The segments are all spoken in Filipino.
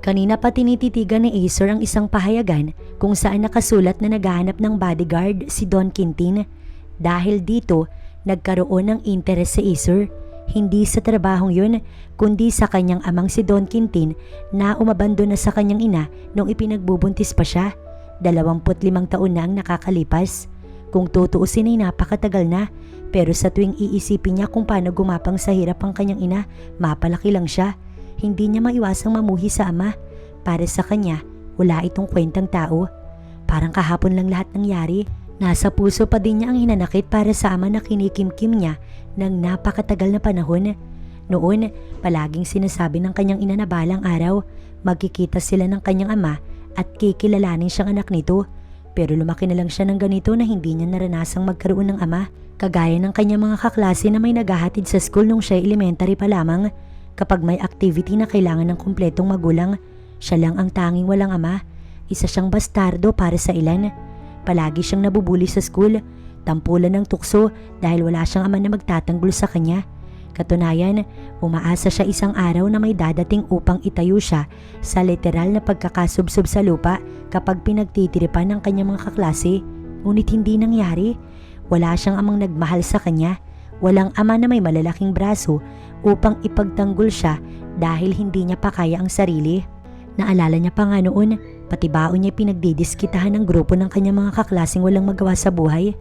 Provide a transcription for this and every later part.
Kanina pa tinititigan ni Acer ang isang pahayagan kung saan nakasulat na naghahanap ng bodyguard si Don Quintin. Dahil dito, nagkaroon ng interes si Acer. Hindi sa trabahong yun, kundi sa kanyang amang si Don Quintin na umabando na sa kanyang ina nung ipinagbubuntis pa siya. 25 taon na ang nakakalipas. Kung tutuusin ay napakatagal na, pero sa tuwing iisipin niya kung paano gumapang sa hirap ang kanyang ina, mapalaki lang siya. Hindi niya maiwasang mamuhi sa ama. Para sa kanya, wala itong kwentang tao. Parang kahapon lang lahat nangyari. Nasa puso pa din niya ang hinanakit para sa ama na kinikimkim niya ng napakatagal na panahon. Noon, palaging sinasabi ng kanyang ina na balang araw, magkikita sila ng kanyang ama at kikilalanin siyang anak nito. Pero lumaki na lang siya ng ganito na hindi niya naranasang magkaroon ng ama. Kagaya ng kanyang mga kaklase na may naghahatid sa school nung siya elementary pa lamang. Kapag may activity na kailangan ng kumpletong magulang, siya lang ang tanging walang ama. Isa siyang bastardo para sa ilan. Palagi siyang nabubuli sa school, tampulan ng tukso dahil wala siyang ama na magtatanggol sa kanya. Katunayan, umaasa siya isang araw na may dadating upang itayo siya sa literal na pagkakasubsob sa lupa kapag pinagtitiripan ng kanyang mga kaklase. Ngunit hindi nangyari. Wala siyang amang nagmahal sa kanya. Walang ama na may malalaking braso upang ipagtanggol siya dahil hindi niya pa kaya ang sarili. Naalala niya pa nga noon, pati baon niya pinagdidiskitahan ng grupo ng kanyang mga kaklaseng walang magawa sa buhay.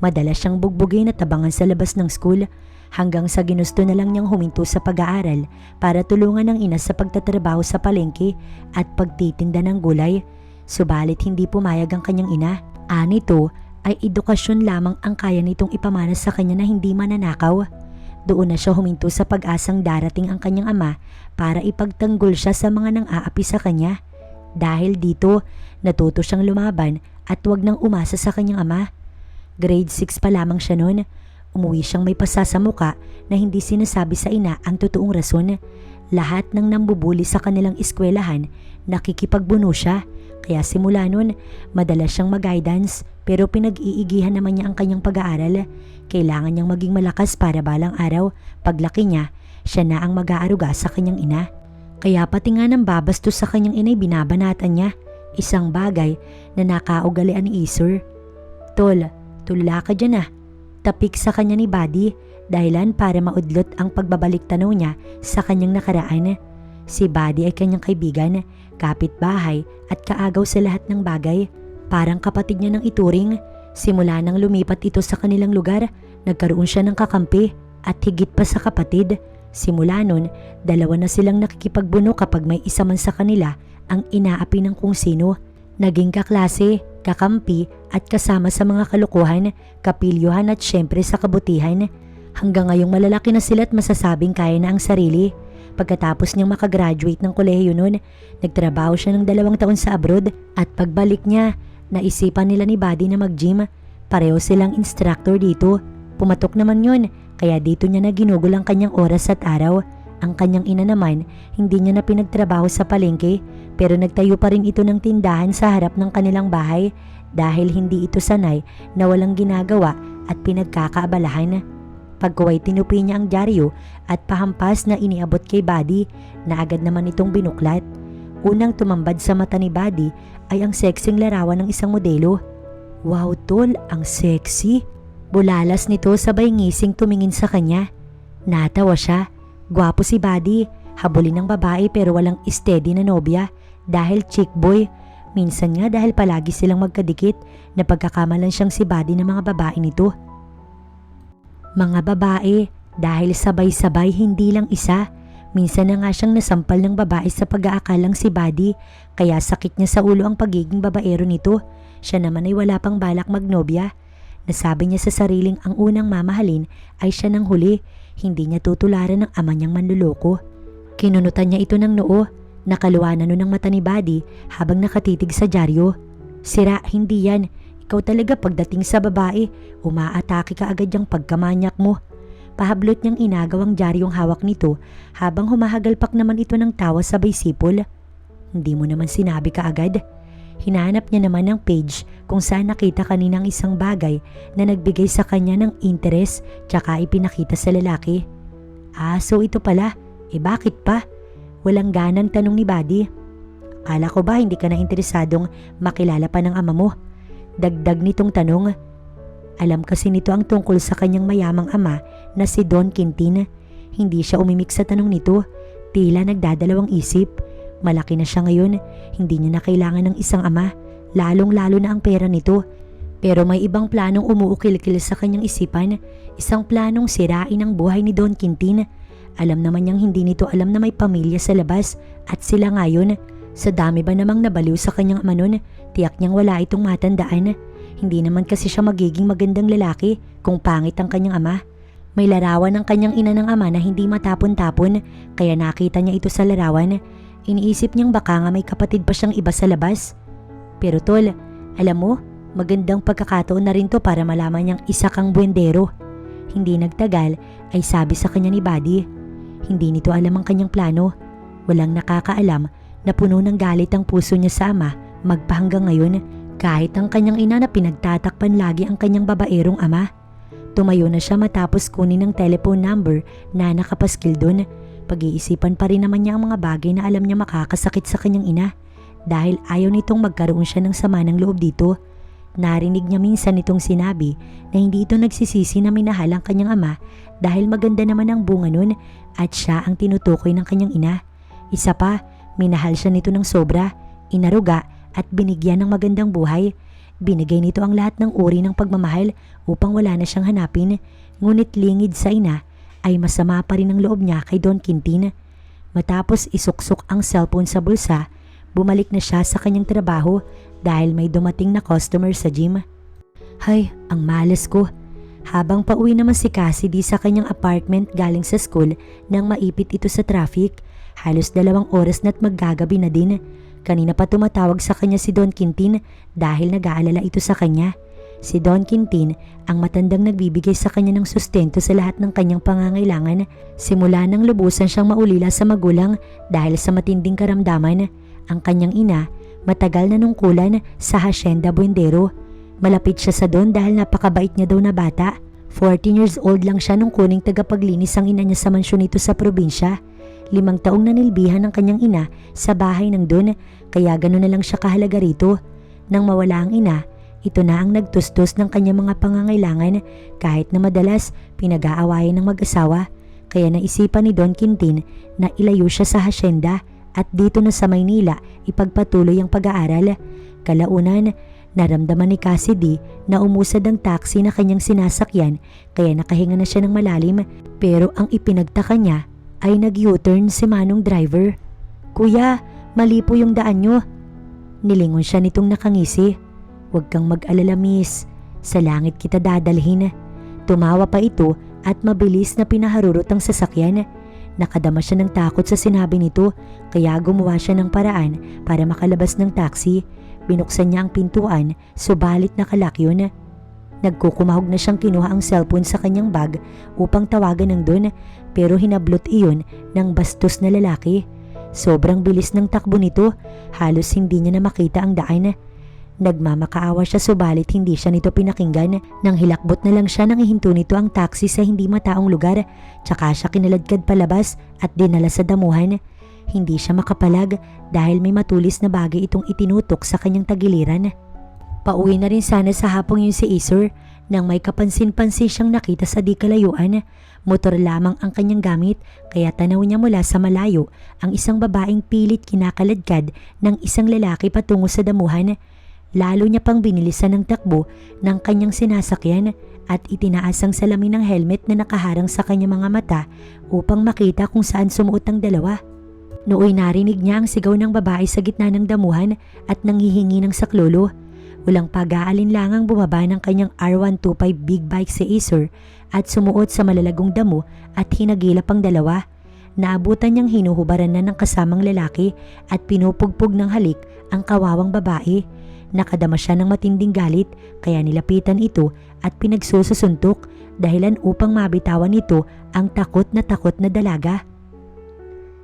Madalas siyang bugbugin at tabangan sa labas ng school hanggang sa ginusto na lang niyang huminto sa pag-aaral para tulungan ng ina sa pagtatrabaho sa palengke at pagtitinda ng gulay. Subalit hindi pumayag ang kanyang ina. Nito ay edukasyon lamang ang kaya nitong ipamana sa kanya na hindi mananakaw. Doon na siya huminto sa pag-asang darating ang kanyang ama para ipagtanggol siya sa mga nang-aapi sa kanya. Dahil dito, natuto siyang lumaban at wag nang umasa sa kanyang ama. Grade 6 pa lamang siya noon. Umuwi siyang may pasa sa muka na hindi sinasabi sa ina ang totoong rason. Lahat ng nambubuli sa kanilang eskwelahan, nakikipagbuno siya. Kaya simula noon, madalas siyang mag-guidance pero pinag-iigihan naman niya ang kanyang pag-aaral. Kailangan niyang maging malakas para balang araw, paglaki niya, siya na ang mag-aaruga sa kanyang ina. Kaya pati nga ng babastos sa kanyang inay binabanatan niya. Isang bagay na nakaugalian ni Acer. Tol, tulala ka dyan ah. Tapik sa kanya ni Buddy, dahilan para maudlot ang pagbabalik tanaw niya sa kanyang nakaraan. Si Buddy ay kanyang kaibigan, kapitbahay at kaagaw sa lahat ng bagay. Parang kapatid niya ng ituring. Simula nang lumipat ito sa kanilang lugar, nagkaroon siya ng kakampi at higit pa sa kapatid. Simula nun, dalawa na silang nakikipagbuno kapag may isa man sa kanila ang inaapi ng kung sino. Naging kaklase, kakampi at kasama sa mga kalukuhan, kapilyuhan at syempre sa kabutihan. Hanggang ngayong malalaki na sila at masasabing kaya na ang sarili. Pagkatapos niyang makagraduate ng kolehiyo noon, nagtrabaho siya ng 2 taon sa abroad at pagbalik niya, naisipan nila ni Buddy na mag-gym. Pareho silang instructor dito. Pumatok naman yun, kaya dito niya na ginugol ang kanyang oras at araw. Ang kanyang ina naman, hindi niya na pinagtrabaho sa palengke, pero nagtayo pa rin ito ng tindahan sa harap ng kanilang bahay dahil hindi ito sanay na walang ginagawa at pinagkakaabalahan. Pagkuway tinupi niya ang dyaryo at pahampas na iniabot kay Buddy na agad naman itong binuklat. Unang tumambad sa mata ni Buddy ay ang sexing larawan ng isang modelo. Wow tol, ang sexy! Bulalas nito sabay ngising tumingin sa kanya. Natawa siya. Gwapo si Buddy, habulin ng babae pero walang steady na nobya dahil chick boy. Minsan nga dahil palagi silang magkadikit, napagkakamalan siyang si Buddy ng mga babae nito. Mga babae, dahil sabay-sabay hindi lang isa. Minsan na nga siyang nasampal ng babae sa pag-aakalang si Buddy, kaya sakit niya sa ulo ang pagiging babaero nito. Siya naman ay wala pang balak magnobya. Nasabi niya sa sariling ang unang mamahalin ay siya ng huli. Hindi niya tutularan ng ama niyang manluloko. Kinunutan niya ito ng noo. Nakaluwanan nun ng mata ni Buddy habang nakatitig sa dyaryo. Sira, hindi yan. Ikaw talaga pagdating sa babae, umaatake ka agad yung pagkamanyak mo. Pahablot niyang inagaw ang dyaryong hawak nito habang humahagalpak naman ito ng tawa sabay sipol. Hindi mo naman sinabi ka agad. Hinahanap niya naman ng page kung saan nakita kaninang isang bagay na nagbigay sa kanya ng interes tsaka ipinakita sa lalaki. So ito pala. Bakit pa? Walang ganang tanong ni Buddy. Kala ko ba hindi ka na interesadong makilala pa ng ama mo? Dagdag nitong tanong. Alam kasi nito ang tungkol sa kanyang mayamang ama na si Don Quintin. Hindi siya umimik sa tanong nito. Tila nagdadalawang isip. Malaki na siya ngayon. Hindi niya na kailangan ng isang ama. Lalong-lalo na ang pera nito. Pero may ibang planong umuukil-kil sa kanyang isipan. Isang planong sirain ang buhay ni Don Quintin. Alam naman niyang hindi nito alam na may pamilya sa labas at sila ngayon. Sa dami ba namang nabaliw sa kanyang ama nun, tiyak niyang wala itong matandaan. Hindi naman kasi siya magiging magandang lalaki kung pangit ang kanyang ama. May larawan ng kanyang ina ng ama na hindi matapon-tapon, kaya nakita niya ito sa larawan. Iniisip niyang baka nga may kapatid pa siyang iba sa labas. Pero tol, alam mo, magandang pagkakataon na rin to para malaman niyang isa kang buwendero. Hindi nagtagal ay sabi sa kanya ni Buddy. Hindi nito alam ang kanyang plano. Walang nakakaalam na puno ng galit ang puso niya sa ama magpahanggang ngayon, kahit ang kanyang ina na pinagtatakpan lagi ang kanyang babaerong ama. Tumayo na siya matapos kunin ang telephone number na nakapaskil doon. Pag-iisipan pa rin naman niya ang mga bagay na alam niya makakasakit sa kanyang ina dahil ayaw nitong magkaroon siya ng sama ng loob dito. Narinig niya minsan itong sinabi na hindi ito nagsisisi na minahal ang kanyang ama dahil maganda naman ang bunga nun at siya ang tinutukoy ng kanyang ina. Isa pa, minahal siya nito ng sobra, inaruga at binigyan ng magandang buhay. Binigay nito ang lahat ng uri ng pagmamahal upang wala na siyang hanapin. Ngunit lingid sa ina ay masama pa rin ang loob niya kay Don Quintin. Matapos isuksok ang cellphone sa bulsa, bumalik na siya sa kanyang trabaho dahil may dumating na customer sa gym. Hay, ang malas ko. Habang pauwi naman si Cassidy sa kanyang apartment galing sa school nang maipit ito sa traffic, halos 2 oras na't maggagabi na din. Kanina pa tumatawag sa kanya si Don Quintin dahil nag-aalala ito sa kanya. Si Don Quintin ang matandang nagbibigay sa kanya ng sustento sa lahat ng kanyang pangangailangan. Simula nang lubusan siyang maulila sa magulang dahil sa matinding karamdaman. Ang kanyang ina, matagal na nungkulan sa Hacienda Buendero. Malapit siya sa Don dahil napakabait niya daw na bata. 14 years old lang siya nung kuning tagapaglinis ang ina niya sa mansyon nito sa probinsya. 5 taong nanilbihan ng kanyang ina sa bahay ng Don, kaya gano'n na lang siya kahalaga rito. Nang mawala ang ina, ito na ang nagtustos ng kanyang mga pangangailangan kahit na madalas pinag-aawayan ng mag-asawa. Kaya naisipan ni Don Quintin na ilayo siya sa hacienda at dito na sa Maynila ipagpatuloy ang pag-aaral. Kalaunan, naramdaman ni Cassidy na umusad ang taxi na kanyang sinasakyan kaya nakahinga na siya ng malalim, pero ang ipinagtaka niya ay nag-U-turn si manong driver. Kuya, mali po yung daan nyo. Nilingon siya nitong nakangisi. Huwag kang mag-alala miss, sa langit kita dadalhin. Tumawa pa ito at mabilis na pinaharurot ang sasakyan. Nakadama siya ng takot sa sinabi nito kaya gumawa siya ng paraan para makalabas ng taxi. Binuksan niya ang pintuan subalit nakalak yun. Nagkukumahog na siyang kinuha ang cellphone sa kanyang bag upang tawagan ng Don pero hinablot iyon ng bastos na lalaki. Sobrang bilis ng takbo nito, halos hindi niya na makita ang daan. Nagmamakaawa siya subalit hindi siya nito pinakinggan. Nang hilakbot na lang siya nang ihinto nito ang taxi sa hindi mataong lugar, tsaka siya kinaladkad palabas at dinala sa damuhan. Hindi siya makapalag dahil may matulis na bagay itong itinutok sa kanyang tagiliran. Pauwi na rin sana sa hapong yun si Acer nang may kapansin-pansin siyang nakita sa di kalayuan. Motor lamang ang kanyang gamit kaya tanaw niya mula sa malayo ang isang babaeng pilit kinakaladkad ng isang lalaki patungo sa damuhan. Lalo niya pang binilisan ng takbo ng kanyang sinasakyan at itinaas ang salamin ng helmet na nakaharang sa kanyang mga mata upang makita kung saan sumuot ang dalawa. Nooy narinig niya ang sigaw ng babae sa gitna ng damuhan at nanghihingi ng saklolo. Walang pag-aalinlangang bumaba ng kanyang R125 big bike si Acer at sumuot sa malalagong damo at hinagilap ang dalawa. Naabutan niyang hinuhubaran na ng kasamang lalaki at pinupugpog ng halik ang kawawang babae. Nakadama siya ng matinding galit kaya nilapitan ito at pinagsususuntok dahilan upang mabitawan nito ang takot na dalaga.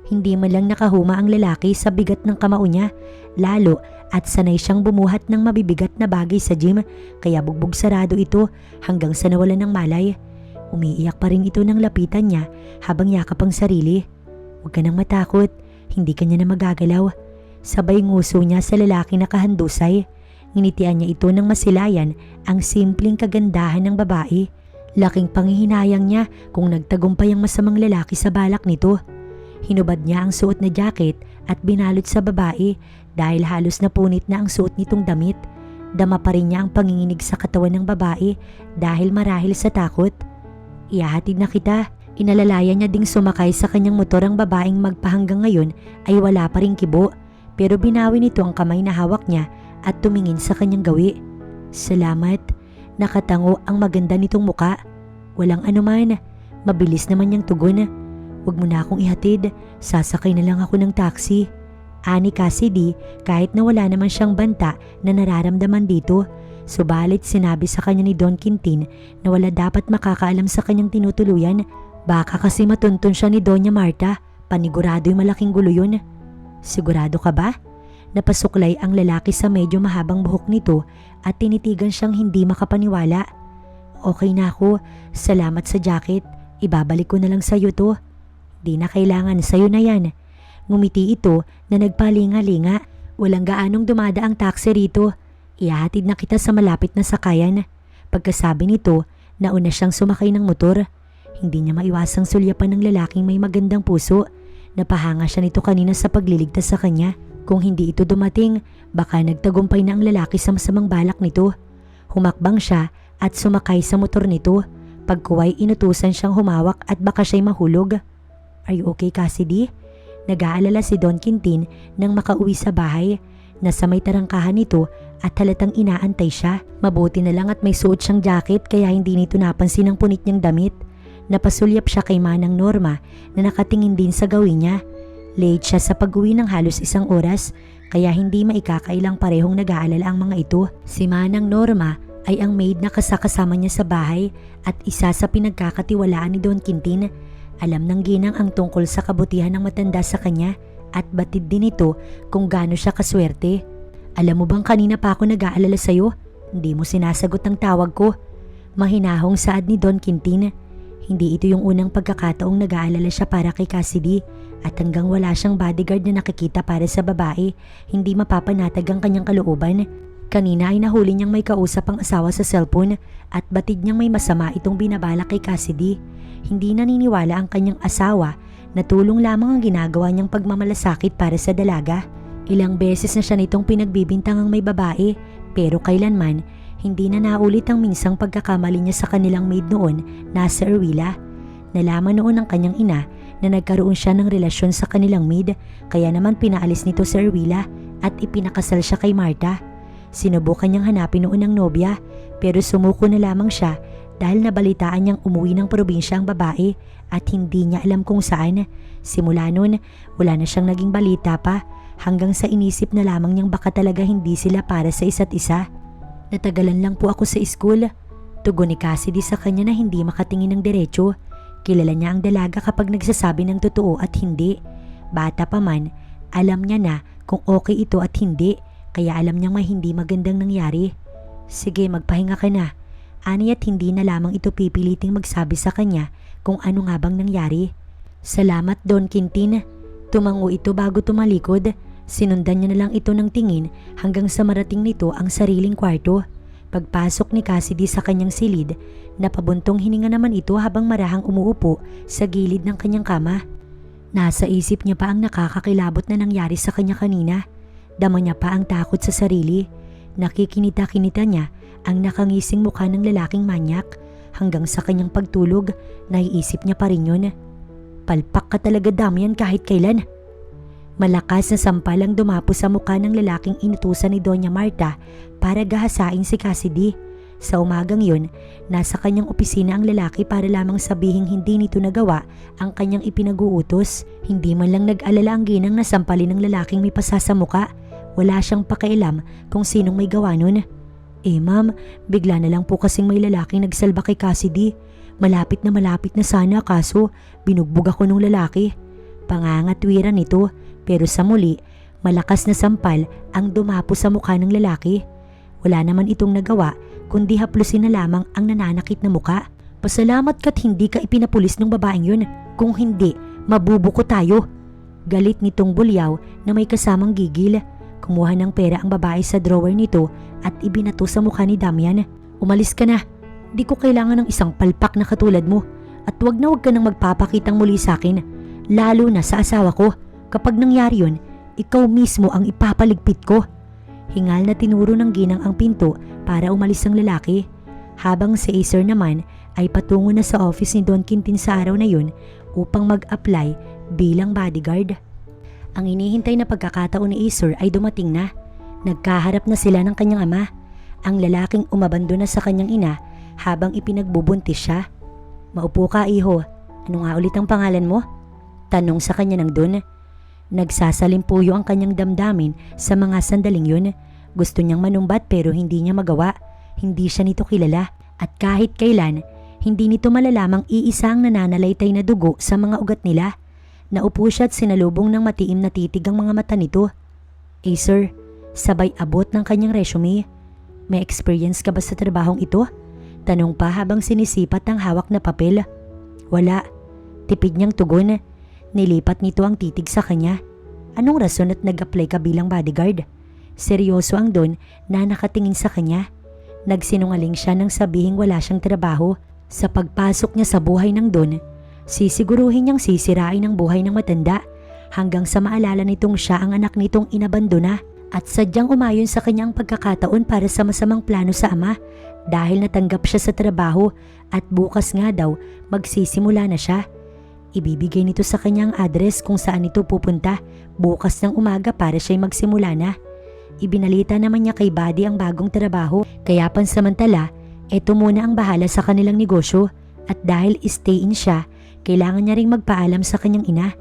Hindi man lang nakahuma ang lalaki sa bigat ng kamao niya, lalo at sanay siyang bumuhat ng mabibigat na bagay sa gym kaya bugbog sarado ito hanggang sa nawalan ng malay. Umiiyak pa rin ito nang lapitan niya habang yakap ang sarili. Huwag ka nang matakot, hindi ka niya na magagalaw. Sabay nguso niya sa lalaki na kahandusay. Nginitian niya ito ng masilayan ang simpleng kagandahan ng babae. Laking panghihinayang niya kung nagtagumpay ang masamang lalaki sa balak nito. Hinubad niya ang suot na jacket at binalot sa babae dahil halos napunit na ang suot nitong damit. Dama pa rin niya ang panginginig sa katawan ng babae dahil marahil sa takot. Ihahatid na kita. Inalalaya niya ding sumakay sa kanyang motor ang babaeng magpahanggang ngayon ay wala pa ring kibo, pero binawi nito ang kamay na hawak niya at tumingin sa kanyang gawi. Salamat. Nakatango ang maganda nitong muka. Walang anuman. Mabilis naman niyang tugon. Huwag mo na akong ihatid. Sasakay na lang ako ng taxi. Ani Cassidy kahit na wala naman siyang banta na nararamdaman dito. Subalit sinabi sa kanya ni Don Quintin na wala dapat makakaalam sa kanyang tinutuluyan. Baka kasi matuntun siya ni Doña Marta. Panigurado'y malaking gulo yun. Sigurado ka ba? Napasuklay ang lalaki sa medyo mahabang buhok nito at tinitigan siyang hindi makapaniwala. Okay na ako. Salamat sa jacket. Ibabalik ko na lang sa'yo to. Di na kailangan, sa'yo na yan. Ngumiti ito na nagpalinga-linga. Walang gaanong dumadaang taxi rito. Ihahatid na kita sa malapit na sakayan. Pagkasabi nito, nauna siyang sumakay ng motor. Hindi niya maiwasang sulyapan ng lalaking may magandang puso. Napahanga siya nito kanina sa pagliligtas sa kanya. Kung hindi ito dumating, baka nagtagumpay na ang lalaki sa masamang balak nito. Humakbang siya at sumakay sa motor nito. Pagkuway inutusan siyang humawak at baka siya'y mahulog. Are you okay, Cassidy? Nag-aalala si Don Quintin nang makauwi sa bahay. Nasa may tarangkahan nito at halatang inaantay siya. Mabuti na lang at may suot siyang jacket kaya hindi nito napansin ang punit niyang damit. Napasulyap siya kay Manang Norma na nakatingin din sa gawin niya. Late siya sa pag-uwi ng halos 1 oras kaya hindi maikakailang parehong nag-aalala ang mga ito. Si Manang Norma ay ang maid na kasakasama niya sa bahay at isa sa pinagkakatiwalaan ni Don Quintin. Alam ng ginang ang tungkol sa kabutihan ng matanda sa kanya at batid din ito kung gaano siya kaswerte. Alam mo bang kanina pa ako nag-aalala sa'yo? Hindi mo sinasagot ang tawag ko. Mahinahong saad ni Don Quintin. Hindi ito yung unang pagkakataong nag-aalala siya para kay Cassidy at hanggang wala siyang bodyguard na nakikita para sa babae, hindi mapapanatag ang kanyang kalooban. Kanina ay nahuli niyang may kausap ang asawa sa cellphone at batid niyang may masama itong binabalak kay Cassidy. Hindi naniniwala ang kanyang asawa na tulong lamang ang ginagawa niyang pagmamalasakit para sa dalaga. Ilang beses na siya nitong pinagbibintangang may babae pero kailanman hindi na naulit ang minsang pagkakamali niya sa kanilang maid noon na si Erwila. Nalaman noon ng kanyang ina na nagkaroon siya ng relasyon sa kanilang maid kaya naman pinaalis nito si Erwila at ipinakasal siya kay Marta. Sinubukan niyang hanapin noon ang nobya pero sumuko na lamang siya dahil nabalitaan niyang umuwi ng probinsya ang babae at hindi niya alam kung saan. Simula noon, wala na siyang naging balita pa hanggang sa inisip na lamang niyang baka talaga hindi sila para sa isa't isa. Natagalan lang po ako sa school. Tugon ni Cassidy sa kanya na hindi makatingin ng diretso. Kilala niya ang dalaga kapag nagsasabi ng totoo at hindi. Bata pa man, alam niya na kung okay ito at hindi, kaya alam niyang may hindi magandang nangyari. Sige, magpahinga ka na. Ani at hindi na lamang ito pipiliting magsabi sa kanya kung ano nga bang nangyari. Salamat, Don Quintin. Tumango ito bago tumalikod. Sinundan niya na lang ito ng tingin hanggang sa marating nito ang sariling kwarto. Pagpasok ni Cassidy sa kanyang silid, napabuntong hininga naman ito habang marahang umuupo sa gilid ng kanyang kama. Nasa isip niya pa ang nakakakilabot na nangyari sa kanya kanina. Dama niya pa ang takot sa sarili. Nakikinita-kinita niya ang nakangising mukha ng lalaking manyak. Hanggang sa kanyang pagtulog, naiisip niya pa rin yun. Palpak ka talaga, Damian, kahit kailan. Malakas na sampal ang dumapo sa mukha ng lalaking inutusan ni Doña Marta para gahasain si Cassidy. Sa umagang yun, nasa kanyang opisina ang lalaki para lamang sabihing hindi nito nagawa ang kanyang ipinag-uutos. Hindi man lang nag-alala ang ginang na sampalin ng lalaking may pasa sa mukha. Wala siyang pakialam kung sinong may gawa nun. Ma'am, bigla na lang po kasing may lalaking nagsalba kay Cassidy. Malapit na sana kaso binugbog ako nung lalaki. Pangangatwiran nito. Pero sa muli, malakas na sampal ang dumapo sa mukha ng lalaki. Wala naman itong nagawa kundi haplusin na lamang ang nananakit na mukha. Pasalamat ka't hindi ka ipinapulis ng babaeng yun. Kung hindi, mabubuko tayo. Galit nitong bulyaw na may kasamang gigil. Kumuha ng pera ang babae sa drawer nito at ibinato sa mukha ni Damian. Umalis ka na. Di ko kailangan ng isang palpak na katulad mo. At wag ka nang magpapakitang muli sa akin. Lalo na sa asawa ko. Kapag nangyari yun, ikaw mismo ang ipapaligpit ko. Hingal na tinuro ng ginang ang pinto para umalis ang lalaki. Habang si Acer naman ay patungo na sa office ni Don Quintin sa araw na yun upang mag-apply bilang bodyguard. Ang inihintay na pagkakataon ni Acer ay dumating na. Nagkaharap na sila ng kanyang ama. Ang lalaking umabandona sa kanyang ina habang ipinagbubuntis siya. Maupo ka, iho. Ano nga ulit ang pangalan mo? Tanong sa kanya ng Don. Nagsasalimpuyo ang kanyang damdamin sa mga sandaling yun. Gusto niyang manumbat pero hindi niya magawa. Hindi siya nito kilala at kahit kailan, hindi nito malalamang iisang nananalaytay na dugo sa mga ugat nila. Naupo siya at sinalubong ng matiim na titig ang mga mata nito. Acer, sabay abot ng kanyang resume. May experience ka ba sa trabahong ito? Tanong pa habang sinisipat ang hawak na papel. Wala. Tipid niyang tugon. Nilipat nito ang titig sa kanya. Anong rason at nag-apply ka bilang bodyguard? Seryoso ang Don na nakatingin sa kanya. Nagsinungaling siya nang sabihing wala siyang trabaho. Sa pagpasok niya sa buhay ng Don, sisiguruhin niyang sisirain ang buhay ng matanda hanggang sa maalala nitong siya ang anak nitong inabandona at sadyang umayon sa kanyang pagkakataon para sa masamang plano sa ama dahil natanggap siya sa trabaho at bukas nga daw magsisimula na siya. Ibibigay nito sa kanyang address kung saan ito pupunta bukas ng umaga para siya'y magsimula na. Ibinalita naman niya kay Buddy ang bagong trabaho kaya pansamantala, eto muna ang bahala sa kanilang negosyo at dahil stay in siya, kailangan niya ring magpaalam sa kanyang ina.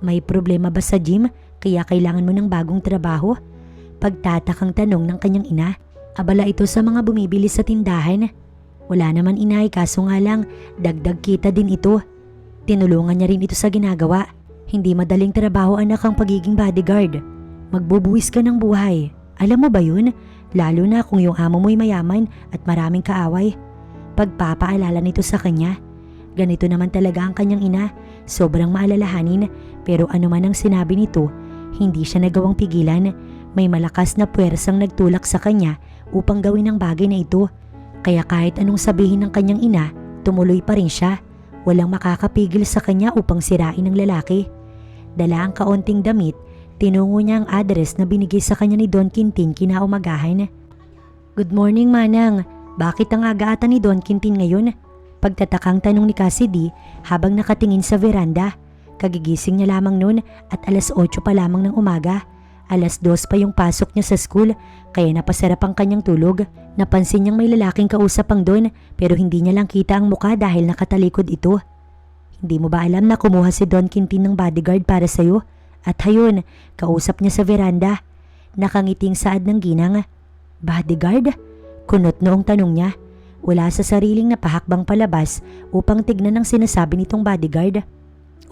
May problema ba sa gym kaya kailangan mo ng bagong trabaho? Pagtatakang tanong ng kanyang ina. Abala ito sa mga bumibili sa tindahan. Wala naman inay kaso nga lang dagdag kita din ito. Tinulungan niya rin ito sa ginagawa. Hindi madaling trabaho anak ang pagiging bodyguard. Magbubuwis ka ng buhay. Alam mo ba yun? Lalo na kung yung amo mo'y mayaman at maraming kaaway. Pagpapaalala nito sa kanya. Ganito naman talaga ang kanyang ina. Sobrang maalalahanin pero ano man ang sinabi nito, hindi siya nagawang pigilan. May malakas na puwersang nagtulak sa kanya upang gawin ang bagay na ito. Kaya kahit anong sabihin ng kanyang ina, tumuloy pa rin siya. Walang makakapigil sa kanya upang sirain ng lalaki. Dala ang kaunting damit. Tinungo niya ang address na binigay sa kanya ni Don Quintin kinaumagahan. Good morning, Manang. Bakit ang aga-ata ni Don Quintin ngayon? Pagtatakang tanong ni Cassidy habang nakatingin sa veranda. Kagigising niya lamang noon at 8:00 pa lamang ng umaga. 2:00 pa yung pasok niya sa school kaya napasarap ang kanyang tulog. Napansin niyang may lalaking kausap ang Don pero hindi niya lang kita ang muka dahil nakatalikod ito. Hindi mo ba alam na kumuha si Don Quintin ng bodyguard para sa'yo? At hayun, kausap niya sa veranda. Nakangiting saad ng ginang. Bodyguard? Kunot noong tanong niya. Wala sa sariling napahakbang palabas upang tignan ang sinasabi nitong bodyguard.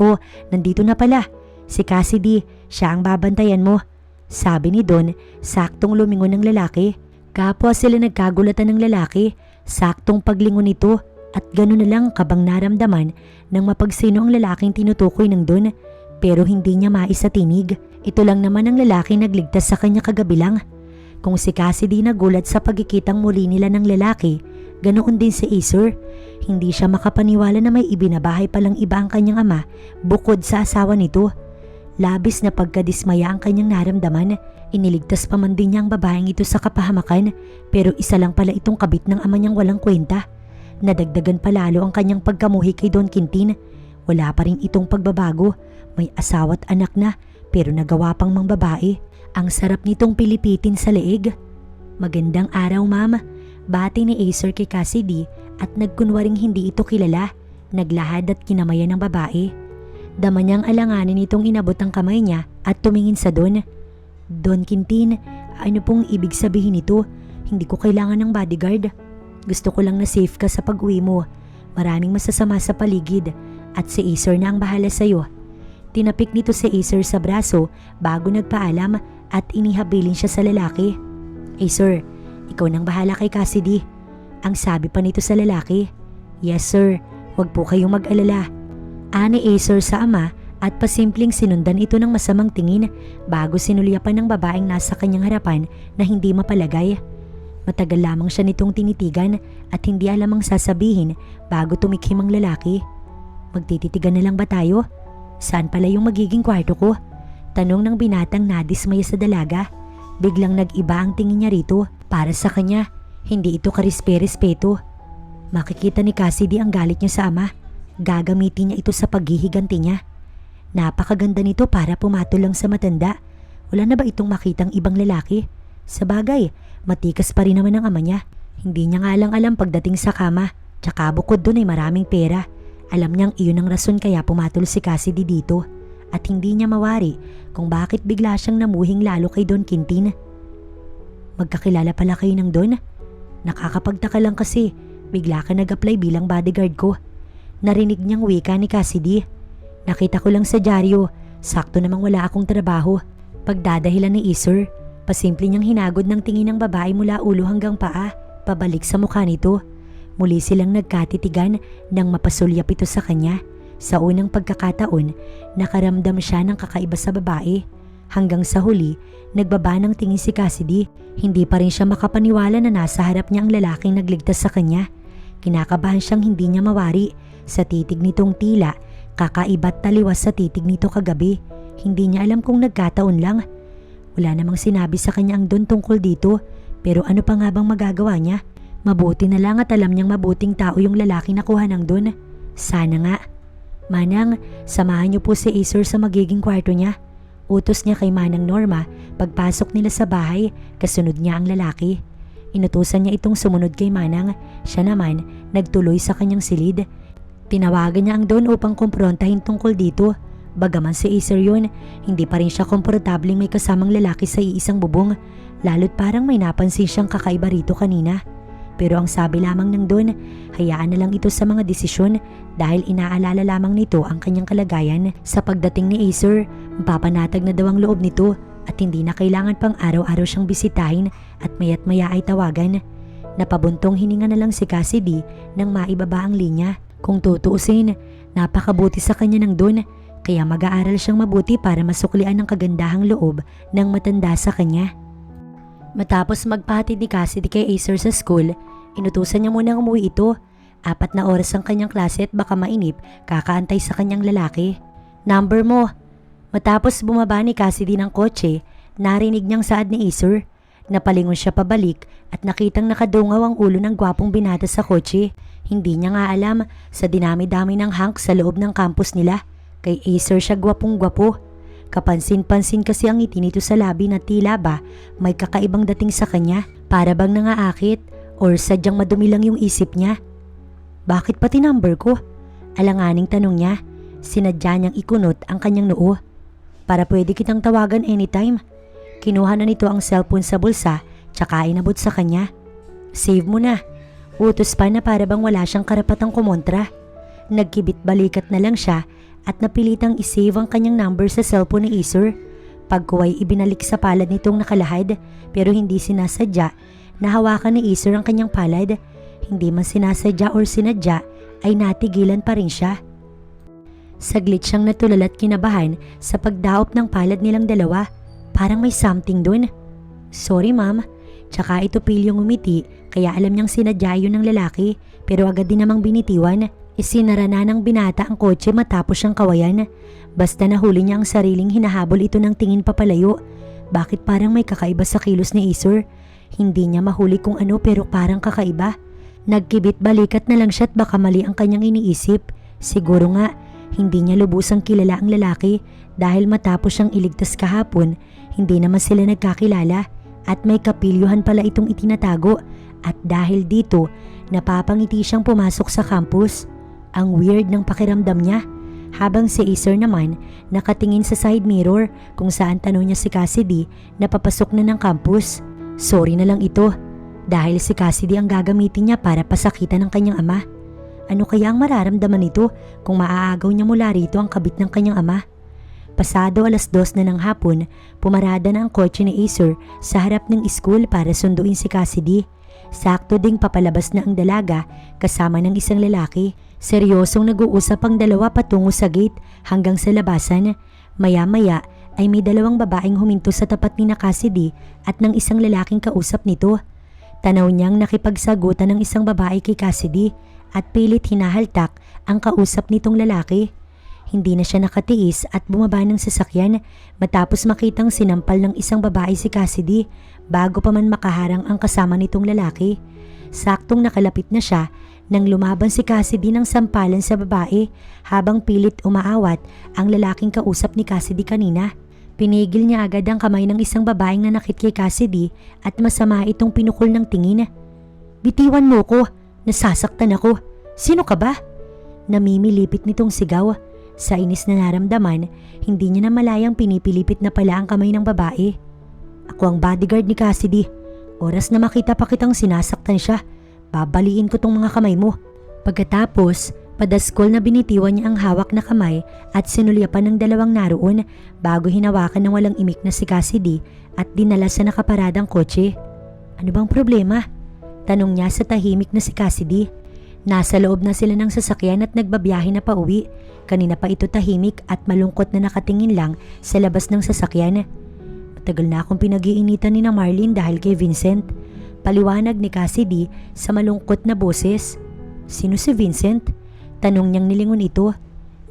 Oh, nandito na pala. Si Cassidy, siya ang babantayan mo. Sabi ni Don, saktong lumingon ng lalaki. Kapwa sila nagkagulatan ng lalaki, saktong paglingon nito at gano'n na lang kabang naramdaman ng mapagsino ang lalaking tinutukoy ng Don. Pero hindi niya maisatinig. Ito lang naman ang lalaki nagligtas sa kanya kagabi lang. Kung si Cassidy nagulat sa pagkikitang muli nila ng lalaki, ganoon din si Acer. Hindi siya makapaniwala na may ibinabahay palang iba ang kanyang ama bukod sa asawa nito. Labis na pagkadismaya ang kanyang naramdaman. Iniligtas pa man din niya ang babaeng ito sa kapahamakan pero isa lang pala itong kabit ng ama niyang walang kwenta. Nadagdagan palalo ang kanyang pagkamuhi kay Don Quintin. Wala pa rin itong pagbabago. May asawa't anak na pero nagawa pang mang babae. Ang sarap nitong pilipitin sa leeg. Magandang araw, ma'am. Bati ni Acer kay Cassidy at nagkunwaring hindi ito kilala. Naglahad at kinamayan ng babae. Dama niyang alanganin itong inabot ang kamay niya at tumingin sa Don. Don Quintin, ano pong ibig sabihin nito? Hindi ko kailangan ng bodyguard. Gusto ko lang na safe ka sa pag-uwi mo. Maraming masasama sa paligid at si Acer na ang bahala sa'yo. Tinapik nito si Acer sa braso bago nagpaalam at inihabilin siya sa lalaki. Acer, ikaw nang bahala kay Cassidy. Ang sabi pa nito sa lalaki. Yes sir, wag po kayong mag-alala. Ani Acer sa ama at pasimpleng sinundan ito ng masamang tingin bago sinulyapan ng babaeng nasa kanyang harapan na hindi mapalagay. Matagal lamang siya nitong tinitigan at hindi alam ang sasabihin bago tumikhim ang lalaki. Magtititigan na lang ba tayo? Saan pala yung magiging kwarto ko? Tanong ng binatang nadismaya sa dalaga. Biglang nag-iba ang tingin niya rito. Para sa kanya, hindi ito karispe-respeto. Makikita ni Cassidy ang galit niya sa ama. Gagamitin niya ito sa paghihiganti niya. Napakaganda nito para pumatol lang sa matanda. Wala na ba itong makitang ibang lalaki? Sa bagay, matikas pa rin naman ang ama niya. Hindi niya nga lang alam pagdating sa kama. Tsaka bukod dun ay maraming pera. Alam niyang iyon ang rason kaya pumatol si Cassidy dito. At hindi niya mawari kung bakit bigla siyang namuhing lalo kay Don Quintin. Magkakilala pala kayo ng Don? Nakakapagtaka lang kasi bigla ka nag-apply bilang bodyguard ko. Narinig niyang wika ni Cassidy. Nakita ko lang sa dyaryo, sakto namang wala akong trabaho. Pagdadahilan ni Isur, pasimple niyang hinagod ng tingin ng babae mula ulo hanggang paa, pabalik sa mukha nito. Muli silang nagkatitigan nang mapasulyap ito sa kanya. Sa unang pagkakataon, nakaramdam siya ng kakaiba sa babae. Hanggang sa huli, nagbaba ng tingin si Cassidy. Hindi pa rin siya makapaniwala na nasa harap niya ang lalaking nagligtas sa kanya. Kinakabahan siyang hindi niya mawari. Sa titig nitong tila, kakaiba't taliwas sa titig nito kagabi. Hindi niya alam kung nagkataon lang. Wala namang sinabi sa kanya ang Don tungkol dito. Pero ano pa nga bang magagawa niya? Mabuti na lang at alam niyang mabuting tao yung lalaki na kuha ng Don. Sana nga. Manang, samahan niyo po si Isur sa magiging kwarto niya. Utos niya kay Manang Norma pagpasok nila sa bahay, kasunod niya ang lalaki. Inutusan niya itong sumunod kay Manang. Siya naman, nagtuloy sa kanyang silid. Tinawagan niya ang Don upang kumprontahin tungkol dito. Bagaman si Isur yun, hindi pa rin siya komportabling may kasamang lalaki sa iisang bubong, lalo't parang may napansin siyang kakaiba rito kanina. Pero ang sabi lamang ng Don, hayaan na lang ito sa mga desisyon dahil inaalala lamang nito ang kanyang kalagayan. Sa pagdating ni Isur, mapapanatag na daw ang loob nito at hindi na kailangan pang araw-araw siyang bisitahin at maya't maya ay tawagan. Napabuntong hininga na lang si Cassidy nang maibaba ang linya. Kung tutuusin, napakabuti sa kanya ng Don, kaya mag-aaral siyang mabuti para masuklian ang kagandahang loob ng matanda sa kanya. Matapos magpahatid ni Cassidy kay Isur sa school, inutusan niya munang umuwi ito. 4 na oras ang kanyang klase at baka mainip, kakaantay sa kanyang lalaki. Number mo. Matapos bumaba ni Cassidy ng kotse, narinig niyang saad ni Isur. Napalingon siya pabalik at nakitang nakadungaw ang ulo ng gwapong binata sa kotse. Hindi niya nga alam sa dinami-dami ng hunk sa loob ng campus nila. Kay Isur siya gwapong-gwapo. Kapansin-pansin kasi ang ngiti nito sa labi na tila ba may kakaibang dating sa kanya, para bang nangaakit or sadyang madumi lang yung isip niya. Bakit pati number ko? Alanganing tanong niya. Sinadya niyang ikunot ang kanyang noo. Para pwede kitang tawagan anytime. Kinuha na nito ang cellphone sa bulsa tsaka inabot sa kanya. Save mo na. Utos pa na para bang wala siyang karapatang kumontra. Nagkibit balikat na lang siya at napilitang isave ang kanyang number sa cellphone ni Isur. Pagkuway ibinalik sa palad nitong nakalahad pero hindi sinasadya na hawakan ni Isur ang kanyang palad. Hindi man sinasadya or sinadya ay natigilan pa rin siya. Saglit siyang natulala at kinabahan sa pagdaop ng palad nilang dalawa. Parang may something dun. Sorry ma'am. Tsaka ito pilyong umiti kaya alam niyang sinadya yun ng lalaki pero agad din namang binitiwan. Isinara na ng binata ang kotse matapos siyang kawayan. Basta nahuli niya ang sariling hinahabol ito ng tingin papalayo. Bakit parang may kakaiba sa kilos ni Isur? Hindi niya mahuli kung ano pero parang kakaiba. Nagkibit balikat na lang siya at baka mali ang kanyang iniisip. Siguro nga, hindi niya lubusang kilala ang lalaki dahil matapos siyang iligtas kahapon, hindi naman sila nagkakilala at may kapilyuhan pala itong itinatago at dahil dito, napapangiti siyang pumasok sa campus. Ang weird ng pakiramdam niya. Habang si Isur naman nakatingin sa side mirror kung saan tanong niya si Cassidy na papasok na ng campus. Sorry na lang ito dahil si Cassidy ang gagamitin niya para pasakitan ng kanyang ama. Ano kaya ang mararamdaman nito kung maaagaw niya mula rito ang kabit ng kanyang ama? Pasado 2:00 na ng hapon, pumarada na ang kotse ni Isur sa harap ng school para sunduin si Cassidy. Sakto ding papalabas na ang dalaga kasama ng isang lalaki. Seryosong nag-uusap ang dalawa patungo sa gate hanggang sa labasan. Maya-maya ay may dalawang babaeng huminto sa tapat ni Cassidy at ng isang lalaking kausap nito. Tanaw niyang nakipagsagutan ng isang babae kay Cassidy at pilit hinahaltak ang kausap nitong lalaki. Hindi na siya nakatiis at bumaba ng sasakyan matapos makitang sinampal ng isang babae si Cassidy bago pa man makaharang ang kasama nitong lalaki. Saktong nakalapit na siya nang lumaban si Cassidy ng sampalan sa babae habang pilit umaawat ang lalaking kausap ni Cassidy kanina. Pinigil niya agad ang kamay ng isang babaeng nanakit kay Cassidy at masama itong pinukol ng tingin. "Bitiwan mo ko! Nasasaktan ako! Sino ka ba?" Namimilipit nitong sigaw. Sa inis na naramdaman, hindi niya na malayang pinipilipit na pala ang kamay ng babae. "Ako ang bodyguard ni Cassidy. Oras na makita pa kitang sinasaktan siya, babaliin ko tong mga kamay mo." Pagkatapos, padaskol na binitiwan niya ang hawak na kamay at sinulyapan ng dalawang naroon bago hinawakan ng walang imik na si Cassidy at dinala sa nakaparadang kotse. "Ano bang problema?" tanong niya sa tahimik na si Cassidy. Nasa loob na sila ng sasakyan at nagbabiyahe na pauwi. Kanina pa ito tahimik at malungkot na nakatingin lang sa labas ng sasakyan. "Matagal na akong pinag-iinitan ni na Marlene dahil kay Vincent," paliwanag ni Cassidy sa malungkot na boses. "Sino si Vincent?" tanong niyang nilingon ito.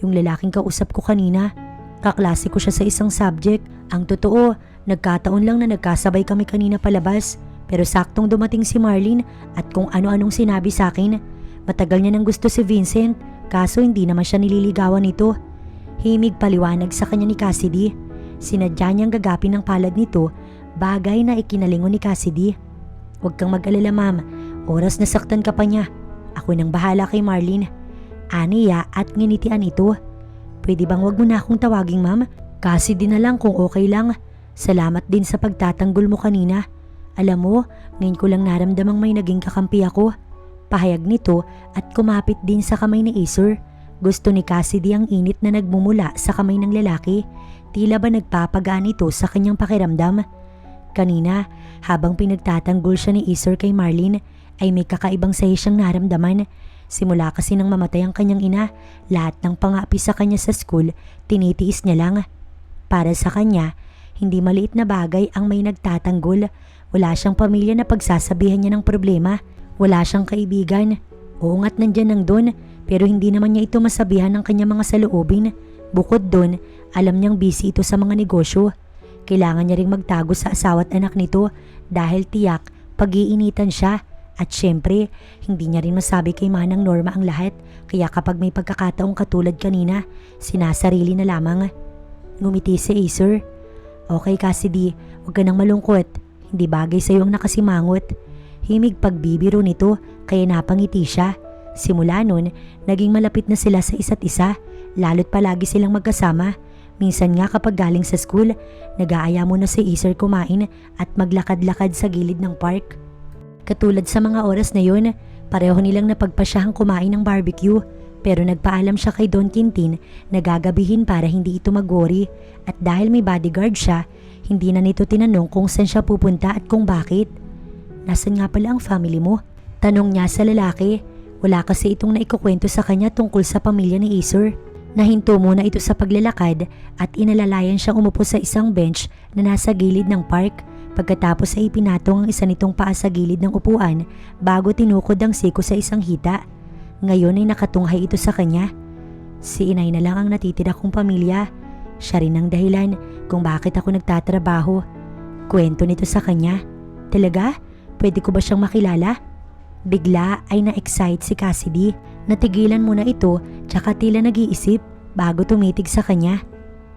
"Yung lalaking kausap ko kanina. Kaklase ko siya sa isang subject. Ang totoo, nagkataon lang na nagkasabay kami kanina palabas. Pero saktong dumating si Marlene at kung ano-anong sinabi sa akin. Matagal niya nang gusto si Vincent, kaso hindi naman siya nililigawan nito." Himig paliwanag sa kanya ni Cassidy. Sinadya niyang gagapin ng palad nito, bagay na ikinalingon ni Cassidy. "Huwag kang mag-alala, ma'am. Oras na saktan ka pa niya. Ako nang bahala kay Marlene." Aniya at nginitian ito. "Pwede bang wag mo na akong tawaging ma'am? Cassidy na lang kung okay lang. Salamat din sa pagtatanggol mo kanina. Alam mo, ngayon ko lang naramdamang may naging kakampi ako." Pahayag nito at kumapit din sa kamay ni Acer. Gusto ni Cassidy ang init na nagmumula sa kamay ng lalaki. Tila ba nagpapagaan ito sa kanyang pakiramdam. Kanina, habang pinagtatanggol siya ni Acer kay Marlene, ay may kakaibang saya siyang naramdaman. Simula kasi nang mamatay ang kanyang ina, lahat ng pang-aapi sa kanya sa school, tinitiis niya lang. Para sa kanya, hindi maliit na bagay ang may nagtatanggol. Wala siyang pamilya na pagsasabihan niya ng problema. Wala siyang kaibigan. Oo nga't nandyan ang Don, pero hindi naman niya ito masabihan ng kanyang mga saloobin. Bukod doon, alam niyang busy ito sa mga negosyo. Kailangan niya ring magtago sa asawa at anak nito dahil tiyak pag-iinitan siya. At syempre, hindi niya rin masabi kay Manang Norma ang lahat, kaya kapag may pagkakataong katulad kanina, sinasarili na lamang. Ngumiti si Acer. "Okay Cassidy, huwag ka nang malungkot. Hindi bagay sa iyo ang nakasimangot." Himig pagbibiro nito kaya napangiti siya. Simula nun, naging malapit na sila sa isa't isa, lalo't palagi silang magkasama. Minsan nga kapag galing sa school, nag-aaya muna si Acer kumain at maglakad-lakad sa gilid ng park. Katulad sa mga oras na yun, pareho nilang napagpasyahang kumain ng barbecue, pero nagpaalam siya kay Don Quintin na gagabihin para hindi ito mag-worry, at dahil may bodyguard siya, hindi na nito tinanong kung saan siya pupunta at kung bakit. "Nasaan nga pala ang family mo?" tanong niya sa lalaki. Wala kasi itong naikukwento sa kanya tungkol sa pamilya ni Acer. Nahinto muna ito sa paglalakad at inalalayan siyang umupo sa isang bench na nasa gilid ng park. Pagkatapos ay ipinatong ang isa nitong paa sa gilid ng upuan bago tinukod ang siko sa isang hita. Ngayon ay nakatunghay ito sa kanya. "Si inay na lang ang natitira kong pamilya. Siya rin ang dahilan kung bakit ako nagtatrabaho." Kwento nito sa kanya. "Talaga? Pwede ko ba siyang makilala?" Bigla ay na-excite si Cassidy. Natigilan muna ito tsaka tila nag-iisip bago tumitig sa kanya.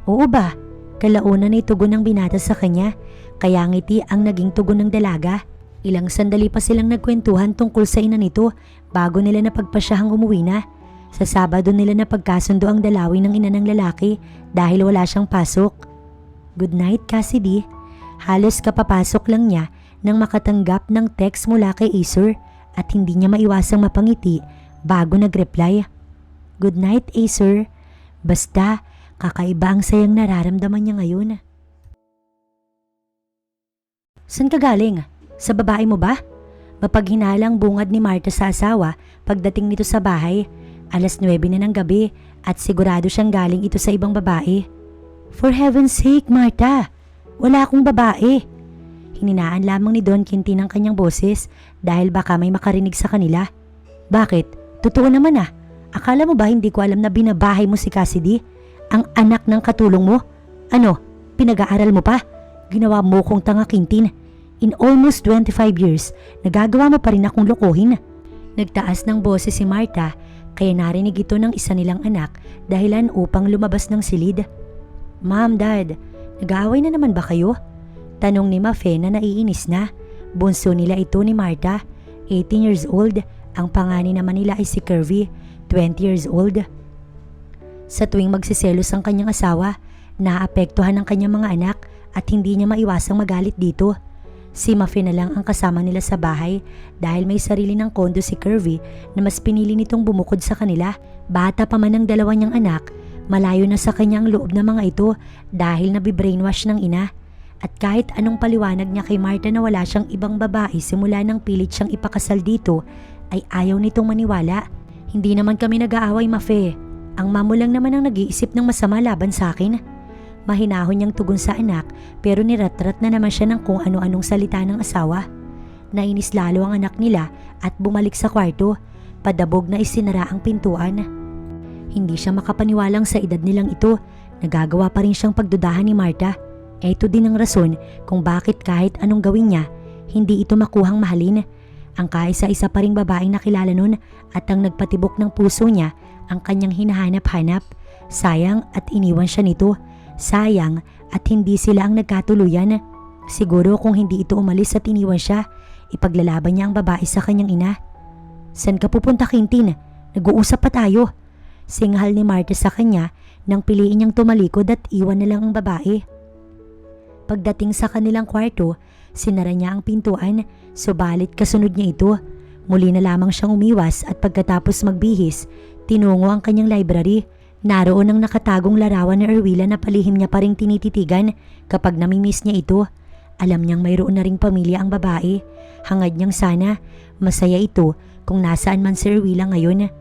"Oo ba?" Kalaunan ay tugon ng binata sa kanya, kaya ngiti ang naging tugon ng dalaga. Ilang sandali pa silang nagkwentuhan tungkol sa ina nito bago nila napagpasyahang umuwi na. Sa Sabado nila napagkasundo ang dalawin ng ina ng lalaki dahil wala siyang pasok. "Good night, Cassidy." Halos kapapasok lang niya nang makatanggap ng text mula kay Acer at hindi niya maiwasang mapangiti bago nag-reply. "Good night, Acer. Basta, kakaiba ang sayang nararamdaman niya ngayon." "Saan ka galing? Sa babae mo ba?" Mapaghinalang bungad ni Marta sa asawa pagdating nito sa bahay. 9:00 na ng gabi at sigurado siyang galing ito sa ibang babae. For heaven's sake, Marta! Wala akong babae! Hininaan lamang ni Don Quintin ang kanyang boses dahil baka may makarinig sa kanila. Bakit? Totoo naman ah. Akala mo ba hindi ko alam na binabahay mo si Cassidy? Ang anak ng katulong mo? Ano? Pinag-aaral mo pa? Ginawa mo kong tanga, Quintin. In almost 25 years, nagagawa mo pa rin akong lokohin. Nagtaas ng boses si Marta kaya narinig ito ng isa nilang anak dahilan upang lumabas ng silid. Ma'am, Dad, nag-aaway na naman ba kayo? Tanong ni Mafe na naiinis na. Bunso nila ito ni Marta, 18 years old. Ang panganay naman nila ay si Kirby, 20 years old. Sa tuwing magsiselos ang kanyang asawa, naapektuhan ang kanyang mga anak at hindi niya maiwasang magalit dito. Si Mafe na lang ang kasama nila sa bahay dahil may sarili ng kondo si Kirby na mas pinili nitong bumukod sa kanila. Bata pa man ang dalawa niyang anak, malayo na sa kanya ang loob ng mga ito dahil nabibrainwash ng ina. At kahit anong paliwanag niya kay Marta na wala siyang ibang babae simula nang pilit siyang ipakasal dito, ay ayaw nitong maniwala. Hindi naman kami nag-aaway, Mafe. Ang mamo lang naman ang nag-iisip ng masama laban sa akin. Mahinahon niyang tugon sa anak pero niratrat na naman siya ng kung ano-anong salita ng asawa. Nainis lalo ang anak nila at bumalik sa kwarto. Padabog na isinara ang pintuan. Hindi siya makapaniwalang sa edad nilang ito, nagagawa pa rin siyang pagdudahan ni Marta. Ito din ang rason kung bakit kahit anong gawin niya, hindi ito makuhang mahalin. Ang kaisa-isa pa ring babaeng nakilala nun at ang nagpatibok ng puso niya ang kanyang hinahanap-hanap. Sayang at iniwan siya nito. Sayang at hindi sila ang nagkatuluyan. Siguro kung hindi ito umalis at iniwan siya, ipaglalaban niya ang babae sa kanyang ina. San ka pupunta, Quintin? Nag-uusap pa tayo. Singhal ni Marta sa kanya nang piliin niyang tumalikod at iwan na lang ang babae. Pagdating sa kanilang kwarto, sinara niya ang pintuan, subalit kasunod niya ito. Muli na lamang siyang umiwas at pagkatapos magbihis, tinungo ang kanyang library. Naroon ang nakatagong larawan ni Erwila na palihim niya pa ring tinititigan kapag namimiss niya ito. Alam niyang mayroon na ring pamilya ang babae. Hangad niyang sana masaya ito kung nasaan man si Erwila ngayon.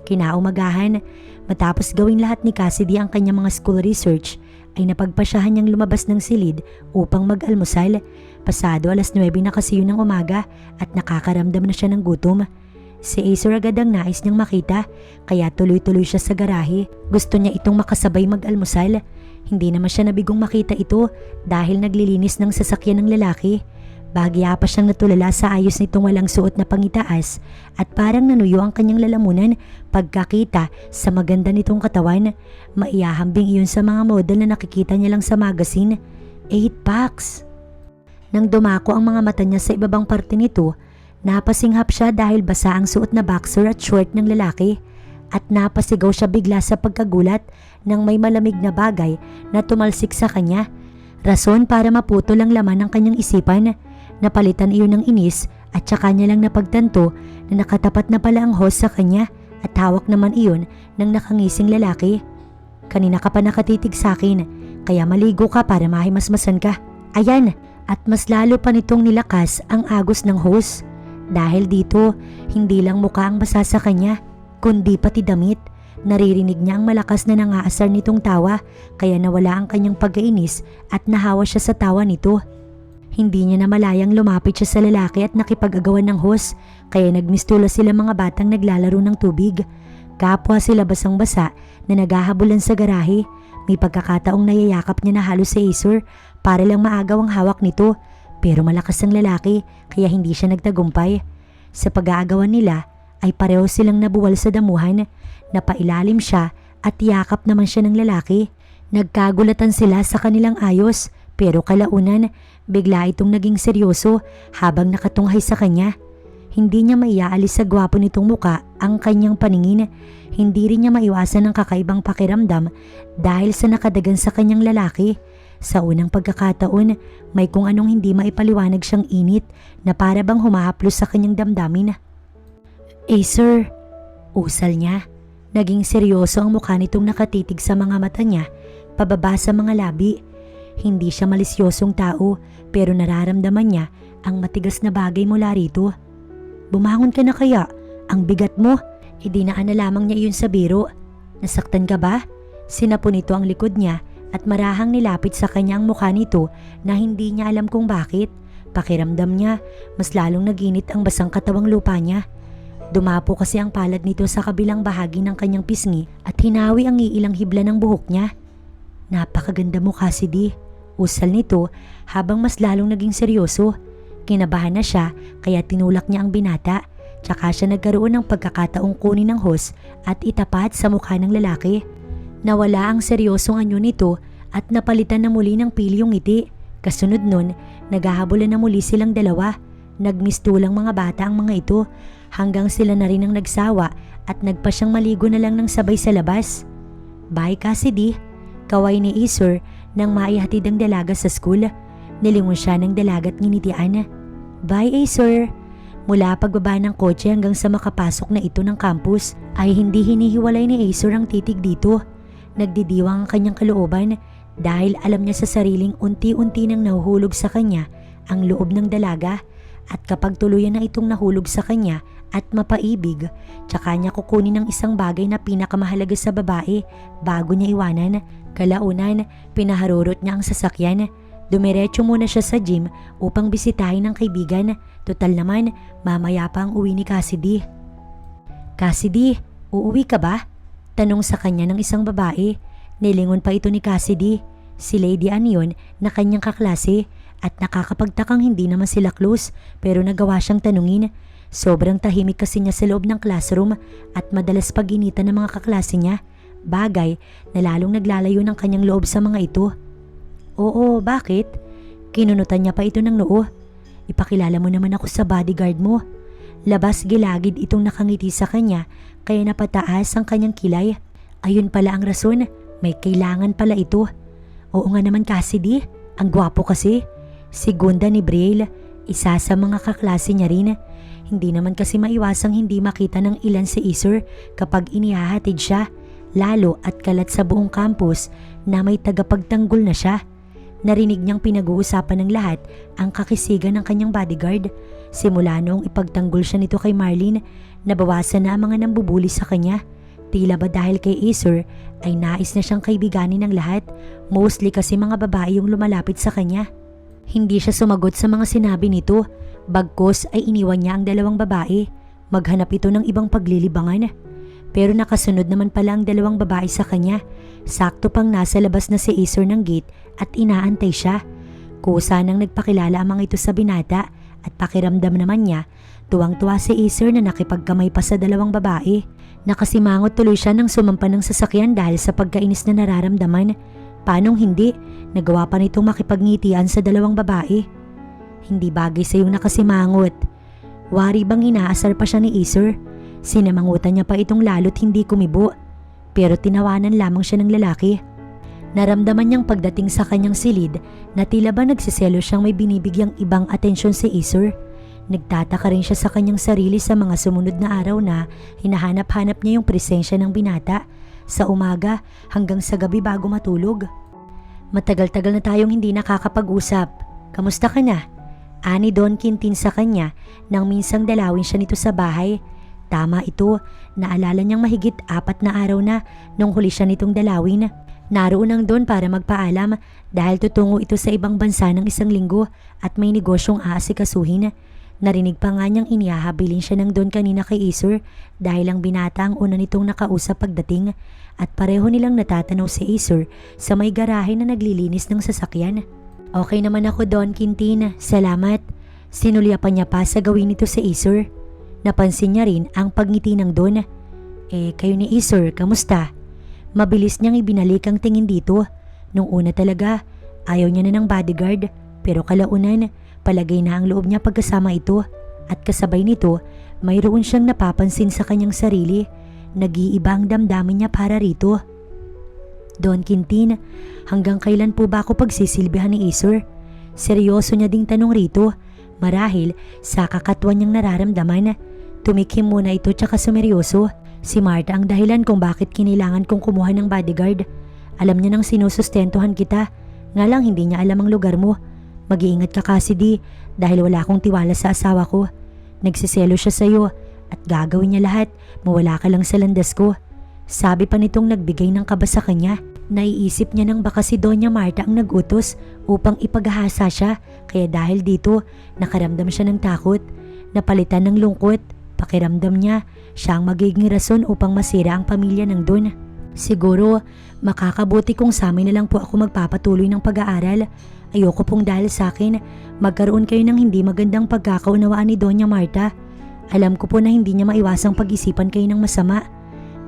Kinaumagahan, matapos gawin lahat ni Cassidy ang kanyang mga school research, ay napagpasyahan niyang lumabas ng silid upang mag-almusal. Pasado 9:00 na kasi yun ng umaga at nakakaramdam na siya ng gutom. Si Acer agad ang nais niyang makita kaya tuloy-tuloy siya sa garahe. Gusto niya itong makasabay mag-almusal. Hindi naman siya nabigong makita ito dahil naglilinis ng sasakyan ng lalaki. Bahagya pa siyang natulala sa ayos nitong walang suot na pangitaas at parang nanuyo ang kanyang lalamunan pagkakita sa maganda nitong katawan. Maiyahambing iyon sa mga model na nakikita niya lang sa magazine. 8 packs. Nang dumako ang mga mata niya sa ibabang parte nito, napasinghap siya dahil basa ang suot na boxer at short ng lalaki at napasigaw siya bigla sa pagkagulat nang may malamig na bagay na tumalsik sa kanya. Rason para maputol ang laman ng kanyang isipan. Napalitan iyon ng inis at saka niya lang napagtanto na nakatapat na pala ang host sa kanya at hawak naman iyon ng nakangising lalaki. Kanina ka pa nakatitig sa akin kaya maligo ka para mahimasmasan ka. Ayan, at mas lalo pa nitong nilakas ang agos ng host. Dahil dito, hindi lang mukha ang basa sa kanya, kundi pati damit. Naririnig niya ang malakas na nangaasar nitong tawa, kaya nawala ang kanyang pagkainis at nahawa siya sa tawa nito. Hindi niya na malayang lumapit siya sa lalaki at nakipag-agawan ng host, kaya nagmistula sila mga batang naglalaro ng tubig. Kapwa sila basang-basa na naghahabulan sa garahe. May pagkakataong nayayakap niya na halos sa Acer para lang maagaw ang hawak nito. Pero malakas ang lalaki kaya hindi siya nagtagumpay. Sa pag-aagawan nila ay pareho silang nabuwal sa damuhan. Napailalim siya at yakap naman siya ng lalaki. Nagkagulatan sila sa kanilang ayos pero kalaunan bigla itong naging seryoso habang nakatunghay sa kanya. Hindi niya maiaalis sa gwapo nitong muka ang kanyang paningin. Hindi rin niya maiwasan ang kakaibang pakiramdam dahil sa nakadagan sa kanyang lalaki. Sa unang pagkakataon, may kung anong hindi maipaliwanag siyang init na para bang humahaplos sa kanyang damdamin. Acer, usal niya. Naging seryoso ang mukha nitong nakatitig sa mga mata niya, pababa sa mga labi. Hindi siya malisyosong tao pero nararamdaman niya ang matigas na bagay mula rito. bumangon ka na kaya. Ang bigat mo. Idinaan na lamang niya iyon sa biro. Nasaktan ka ba? Sinapo nito ang likod niya at marahang nilapit sa kanya ang mukha nito na hindi niya alam kung bakit. Pakiramdam niya, mas lalong naginit ang basang katawang lupa niya. Dumapo kasi ang palad nito sa kabilang bahagi ng kanyang pisngi at hinawi ang iilang hibla ng buhok niya. Napakaganda mo, Cassidy. Usal nito habang mas lalong naging seryoso. Kinabahan na siya kaya tinulak niya ang binata. Tsaka siya nagkaroon ng pagkakataong kunin ng hose at itapat sa mukha ng lalaki. Nawala ang seryosong anyo nito at napalitan na muli ng pilyong ngiti. Kasunod nun, naghahabulan na muli silang dalawa. Nagmistulang mga bata ang mga ito hanggang sila na rin ang nagsawa at nagpa siyang maligo na lang ng sabay sa labas. Bye, Cassidy. Kaway ni Acer nang maihatid ang dalaga sa school. Nilingon siya ng dalaga at nginitian. Bye, Acer. Mula pagbaba ng kotse hanggang sa makapasok na ito ng campus ay hindi hinihiwalay ni Acer ang titig dito. Nagdidiwang ang kanyang kalooban dahil alam niya sa sariling unti-unti nang nahuhulog sa kanya ang loob ng dalaga at kapag tuluyan na itong nahulog sa kanya at mapaibig, tsaka niya kukunin ang isang bagay na pinakamahalaga sa babae bago niya iwanan. Kalaunan, pinaharurot niya ang sasakyan. Dumiretso muna siya sa gym upang bisitahin ng kaibigan. Total naman, mamaya pa ang uwi ni Cassidy. Cassidy, uuwi ka ba? Tanong sa kanya ng isang babae. Nilingon pa ito ni Cassidy. Si Lady Ann yun na kanyang kaklase at nakakapagtakang hindi naman sila close pero nagawa siyang tanungin. Sobrang tahimik kasi niya sa loob ng classroom at madalas pag-initan ng mga kaklase niya. Bagay na lalong naglalayo ng kanyang loob sa mga ito. Oo, bakit? Kinunutan niya pa ito ng noo. Ipakilala mo naman ako sa bodyguard mo. Labas gilagid itong nakangiti sa kanya kaya napataas ang kanyang kilay. Ayun pala ang rason, may kailangan pala ito. Oo nga naman, Cassidy, ang gwapo kasi. Segunda ni Brielle, isa sa mga kaklase niya rin. Hindi naman kasi maiwasang hindi makita ng ilan si Acer kapag inihahatid siya, lalo at kalat sa buong campus na may tagapagtanggol na siya. Narinig niyang pinag-uusapan ng lahat ang kakisigan ng kanyang bodyguard. Simula noong ipagtanggol siya nito kay Marlene, nabawasan na ang mga nambubuli sa kanya. Tila ba dahil kay Acer ay nais na siyang kaibiganin ng lahat, mostly kasi mga babae yung lumalapit sa kanya. Hindi siya sumagot sa mga sinabi nito, bagkos ay iniwan niya ang dalawang babae. Maghanap ito ng ibang paglilibangan. Pero nakasunod naman pala ang dalawang babae sa kanya. Sakto pang nasa labas na si Acer ng gate at inaantay siya. Kusa nang nagpakilala ang mga ito sa binata at pakiramdam naman niya, tuwang-tuwa si Acer na nakipagkamay pa sa dalawang babae. Nakasimangot tuloy siya nang sumampa ng sasakyan dahil sa pagkainis na nararamdaman. Paanong hindi? Nagawa pa nitong makipagngitian sa dalawang babae. Hindi bagay sa yung nakasimangot. Wari bang inaasar pa siya ni Acer? Sinamangutan niya pa itong lalo't hindi kumibo. Pero tinawanan lamang siya ng lalaki. Naramdaman niyang pagdating sa kanyang silid na tila ba nagsiselo siyang may binibigyang ibang atensyon si Acer. Nagtataka rin siya sa kanyang sarili sa mga sumunod na araw na hinahanap-hanap niya yung presensya ng binata sa umaga hanggang sa gabi bago matulog. Matagal-tagal na tayong hindi nakakapag-usap. Kamusta ka na? Ani Don Quintin sa kanya nang minsang dalawin siya nito sa bahay. Tama ito, naalala niyang mahigit 4 na araw na nung huli siya nitong dalawin. Naroon ang Don para magpaalam dahil tutungo ito sa ibang bansa ng 1 linggo at may negosyong aasikasuhin. Narinig pa nga niyang inihahabilin siya ng Don kanina kay Acer dahil ang binata ang una nitong nakausap pagdating at pareho nilang natatanaw si Acer sa may garahe na naglilinis ng sasakyan. Okay naman ako, Don Quintin, salamat. Sinulyapan niya pa sa gawin nito si Acer. Napansin niya rin ang pagngiti ng Don. Kayo ni Acer, kamusta? Mabilis niyang ibinalik ang tingin dito. Nung una talaga, ayaw niya na ng bodyguard pero kalaunan, palagay na ang loob niya pagkasama ito at kasabay nito, mayroon siyang napapansin sa kanyang sarili. Nag-iiba ang damdamin niya para rito. Don Quintin, hanggang kailan po ba ako pagsisilbihan ni Acer? Seryoso niya ding tanong rito, marahil sa kakatuwa niyang nararamdaman. Tumikim muna ito tsaka sumeryoso. Si Marta ang dahilan kung bakit kinailangan kong kumuha ng bodyguard. Alam niya nang sinusustentuhan kita, nga lang hindi niya alam ang lugar mo. Mag-iingat ka, Cassidy, dahil wala akong tiwala sa asawa ko. Nagsiselo siya sa'yo at gagawin niya lahat, mawala ka lang sa landas ko. Sabi pa nitong nagbigay ng kaba sa kanya. Naiisip niya nang baka si Doña Marta ang nagutos upang ipaghahasa siya, kaya dahil dito nakaramdam siya ng takot. Napalitan ng lungkot, pakiramdam niya siya ang magiging rason upang masira ang pamilya ng Don. Siguro makakabuti kung sa amin na lang po ako magpapatuloy ng pag-aaral. Ayoko pong dahil sa akin magkaroon kayo ng hindi magandang pagkakaunawaan ni Doña Marta. Alam ko po na hindi niya maiwasang pag-isipan kayo ng masama.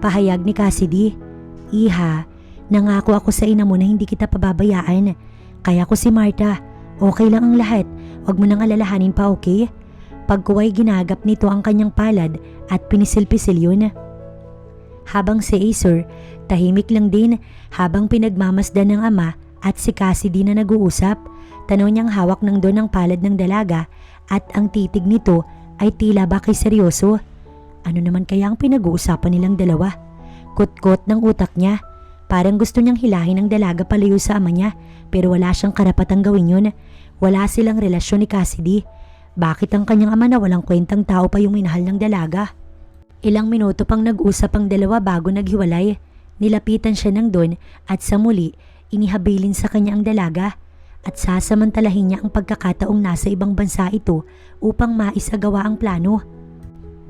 Pahayag ni Cassidy. Iha, nangako ako sa ina mo na hindi kita pababayaan. Kaya ko si Marta. Okay lang ang lahat. Huwag mo nang alalahanin pa, okay? Pagkuway ginagap nito ang kanyang palad at pinisil-pisil yun. Habang si Acer, tahimik lang din habang pinagmamasdan ng ama at si Cassidy na nag-uusap. Tanaw niyang hawak ng Don ang palad ng dalaga at ang titig nito ay tila bakay seryoso. Ano naman kaya ang pinag-uusapan nilang dalawa? Kot-kot ng utak niya. Parang gusto niyang hilahin ang dalaga palayo sa ama niya, pero wala siyang karapatang gawin yun. Wala silang relasyon ni Cassidy. Bakit ang kanyang ama na walang kwentang tao pa yung minahal ng dalaga? Ilang minuto pang nag-usap ang dalawa bago naghiwalay. Nilapitan siya ng Don at sa muli, inihabilin sa kanya ang dalaga at sasamantalahin niya ang pagkakataong nasa ibang bansa ito upang maisagawa ang plano.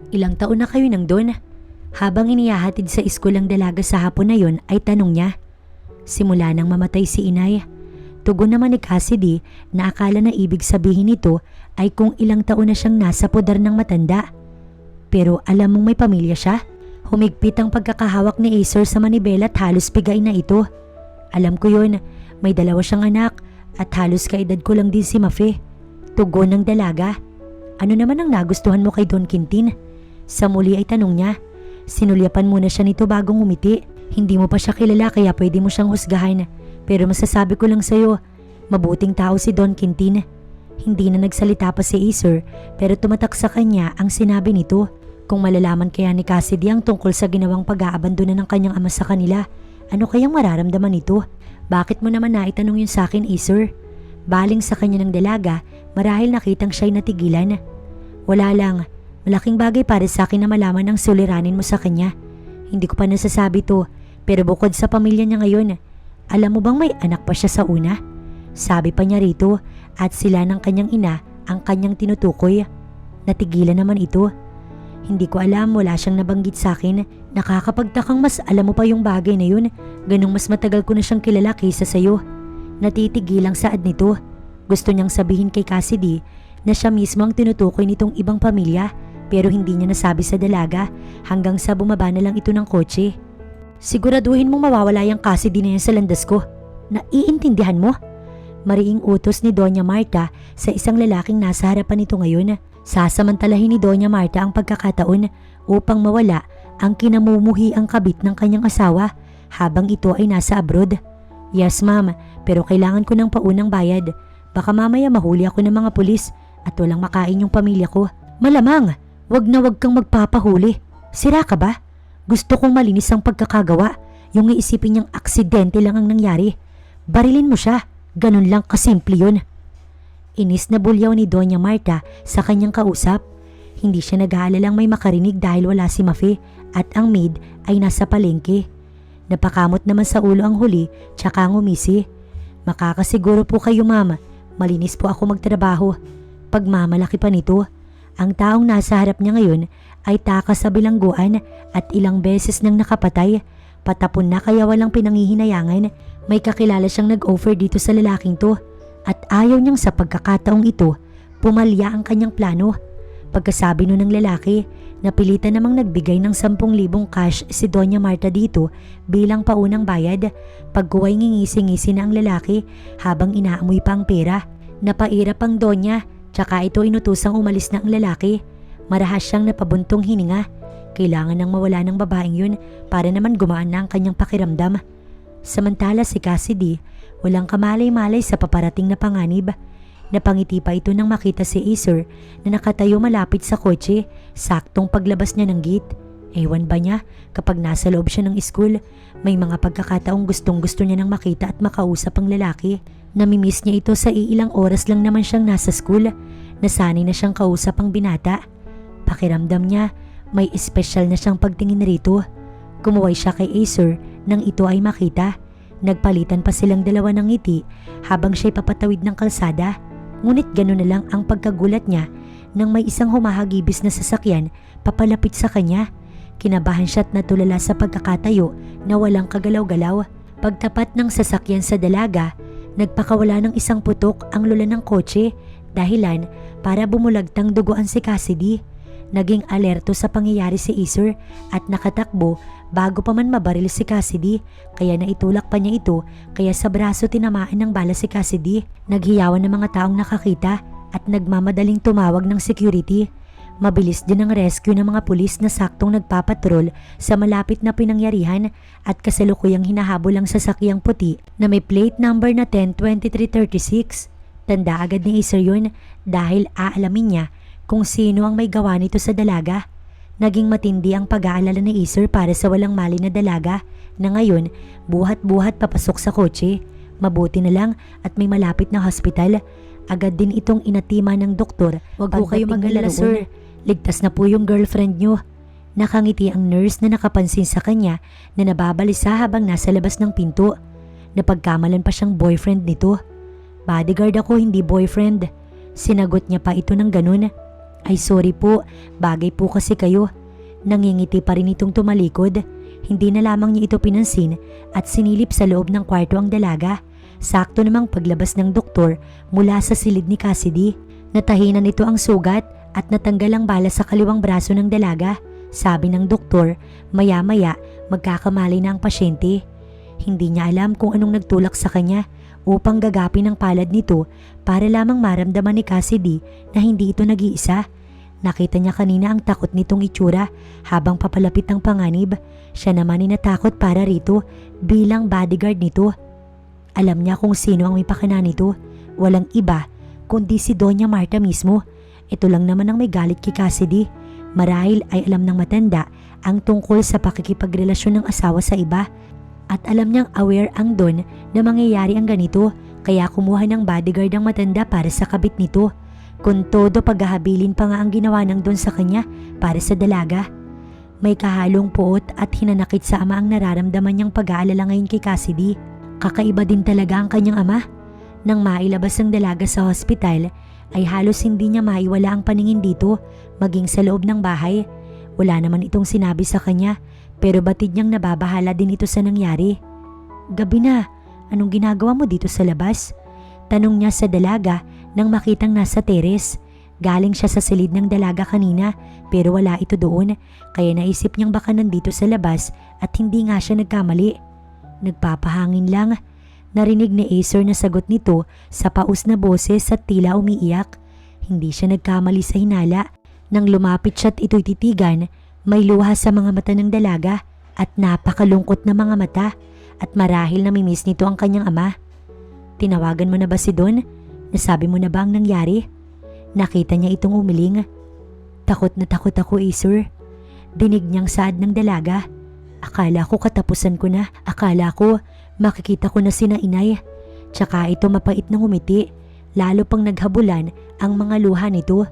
Ilang taon na kayo ng Don? Habang inihahatid sa iskul ang dalaga sa hapon na yon ay tanong niya. Simula nang mamatay si inay. Tugon naman ni Cassidy na akala na ibig sabihin nito ay kung ilang taon na siyang nasa poder ng matanda. Pero alam mong may pamilya siya? Humigpit ang pagkakahawak ni Acer sa manibela at halos bigay na ito. Alam ko yun, may dalawa siyang anak at halos kaedad ko lang din si Mafe. Tugon ng dalaga. Ano naman ang nagustuhan mo kay Don Quintin? Sa muli ay tanong niya. Sinulyapan muna siya nito bagong umiti. Hindi mo pa siya kilala kaya pwede mo siyang husgahan. Pero masasabi ko lang sa'yo, mabuting tao si Don Quintin. Hindi na nagsalita pa si Acer pero tumatak sa kanya ang sinabi nito. Kung malalaman kaya ni Cassidy ang tungkol sa ginawang pag-aabandona ng kanyang ama sa kanila, ano kayang mararamdaman nito? Bakit mo naman naitanong yun sa akin, Acer? Baling sa kanya ng dalaga, marahil nakitang siya'y natigilan. Wala lang. Malaking bagay para sa akin na malaman ang suliranin mo sa kanya. Hindi ko pa nasasabi to, pero bukod sa pamilya niya ngayon, alam mo bang may anak pa siya sa una? Sabi pa niya rito at sila ng kanyang ina ang kanyang tinutukoy. Natigilan naman ito. Hindi ko alam, wala siyang nabanggit sa akin. Nakakapagtakang mas alam mo pa yung bagay na yun. Ganong mas matagal ko na siyang kilala kaysa sa'yo. Natitigilang saad nito. Gusto niyang sabihin kay Cassidy na siya mismo ang tinutukoy nitong ibang pamilya. Pero hindi niya nasabi sa dalaga hanggang sa bumaba na lang ito ng kotse. Siguraduhin mong mawawala yung Cassidy na yan sa landas ko. Naiintindihan mo? Mariing utos ni Doña Marta sa isang lalaking nasa harapan nito ngayon. Sasamantalahin ni Doña Marta ang pagkakataon upang mawala ang kinamumuhi ang kabit ng kanyang asawa habang ito ay nasa abroad. Yes ma'am, pero kailangan ko ng paunang bayad. Baka mamaya mahuli ako ng mga pulis at walang makain yung pamilya ko. Malamang! Wag na wag kang magpapahuli. Sira ka ba? Gusto kong malinis ang pagkakagawa. Yung iisipin niyang aksidente lang ang nangyari. Barilin mo siya. Ganun lang kasimple yun. Inis na bulyaw ni Doña Marta sa kanyang kausap. Hindi siya nag-aalalang may makarinig dahil wala si Mafe at ang maid ay nasa palengke. Napakamot naman sa ulo ang huli tsaka ngumisi. Makakasiguro po kayo ma'am. Malinis po ako magtrabaho. Pagmamalaki pa nito. Ang taong nasa harap niya ngayon ay takas sa bilangguan at ilang beses nang nakapatay. Patapon na kaya walang pinangihinayangan. May kakilala siyang nag-offer dito sa lalaking to at ayaw niyang sa pagkakataong ito pumalya ang kanyang plano. Pagkasabi nun ng lalaki, napilitan namang nagbigay ng 10,000 cash si Doña Marta dito bilang paunang bayad. Pagkuway ngingisi-ngisi na ang lalaki habang inaamoy pa ang pera. Napairap ang Doña. Tsaka ito inutusang umalis na ang lalaki. Marahas siyang napabuntong hininga. Kailangan nang mawala ng babaeng yun para naman gumaan na ang kanyang pakiramdam. Samantala si Cassidy, walang kamalay-malay sa paparating na panganib. Napangiti pa ito nang makita si Acer na nakatayo malapit sa kotse, saktong paglabas niya ng gate. Ewan ba niya kapag nasa loob siya ng school, may mga pagkakataong gustong-gusto niya nang makita at makausap ang lalaki. Namimiss niya ito sa iilang oras lang naman siyang nasa school. Nasanay na siyang kausap ang binata. Pakiramdam niya, may espesyal na siyang pagtingin rito. Kumuway siya kay Acer nang ito ay makita. Nagpalitan pa silang dalawa ng ngiti habang siya'y papatawid ng kalsada. Ngunit gano'n na lang ang pagkagulat niya nang may isang humahagibis na sasakyan papalapit sa kanya. Kinabahan siya at natulala sa pagkakatayo na walang kagalaw-galaw. Pagtapat ng sasakyan sa dalaga, nagpakawala ng isang putok ang lula ng kotse, dahilan para bumulagtang duguan si Cassidy. Naging alerto sa pangyayari si Acer at nakatakbo bago pa man mabaril si Cassidy, kaya naitulak pa niya ito kaya sa braso tinamaan ng bala si Cassidy. Naghiyawan ng mga taong nakakita at nagmamadaling tumawag ng security. Mabilis din ang rescue ng mga pulis na saktong nagpapatrol sa malapit na pinangyarihan at kasalukuyang hinahabol ang sasakyang puti na may plate number na 102336. Tanda agad ni Acer yun dahil aalamin niya kung sino ang may gawa nito sa dalaga. Naging matindi ang pag-aalala ni Acer para sa walang mali na dalaga na ngayon buhat-buhat papasok sa kotse. Mabuti na lang at may malapit na hospital. Agad din itong inatima ng doktor. Wag po kayo mag-alala, sir. Ligtas na po yung girlfriend nyo. Nakangiti ang nurse na nakapansin sa kanya na nababalisa habang nasa labas ng pinto. Napagkamalan pa siyang boyfriend nito. Bodyguard ako, hindi boyfriend. Sinagot niya pa ito ng ganun. Ay sorry po, bagay po kasi kayo. Nangingiti pa rin itong tumalikod. Hindi na lamang niya ito pinansin at sinilip sa loob ng kwarto ang dalaga. Sakto namang paglabas ng doktor mula sa silid ni Cassidy. Natahinan nito ang sugat at natanggal ang bala sa kaliwang braso ng dalaga. Sabi ng doktor, maya-maya magkakamali na ang pasyente. Hindi niya alam kung anong nagtulak sa kanya upang gagapin ang palad nito para lamang maramdaman ni Cassidy na hindi ito nag-iisa. Nakita niya kanina ang takot nitong itsura habang papalapit ang panganib. Siya naman ay natakot para rito bilang bodyguard nito. Alam niya kung sino ang may pakana nito. Walang iba kundi si Doña Marta mismo. Ito lang naman ang may galit kay Cassidy. Marahil ay alam ng matanda ang tungkol sa pakikipagrelasyon ng asawa sa iba. At alam niyang aware ang Don na mangyayari ang ganito, kaya kumuha ng bodyguard ang matanda para sa kabit nito. Kung todo paghahabilin pa nga ang ginawa ng Don sa kanya para sa dalaga. May kahalong puot at hinanakit sa ama ang nararamdaman niyang pag-aalala ngayon kay Cassidy. Kakaiba din talaga ang kanyang ama. Nang mailabas ang dalaga sa hospital, ay halos hindi niya maiwala ang paningin dito, maging sa loob ng bahay. Wala naman itong sinabi sa kanya, pero batid niyang nababahala din ito sa nangyari. Gabi na, anong ginagawa mo dito sa labas? Tanong niya sa dalaga nang makitang nasa teres. Galing siya sa silid ng dalaga kanina pero wala ito doon, kaya naisip niyang baka nandito sa labas at hindi nga siya nagkamali. Nagpapahangin lang. Narinig ni Acer na sagot nito sa paus na boses at tila umiiyak. Hindi siya nagkamali sa hinala. Nang lumapit siya at ito'y titigan, may luha sa mga mata ng dalaga at napakalungkot na mga mata at marahil namimiss nito ang kanyang ama. Tinawagan mo na ba si Don? Nasabi mo na ba ang nangyari? Nakita niya itong umiling. Takot na takot ako, Acer. Dinig niyang saad ng dalaga. Akala ko katapusan ko na. Akala ko makikita ko na sina inay. Tsaka ito mapait na ngumiti. Lalo pang naghabulan ang mga luha nito.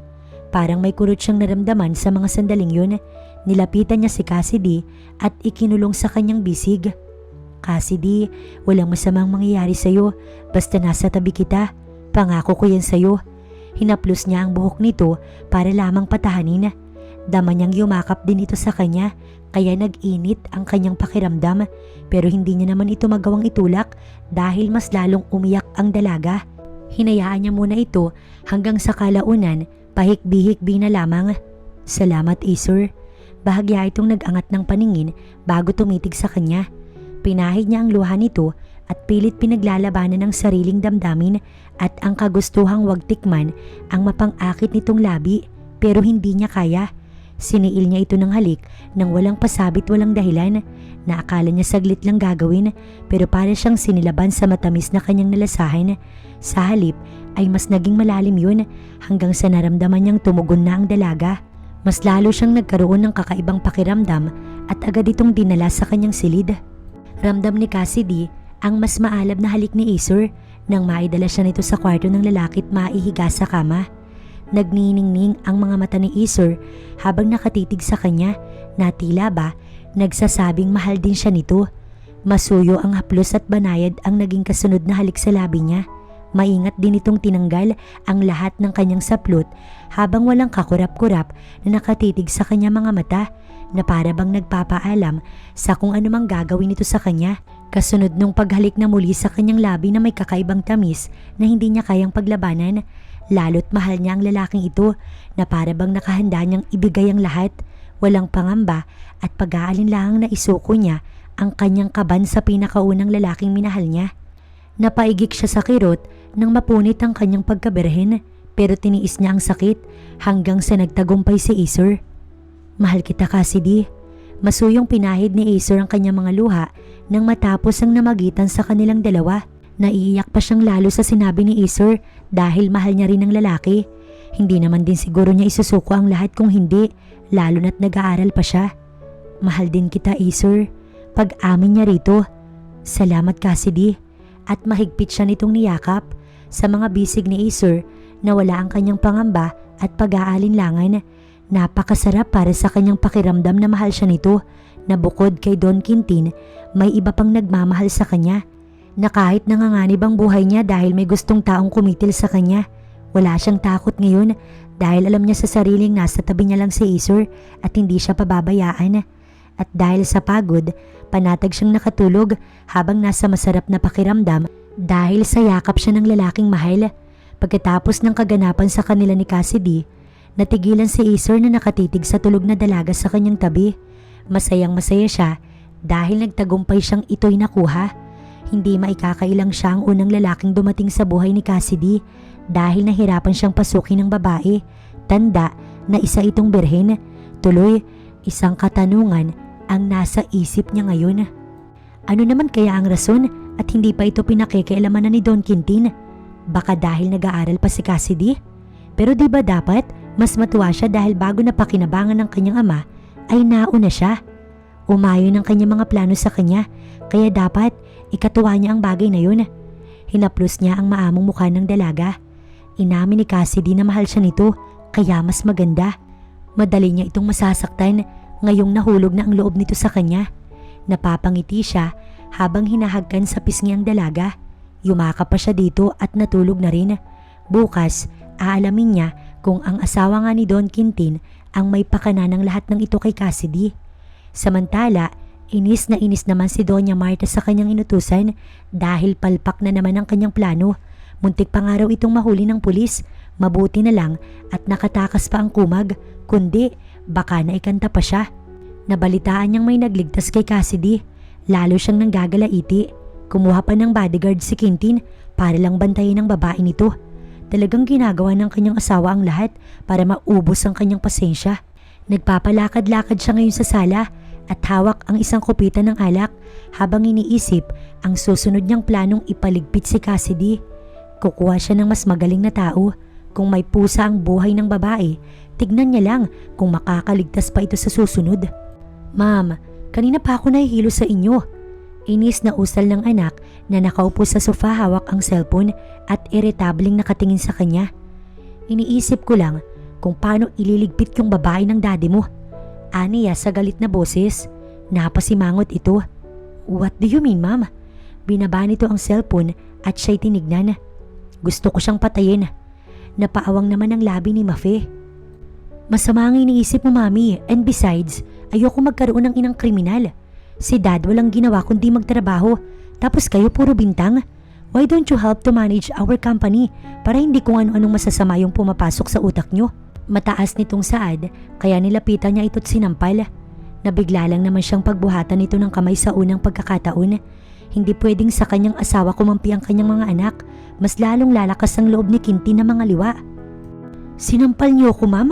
Parang may kurot siyang naramdaman sa mga sandaling yun. Nilapitan niya si Cassidy at ikinulong sa kanyang bisig. Cassidy, walang masamang mangyayari sa'yo basta nasa tabi kita. Pangako ko yan sa'yo. Hinaplos niya ang buhok nito para lamang patahanin. Dama niyang yumakap din ito sa kanya kaya nag-init ang kanyang pakiramdam pero hindi niya naman ito magawang itulak dahil mas lalong umiyak ang dalaga. Hinayaan niya muna ito hanggang sa kalaunan pahikbi-hikbi na lamang. Salamat, Acer. Bahagya itong nag-angat ng paningin bago tumitig sa kanya. Pinahid niya ang luha nito at pilit pinaglalabanan ng sariling damdamin at ang kagustuhang wag tikman ang mapang-akit nitong labi pero hindi niya kaya. Siniil niya ito ng halik nang walang pasabit walang dahilan na akala niya saglit lang gagawin pero para siyang sinilaban sa matamis na kanyang nalasahan. Sa halip ay mas naging malalim yun hanggang sa naramdaman niyang tumugon na ang dalaga. Mas lalo siyang nagkaroon ng kakaibang pakiramdam at agad itong dinala sa kanyang silid. Ramdam ni Cassidy ang mas maalab na halik ni Acer nang maidala siya nito sa kwarto ng lalaki at maihiga sa kama. Nagniningning ang mga mata ni Isor habang nakatitig sa kanya na tila ba nagsasabing mahal din siya nito. Masuyo ang haplos at banayad ang naging kasunod na halik sa labi niya. Maingat din itong tinanggal ang lahat ng kanyang saplot habang walang kakurap-kurap na nakatitig sa kanya mga mata na para bang nagpapaalam sa kung anumang gagawin ito sa kanya. Kasunod nung paghalik na muli sa kanyang labi na may kakaibang tamis na hindi niya kayang paglabanan. Lalo't mahal niya ang lalaking ito na para bang nakahanda niyang ibigay ang lahat. Walang pangamba at pag-aalinlangang na isuko niya ang kanyang kaban sa pinakaunang lalaking minahal niya. Napaigik siya sa kirot nang mapunit ang kanyang pagkabirhen pero tiniis niya ang sakit hanggang sa nagtagumpay si Isor. Mahal kita Cassidy. Masuyong pinahid ni Isor ang kanyang mga luha nang matapos ang namagitan sa kanilang dalawa. Naiiyak pa siyang lalo sa sinabi ni Isor dahil mahal niya rin ang lalaki. Hindi naman din siguro niya isusuko ang lahat kung hindi, lalo na't nag-aaral pa siya. Mahal din kita Isor. Pag-amin niya rito. Salamat Cassidy. At mahigpit siya nitong niyakap. Sa mga bisig ni Isor na wala ang kanyang pangamba at pag-aalinlangan. Napakasarap para sa kanyang pakiramdam na mahal siya nito na bukod kay Don Quintin may iba pang nagmamahal sa kanya na kahit nanganganib ang buhay niya dahil may gustong taong kumitil sa kanya. Wala siyang takot ngayon dahil alam niya sa sariling nasa tabi niya lang si Isor at hindi siya pababayaan. At dahil sa pagod, panatag siyang nakatulog habang nasa masarap na pakiramdam dahil sa yakap siya ng lalaking mahal. Pagkatapos ng kaganapan sa kanila ni Cassidy, natigilan si Isor na nakatitig sa tulog na dalaga sa kanyang tabi. Masayang masaya siya dahil nagtagumpay siyang ito'y nakuha. Hindi maikakailang siya ang unang lalaking dumating sa buhay ni Cassidy dahil nahirapan siyang pasukin ng babae. Tanda na isa itong birhen. Tuloy, isang katanungan ang nasa isip niya ngayon. Ano naman kaya ang rason at hindi pa ito pinakikialaman ni Don Quintin? Baka dahil nag-aaral pa si Cassidy? Pero di ba dapat mas matuwa siya dahil bago na pakinabangan ng kanyang ama ay nauna siya? Umayon ang kanyang mga plano sa kanya kaya dapat ikatuwa niya ang bagay na yun. Hinaplos niya ang maamong mukha ng dalaga. Inamin ni Cassidy na mahal siya nito kaya mas maganda. Madali niya itong masasaktan ngayong nahulog na ang loob nito sa kanya. Napapangiti siya habang hinahagkan sa pisngi ang dalaga. Yumakap pa siya dito at natulog na rin. Bukas, aalamin niya kung ang asawa nga ni Don Quintin ang may pakana ng lahat ng ito kay Cassidy. Samantala, inis na inis naman si Doña Marta sa kanyang inutusan dahil palpak na naman ang kanyang plano. Muntik pa nga raw itong mahuli ng pulis. Mabuti na lang at nakatakas pa ang kumag, kundi baka naikanta pa siya. Nabalitaan niyang may nagligtas kay Cassidy. Lalo siyang nanggagalaiti. Kumuha pa ng bodyguard si Quintin para lang bantayin ang babae nito. Talagang ginagawa ng kanyang asawa ang lahat para maubos ang kanyang pasensya. Nagpapalakad-lakad siya ngayon sa sala at hawak ang isang kupita ng alak habang iniisip ang susunod niyang planong ipaligpit si Cassidy. Kukuha siya ng mas magaling na tao. Kung may pusa ang buhay ng babae, tignan niya lang kung makakaligtas pa ito sa susunod. Ma'am, kanina pa ako nahihilo sa inyo. Inis na usal ng anak na nakaupo sa sofa hawak ang cellphone at irritabling nakatingin sa kanya. Iniisip ko lang kung paano ililigpit yung babae ng daddy mo. Aniya sa galit na boses. Napasimangot ito. What do you mean, ma'am? Binaba nito ang cellphone at siya'y tinignan. Gusto ko siyang patayin. Napaawang naman ang labi ni Mafe. Masama ang iniisip mo, mami, and besides, ayoko magkaroon ng inang kriminal. Si dad walang ginawa kundi magtrabaho, tapos kayo puro bintang. Why don't you help to manage our company para hindi kung ano-anong masasama yung pumapasok sa utak nyo? Mataas nitong saad, kaya nilapitan niya ito't sinampal. Nabigla lang naman siyang pagbuhatan nito ng kamay sa unang pagkakataon. Hindi pwedeng sa kanyang asawa kumampi ang kanyang mga anak. Mas lalong lalakas ang loob ni Quintin na mga liwa. Sinampal niyo ko, ma'am?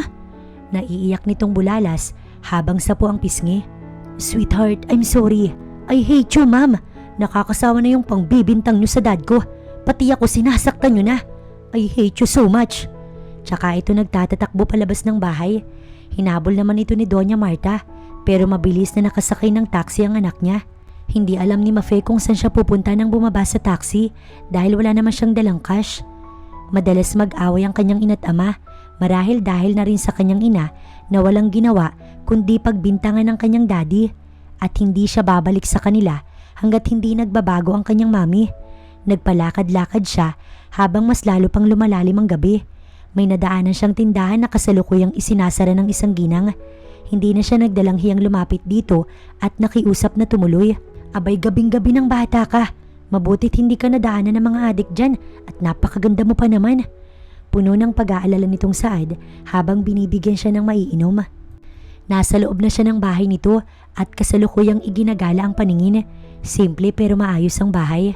Naiiyak nitong bulalas habang sapo ang pisngi. Sweetheart, I'm sorry. I hate you, ma'am. Nakakasawa na yung pangbibintang niyo sa dad ko. Pati ako sinasaktan niyo na. I hate you so much. Tsaka ito nagtatatakbo palabas ng bahay. Hinabol naman ito ni Doña Marta pero mabilis na nakasakay ng taxi ang anak niya. Hindi alam ni Mafe kung saan siya pupunta nang bumaba sa taxi dahil wala naman siyang dalang cash. Madalas mag-away ang kanyang ina't ama, marahil dahil na rin sa kanyang ina na walang ginawa kundi pagbintangan ng kanyang daddy, at hindi siya babalik sa kanila hanggat hindi nagbabago ang kanyang mami. Nagpalakad-lakad siya habang mas lalo pang lumalalim ang gabi. May nadaanan siyang tindahan na kasalukuyang isinasara ng isang ginang. Hindi na siya nagdalang hiyang lumapit dito at nakiusap na tumuloy. Abay, gabing-gabi ng bata ka. Mabutit hindi ka nadaanan ng mga adik dyan at napakaganda mo pa naman. Puno ng pag-aalala nitong Saad habang binibigyan siya ng maiinom. Nasa loob na siya ng bahay nito at kasalukuyang iginagala ang paningin. Simple pero maayos ang bahay.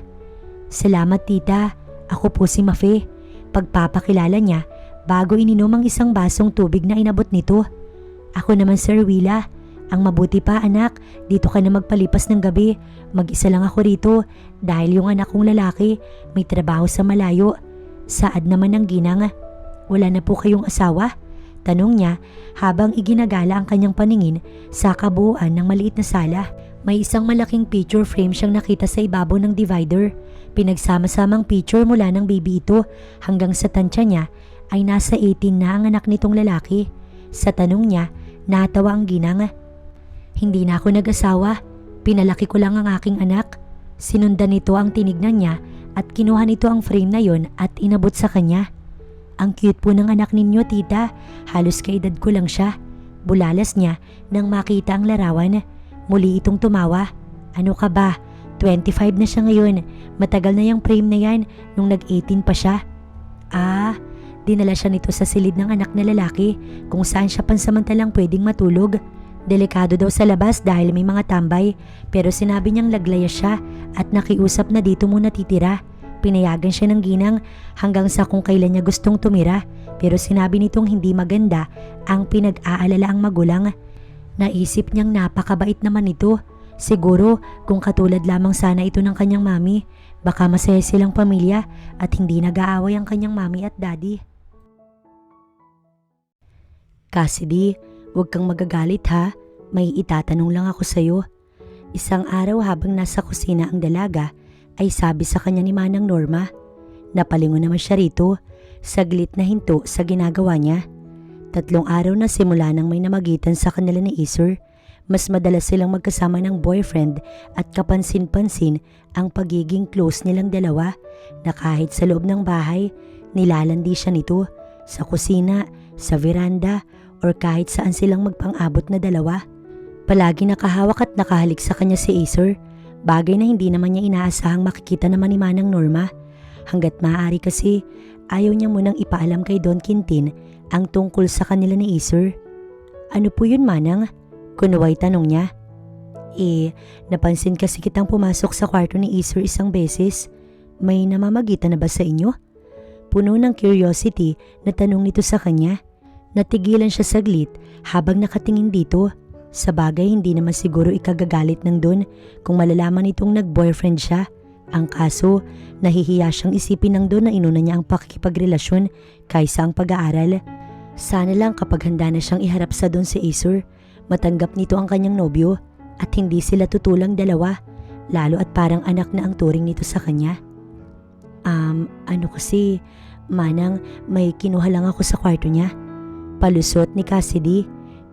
Salamat tita, ako po si Mafe. Pagpapakilala niya bago ininom ang isang basong tubig na inabot nito. Ako naman Sir Willa. Ang mabuti pa anak, dito ka na magpalipas ng gabi. Mag-isa lang ako rito dahil yung anak kong lalaki may trabaho sa malayo. Saad naman ng ginang. Wala na po kayong asawa? Tanong niya habang iginagala ang kanyang paningin sa kabuuan ng maliit na sala. May isang malaking picture frame siyang nakita sa ibabaw ng divider. Pinagsama-samang picture mula ng baby ito hanggang sa tansya niya ay nasa 18 na ang anak nitong lalaki. Sa tanong niya, natawa ang ginang. Hindi na ako nag-asawa. Pinalaki ko lang ang aking anak. Sinundan nito ang tinignan niya at kinuha nito ang frame na yon at inabot sa kanya. Ang cute po ng anak ninyo tita. Halos kaedad ko lang siya. Bulalas niya nang makita ang larawan. Muli itong tumawa. Ano ka ba? 25 na siya ngayon. Matagal na yung frame na yan nung nag-18 pa siya. Dinala siya nito sa silid ng anak na lalaki kung saan siya pansamantalang pwedeng matulog. Delikado daw sa labas dahil may mga tambay, pero sinabi niyang laglaya siya at nakiusap na dito muna titira. Pinayagan siya ng ginang hanggang sa kung kailan niya gustong tumira, pero sinabi nitong hindi maganda ang pinag-aalala ang magulang. Naisip niyang napakabait naman ito. Siguro kung katulad lamang sana ito ng kanyang mami, baka masaya silang pamilya at hindi nag-aaway ang kanyang mami at daddy. Cassidy, huwag kang magagalit ha, may itatanong lang ako sa'yo. Isang araw habang nasa kusina ang dalaga ay sabi sa kanya ni Manang Norma. Napalingon naman siya rito, saglit na hinto sa ginagawa niya. 3 araw na simula nang may namagitan sa kanila ni Isur. Mas madalas silang magkasama ng boyfriend at kapansin-pansin ang pagiging close nilang dalawa na kahit sa loob ng bahay, nilalandi siya nito, sa kusina, sa veranda, or kahit saan silang magpang-abot na dalawa. Palagi nakahawak at nakahalik sa kanya si Isur, bagay na hindi naman niya inaasahang makikita naman ni Manang Norma. Hanggat maaari kasi, ayaw niya munang ipaalam kay Don Quintin ang tungkol sa kanila ni Isur. Ano po yun Manang? Kunuway tanong niya. Napansin kasi kitang pumasok sa kwarto ni Isur isang beses. May namamagitan na ba sa inyo? Puno ng curiosity na tanong nito sa kanya. Natigilan siya saglit habang nakatingin dito. Sa bagay hindi naman siguro ikagagalit ng Don kung malalaman itong nag-boyfriend siya. Ang kaso, nahihiya siyang isipin ng Don na inuna niya ang pakikipagrelasyon kaysa ang pag-aaral. Sana lang kapag handa na siyang iharap sa Don si Isur, matanggap nito ang kanyang nobyo at hindi sila tutulang dalawa, lalo at parang anak na ang turing nito sa kanya. Ano kasi, Manang, may kinuha lang ako sa kwarto niya. Palusot ni Cassidy.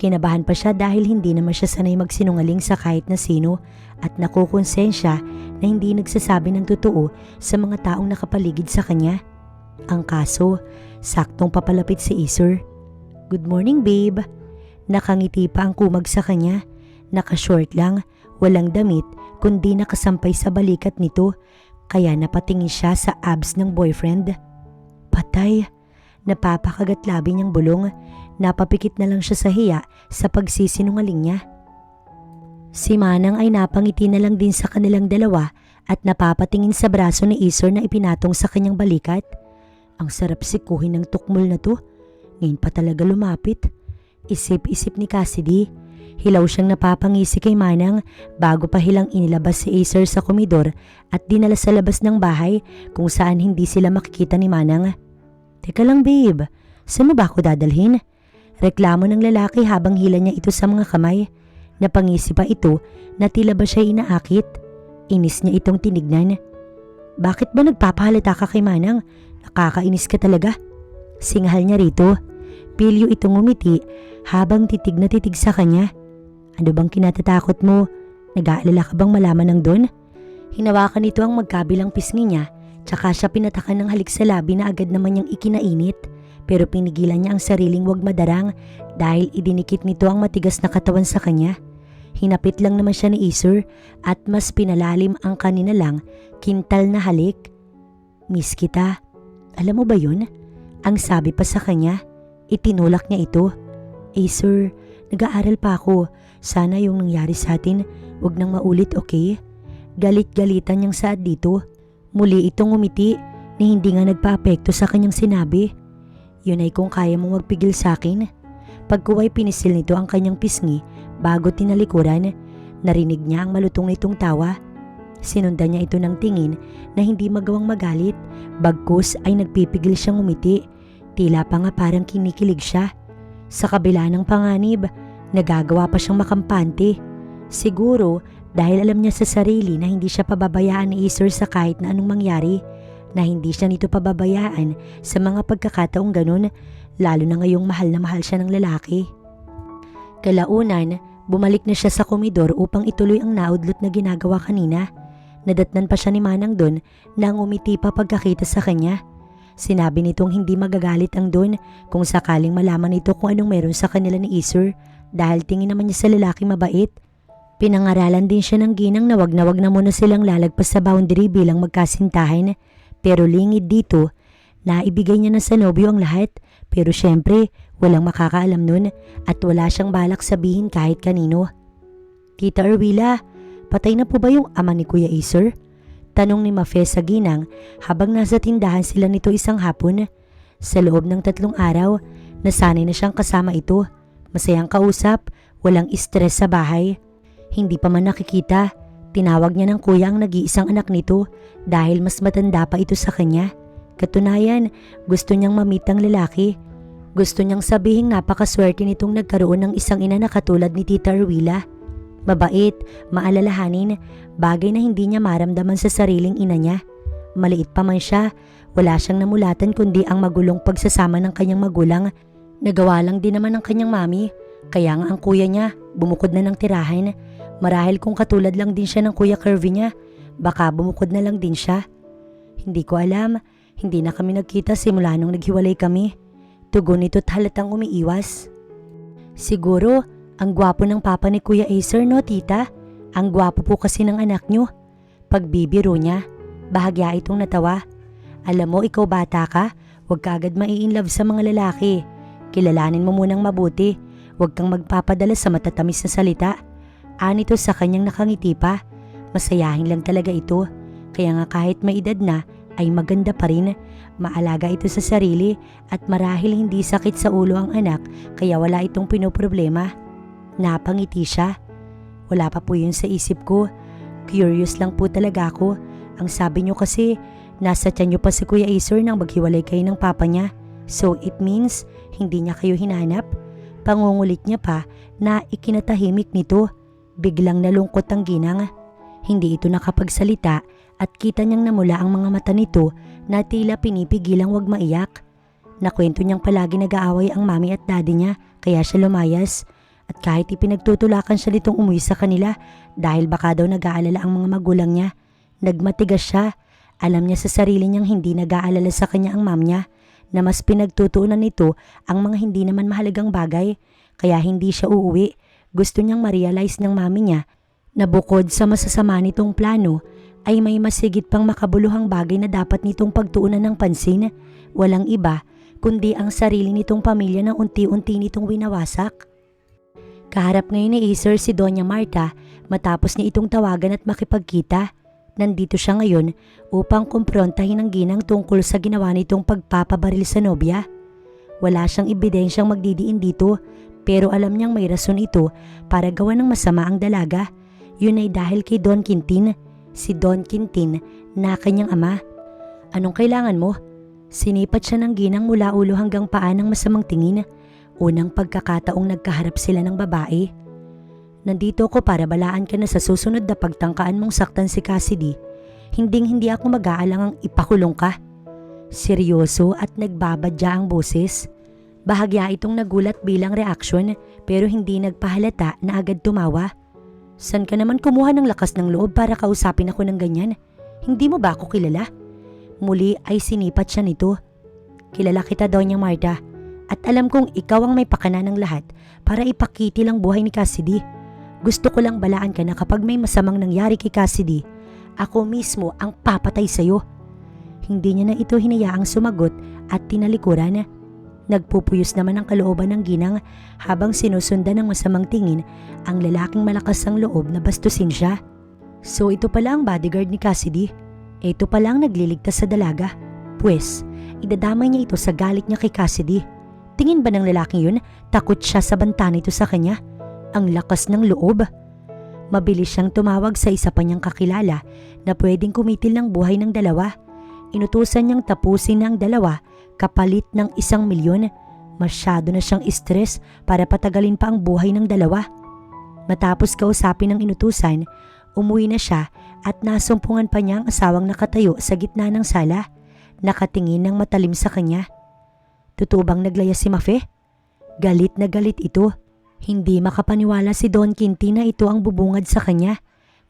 Kinabahan pa siya dahil hindi naman siya sanay magsinungaling sa kahit na sino at nakukonsensya na hindi nagsasabi ng totoo sa mga taong nakapaligid sa kanya. Ang kaso, saktong papalapit si Isur. Good morning babe. Nakangiti pa ang kumag sa kanya. Naka-short lang, walang damit kundi nakasampay sa balikat nito, kaya napatingin siya sa abs ng boyfriend. Patay. Napapakagat labi niyang bulong. Napapikit na lang siya sa hiya sa pagsisinungaling niya. Si Manang ay napangiti na lang din sa kanilang dalawa at napapatingin sa braso ni Isur na ipinatong sa kanyang balikat. Ang sarap sikuhin ng tukmol na to. Ngayon pa talaga lumapit. Isip-isip ni Cassidy. Hilaw siyang napapangisi kay Manang bago pa hilang inilabas si Isur sa komedor at dinala sa labas ng bahay kung saan hindi sila makikita ni Manang. Teka lang babe, saan mo ba ako dadalhin? Reklamo ng lalaki habang hila niya ito sa mga kamay. Napangisi pa ito na tila ba siya inaakit. Inis niya itong tinignan. Bakit ba nagpapahalata ka kay Manang? Nakakainis ka talaga. Singhal niya rito. Pilyo itong ngumiti habang titig na titig sa kanya. Ano bang kinatatakot mo? Nag-aalala ka bang malaman ng Don? Hinawakan nito ang magkabilang pisngi niya, tsaka siya pinatakan ng halik sa labi na agad naman niyang ikinainit. Pero pinigilan niya ang sariling wag madarang dahil idinikit nito ang matigas na katawan sa kanya. Hinapit lang naman siya ni Acer at mas pinalalim ang kanina lang kintal na halik. Miss kita. Alam mo ba yun? Ang sabi pa sa kanya. Itinulak niya ito. Acer, nag-aaral pa ako. Sana yung nangyari sa atin, wag nang maulit, okay? Galit-galitan niyang saad dito. Muli itong umiti na hindi nga nagpa-apekto sa kanyang sinabi. Yun ay kung kaya mong magpigil sa akin. Pagkuway pinisil nito ang kanyang pisngi bago tinalikuran, narinig niya ang malutong nitong tawa. Sinundan niya ito ng tingin na hindi magawang magalit, bagkus ay nagpipigil siyang umiti. Tila pa nga parang kinikilig siya. Sa kabila ng panganib, nagagawa pa siyang makampante. Siguro dahil alam niya sa sarili na hindi siya pababayaan ni Acer sa kahit na anong mangyari, na hindi siya nito pababayaan sa mga pagkakataong ganun, lalo na ngayong mahal na mahal siya ng lalaki. Kalaunan, bumalik na siya sa komedor upang ituloy ang naudlot na ginagawa kanina. Nadatnan pa siya ni Manang Don na ngumiti pa pagkakita sa kanya. Sinabi nitong hindi magagalit ang Don kung sakaling malaman nito kung anong meron sa kanila ni Acer dahil tingin naman niya sa lalaki mabait. Pinangaralan din siya ng ginang na wag na muna silang lalagpas sa boundary bilang magkasintahan. Pero lingid dito, naibigay niya na sa nobyo ang lahat. Pero syempre, walang makakaalam nun at wala siyang balak sabihin kahit kanino. Tita Erwila, patay na po ba yung ama ni Kuya Acer? Tanong ni Mafe sa ginang habang nasa tindahan sila nito isang hapon. Sa loob ng 3 araw, nasanay na siyang kasama ito. Masayang kausap, walang stress sa bahay. Hindi pa man nakikita, tinawag niya ng kuya ang nag-iisang anak nito dahil mas matanda pa ito sa kanya. Katunayan, gusto niyang mamit ang lalaki. Gusto niyang sabihing napakaswerte nitong nagkaroon ng isang ina na katulad ni Tita Erwila. Mabait, maalalahanin, bagay na hindi niya maramdaman sa sariling ina niya. Maliit pa man siya, wala siyang namulatan kundi ang magulong pagsasama ng kanyang magulang. Nagawa lang din naman ng kanyang mami, kaya nga ang kuya niya bumukod na ng tirahan. Marahil kung katulad lang din siya ng Kuya Kirby niya, baka bumukod na lang din siya. Hindi ko alam, hindi na kami nagkita simula nung naghiwalay kami. Tugon nito't halatang umiiwas. Siguro, ang gwapo ng papa ni Kuya Acer, no tita? Ang gwapo po kasi ng anak nyo. Pagbibiro niya, bahagya itong natawa. Alam mo, ikaw bata ka, huwag ka agad mai-inlove sa mga lalaki. Kilalanin mo munang mabuti, huwag kang magpapadala sa matatamis na salita. Anito sa kanyang nakangiti pa. Masayahin lang talaga ito. Kaya nga kahit may edad na ay maganda pa rin. Maalaga ito sa sarili at marahil hindi sakit sa ulo ang anak kaya wala itong pinoproblema. Napangiti siya. Wala pa po yun sa isip ko. Curious lang po talaga ako. Ang sabi niyo kasi nasa tiyan niyo pa si Kuya Acer nang maghiwalay kayo ng papa niya. So it means hindi niya kayo hinanap? Pangungulit niya pa na ikinatahimik nito. Biglang nalungkot ang ginang. Hindi ito nakapagsalita at kita niyang namula ang mga mata nito na tila pinipigilang wag maiyak. Nakwento niyang palagi nag-aaway ang mami at daddy niya kaya siya lumayas. At kahit ipinagtutulakan siya nitong umuwi sa kanila dahil baka daw nag-aalala ang mga magulang niya, nagmatigas siya. Alam niya sa sarili niyang hindi nag-aalala sa kanya ang mom niya, na mas pinagtutuunan nito ang mga hindi naman mahalagang bagay, kaya hindi siya uuwi. Gusto niyang ma-realize ng mami niya na bukod sa masasama nitong plano ay may masigit pang makabuluhang bagay na dapat nitong pagtuunan ng pansin. Walang iba kundi ang sarili nitong pamilya na unti-unti nitong winawasak. Kaharap ngayon ni Acer si Doña Marta matapos niya itong tawagan at makipagkita. Nandito siya ngayon upang kumprontahin ang ginang tungkol sa ginawa nitong pagpapabaril sa nobya. Wala siyang ebidensyang magdidiin dito pero alam niyang may rason ito para gawa ng masama ang dalaga. Yun ay dahil kay Don Quintin, si Don Quintin na kanyang ama. Anong kailangan mo? Sinipat siya ng ginang mula ulo hanggang paa ng masamang tingin. Unang pagkakataong nagkaharap sila ng babae. Nandito ko para balaan ka na sa susunod na pagtangkaan mong saktan si Cassidy. Hinding-hindi ako mag-aalangang ipakulong ka. Seryoso at nagbabadya ang boses. Bahagya itong nagulat bilang reaksyon pero hindi nagpahalata na agad tumawa. San ka naman kumuha ng lakas ng loob para kausapin ako ng ganyan? Hindi mo ba ako kilala? Muli ay sinipat siya nito. Kilala kita, Doña Marta. At alam kong ikaw ang may pakana ng lahat para ipakitil ang buhay ni Cassidy. Gusto ko lang balaan ka na kapag may masamang nangyari kay Cassidy, ako mismo ang papatay sa'yo. Hindi niya na ito hinayaang sumagot at tinalikuran. Nagpupuyos naman ang kalooban ng ginang habang sinusundan ng masamang tingin ang lalaking malakas ang loob na bastusin siya. So ito pala ang bodyguard ni Cassidy. Ito pala ang nagliligtas sa dalaga. Pwes, idadamay niya ito sa galit niya kay Cassidy. Tingin ba ng lalaking yun takot siya sa banta nito sa kanya? Ang lakas ng loob. Mabilis siyang tumawag sa isa pa niyang kakilala na pwedeng kumitil ng buhay ng dalawa. Inutusan niyang tapusin ang dalawa kapalit ng 1,000,000. Masyado na siyang stress para patagalin pa ang buhay ng dalawa. Matapos kausapin ng inutusan, umuwi na siya at nasumpungan pa niya ang asawang nakatayo sa gitna ng sala, nakatingin ng matalim sa kanya. Totoo bang naglaya si Mafe? Galit na galit ito. Hindi makapaniwala si Don Quintin na ito ang bubungad sa kanya.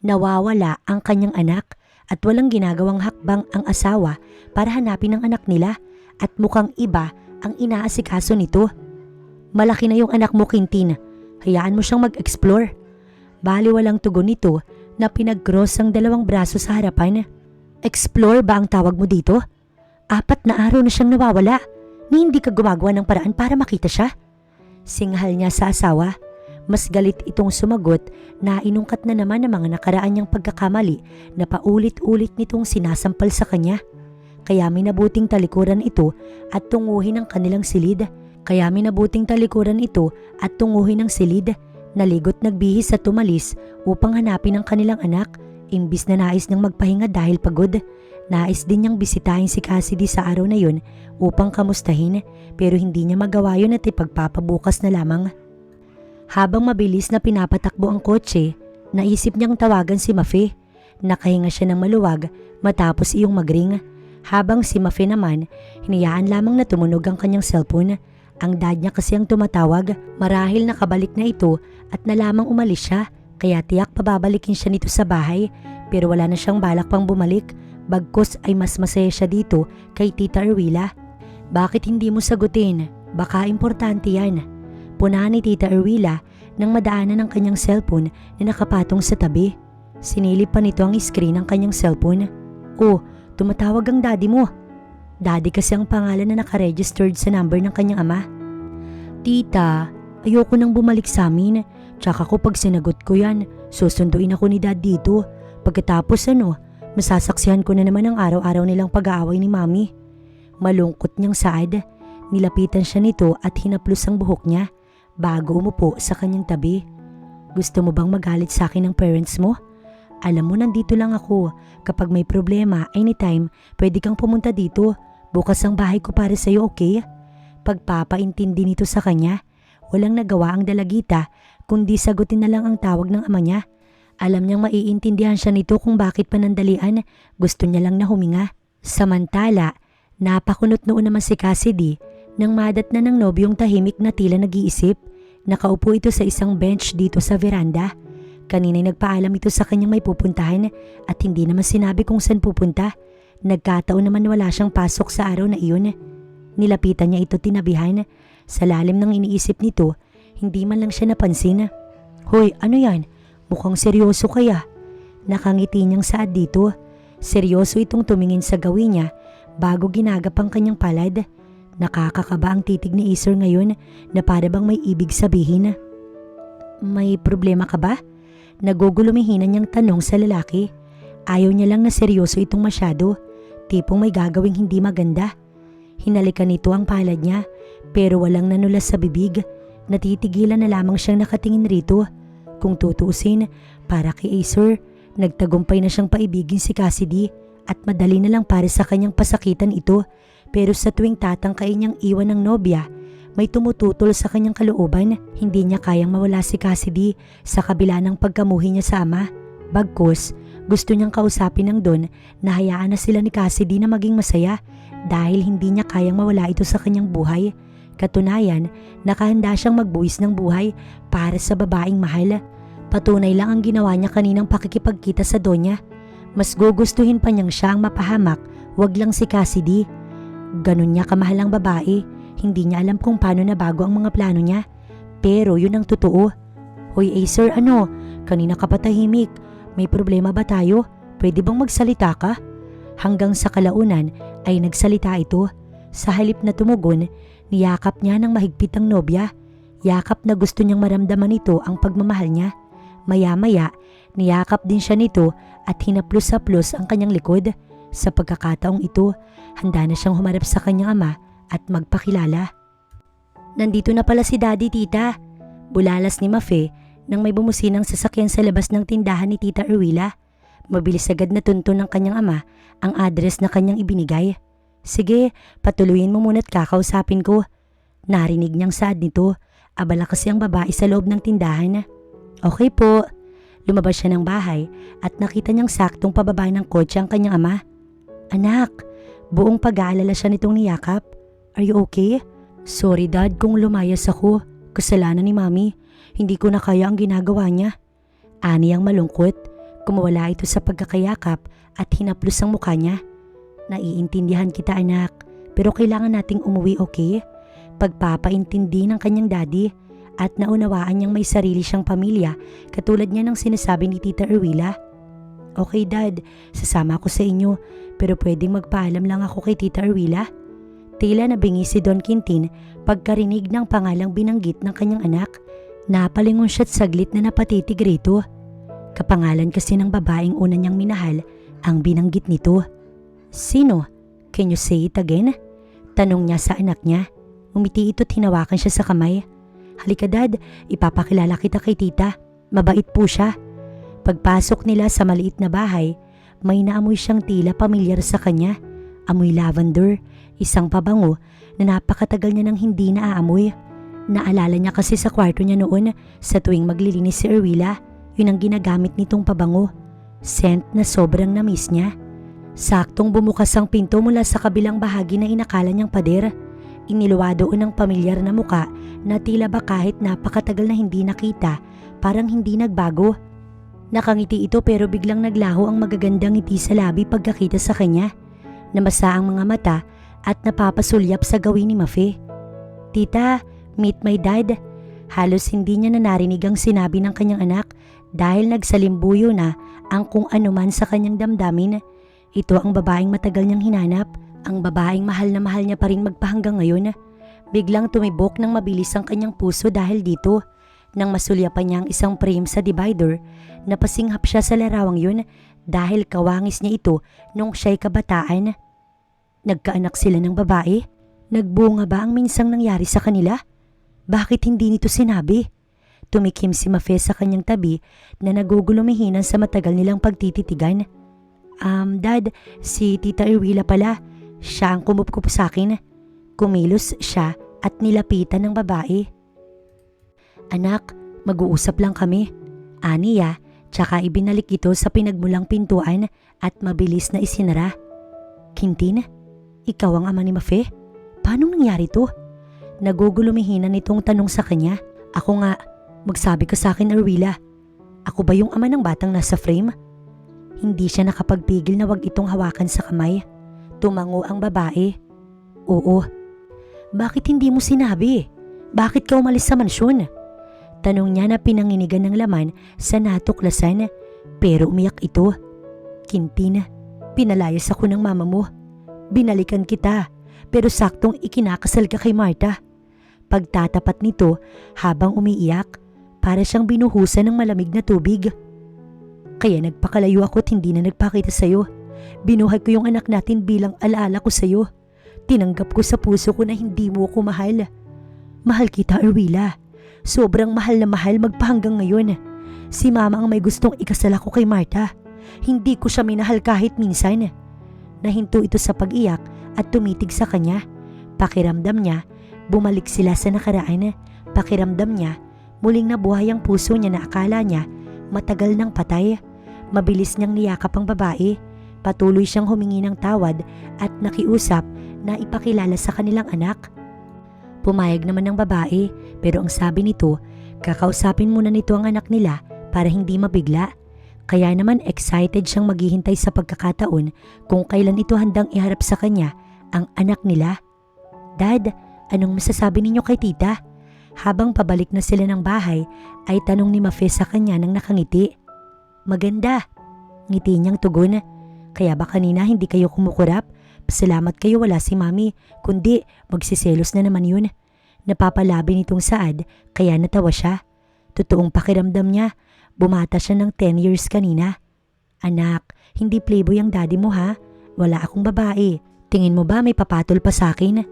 Nawawala ang kanyang anak at walang ginagawang hakbang ang asawa para hanapin ang anak nila at mukhang iba ang inaasikaso nito. Malaki na yung anak mo, Quintin. Hayaan mo siyang mag-explore. Bali walang tugon nito na pinag-cross ang dalawang braso sa harapan. Explore ba ang tawag mo dito? 4 na araw na siyang nawawala. Ni hindi ka gumagawa ng paraan para makita siya? Singhal niya sa asawa. Mas galit itong sumagot na inungkat na naman ang mga nakaraan niyang pagkakamali na paulit-ulit nitong sinasampal sa kanya. Kaya minabuting talikuran ito at tunguhin ang kanilang silid. Naligot nagbihis at tumalis upang hanapin ang kanilang anak. Imbis na nais niyang magpahinga dahil pagod, nais din niyang bisitahin si Cassidy sa araw na yun upang kamustahin pero hindi niya magawa yun at ipagpapabukas na lamang. Habang mabilis na pinapatakbo ang kotse, naisip niyang tawagan si Mafe. Nakahinga siya ng maluwag matapos iyong magring. Habang si Mafe naman, hinayaan lamang na tumunog ang kanyang cellphone. Ang dad niya kasi ang tumatawag, marahil nakabalik na ito at nalamang umalis siya. Kaya tiyak pababalikin siya nito sa bahay pero wala na siyang balak pang bumalik. Bagkus ay mas masaya siya dito kay Tita Erwila. Bakit hindi mo sagutin? Baka importante yan. Punahan ni Tita Erwila nang madaanan ng kanyang cellphone na nakapatong sa tabi. Sinilip pa nito ang screen ng kanyang cellphone. Oh, tumatawag ang daddy mo. Daddy kasi ang pangalan na nakaregistered sa number ng kanyang ama. Tita, ayoko nang bumalik sa amin. Tsaka ko pag sinagot ko yan, susunduin ako ni dad dito. Pagkatapos masasaksihan ko na naman ang araw-araw nilang pag-aaway ni mami. Malungkot niyang saad. Nilapitan siya nito at hinaplos ang buhok niya bago umupo sa kanyang tabi. Gusto mo bang magalit sa akin ng parents mo? Alam mo, nandito lang ako. Kapag may problema, anytime, pwede kang pumunta dito. Bukas ang bahay ko para sa'yo, okay? Pagpapaintindi nito sa kanya, walang nagawa ang dalagita kundi sagutin na lang ang tawag ng ama niya. Alam niyang maiintindihan siya nito kung bakit panandalian. Gusto niya lang na huminga. Samantala, napakunot noon naman si Cassidy nang madat na ng nobyong tahimik na tila nag-iisip. Nakaupo ito sa isang bench dito sa veranda. Kanina'y nagpaalam ito sa kanyang may pupuntahan at hindi naman sinabi kung saan pupunta. Nagkataon naman wala siyang pasok sa araw na iyon. Nilapitan niya ito tinabihan. Sa lalim ng iniisip nito, hindi man lang siya napansin. Hoy, ano yan? Mukhang seryoso kaya. Nakangiti niyang saad dito. Seryoso itong tumingin sa gawin niya bago ginagap ang kanyang palad. Nakakakaba ang titig ni Acer ngayon na para bang may ibig sabihin. May problema ka ba? Nagugulumihinan niyang tanong sa lalaki. Ayaw niya lang na seryoso itong masyado. Tipong may gagawing hindi maganda. Hinalikan nito ang palad niya pero walang nanulas sa bibig. Natitigilan na lamang siyang nakatingin rito. Kung tutuusin, para kay Acer, nagtagumpay na siyang paibigin si Cassidy at madali na lang para sa kanyang pasakitan ito. Pero sa tuwing tatangkain niyang iwan ng nobya, may tumututol sa kanyang kalooban. Hindi niya kayang mawala si Cassidy sa kabila ng pagkamuhi niya sa ama. Bagkus, gusto niyang kausapin ng Don na hayaan na sila ni Cassidy na maging masaya dahil hindi niya kayang mawala ito sa kanyang buhay. Katunayan, nakahanda siyang magbuwis ng buhay para sa babaeng mahal. Patunay lang ang ginawa niya kaninang pakikipagkita sa Donya. Mas gugustuhin pa niyang siya ang mapahamak, wag lang si Cassidy. Ganun niya kamahal ang babae, hindi niya alam kung paano nabago ang mga plano niya. Pero yun ang totoo. Hoy Acer, ano? Kanina ka pa tahimik. May problema ba tayo? Pwede bang magsalita ka? Hanggang sa kalaunan ay nagsalita ito. Sa halip na tumugon, niyakap niya ng mahigpit ang nobya. Yakap na gusto niyang maramdaman nito ang pagmamahal niya. Maya-maya, niyakap din siya nito at hinaplos-haplos ang kanyang likod. Sa pagkakataong ito, handa na siyang humarap sa kanyang ama at magpakilala. Nandito na pala si Daddy, tita. Bulalas ni Mafe nang may bumusinang sasakyan sa labas ng tindahan ni Tita Erwila. Mabilis agad na tunto ng kanyang ama ang address na kanyang ibinigay. Sige, patuluyin mo muna't kakausapin ko. Narinig niyang saad nito. Abala kasi ang babae sa loob ng tindahan. Okay po. Lumabas siya ng bahay at nakita niyang saktong pababa ng kotse ang kanyang ama. Anak, buong pag-aalala siya nitong niyakap. Are you okay? Sorry dad kung lumayas ako. Kasalanan ni mami. Hindi ko na kaya ang ginagawa niya. Ani ang malungkot. Kumawala ito sa pagkakayakap at hinaplos ang mukha niya. Naiintindihan kita anak, pero kailangan nating umuwi, okay? Pagpapaintindi ng kanyang daddy at naunawaan niyang may sarili siyang pamilya katulad niya ng sinasabi ni Tita Erwila. Okay dad, sasama ako sa inyo pero pwedeng magpaalam lang ako kay Tita Erwila. Tila nabingi si Don Quintin pagkarinig ng pangalang binanggit ng kanyang anak. Napalingon siya't saglit na napatitig rito. Kapangalan kasi ng babaeng una niyang minahal ang binanggit nito. Sino? Can you say it again? Tanong niya sa anak niya. Umiti ito't hinawakan siya sa kamay. Halika dad, ipapakilala kita kay tita. Mabait po siya. Pagpasok nila sa maliit na bahay, may naamoy siyang tila pamilyar sa kanya. Amoy lavender, isang pabango na napakatagal niya nang hindi naaamoy. Naalala niya kasi sa kwarto niya noon sa tuwing maglilinis si Erwila, yun ang ginagamit nitong pabango. Scent na sobrang na-miss niya. Saktong bumukas ang pinto mula sa kabilang bahagi na inakala niyang pader. Iniluwa doon ang pamilyar na muka na tila ba kahit napakatagal na hindi nakita, parang hindi nagbago. Nakangiti ito pero biglang naglaho ang magagandang ngiti sa labi pagkakita sa kanya. Namasa ang mga mata at napapasulyap sa gawin ni Mafe. Tita, meet my dad. Halos hindi niya na narinig ang sinabi ng kanyang anak dahil nagsalimbuyo na ang kung anuman sa kanyang damdamin. Ito ang babaeng matagal niyang hinanap, ang babaeng mahal na mahal niya pa rin magpahanggang ngayon. Biglang tumibok ng mabilis ang kanyang puso dahil dito. Nang masulyapan niya ang isang frame sa divider, napasinghap siya sa larawang yun dahil kawangis niya ito nung siya'y kabataan. Nagkaanak sila ng babae? Nagbunga ba ang minsang nangyari sa kanila? Bakit hindi nito sinabi? Tumikim si Mafe sa kanyang tabi na nagugulumihinan sa matagal nilang pagtititigan. Dad, si Tita Erwila pala. Siya ang kumupkup sa akin. Kumilos siya at nilapitan ng babae. Anak, mag-uusap lang kami. Aniya, tsaka ibinalik ito sa pinagmulang pintuan at mabilis na isinara. Quintin, ikaw ang ama ni Mafe? Paano nangyari to? Nagugulumihinan nitong tanong sa kanya. Ako nga, magsabi ka sa akin Erwila. Ako ba yung ama ng batang nasa frame? Hindi siya nakapagpigil na wag itong hawakan sa kamay. Tumango ang babae. Oo. Bakit hindi mo sinabi? Bakit ka umalis sa mansyon? Tanong niya na pinanginigan ng laman sa natuklasan. Pero umiyak ito. Quintin, pinalayas ako ng mama mo. Binalikan kita, pero saktong ikinakasal ka kay Marta. Pagtatapat nito habang umiiyak, para siyang binuhusan ng malamig na tubig. Kaya nagpakalayo ako at hindi na nagpakita sa'yo. Binuhay ko yung anak natin bilang alaala ko sa'yo. Tinanggap ko sa puso ko na hindi mo ako mahal. Mahal kita, Erwila. Sobrang mahal na mahal magpahanggang ngayon. Si mama ang may gustong ikasal ako kay Marta. Hindi ko siya minahal kahit minsan. Nahinto ito sa pag-iyak at tumitig sa kanya. Pakiramdam niya, bumalik sila sa nakaraan. Pakiramdam niya, muling nabuhay ang puso niya na akala niya matagal nang patay. Mabilis niyang niyakap ang babae. Patuloy siyang humingi ng tawad at nakiusap na ipakilala sa kanilang anak. Pumayag naman ng babae pero ang sabi nito, kakausapin muna nito ang anak nila para hindi mabigla. Kaya naman excited siyang maghihintay sa pagkakataon kung kailan ito handang iharap sa kanya ang anak nila. Dad, anong masasabi ninyo kay tita? Habang pabalik na sila ng bahay ay tanong ni Mafe sa kanya nang nakangiti. Maganda, ngiti niyang tugon. Kaya ba kanina hindi kayo kumukurap? Pasalamat kayo wala si mami, kundi magsiselos na naman yun. Napapalabi nitong Saad kaya natawa siya. Totoong pakiramdam niya, bumata siya ng 10 years kanina. Anak, hindi playboy ang daddy mo ha? Wala akong babae. Tingin mo ba may papatol pa sa akin?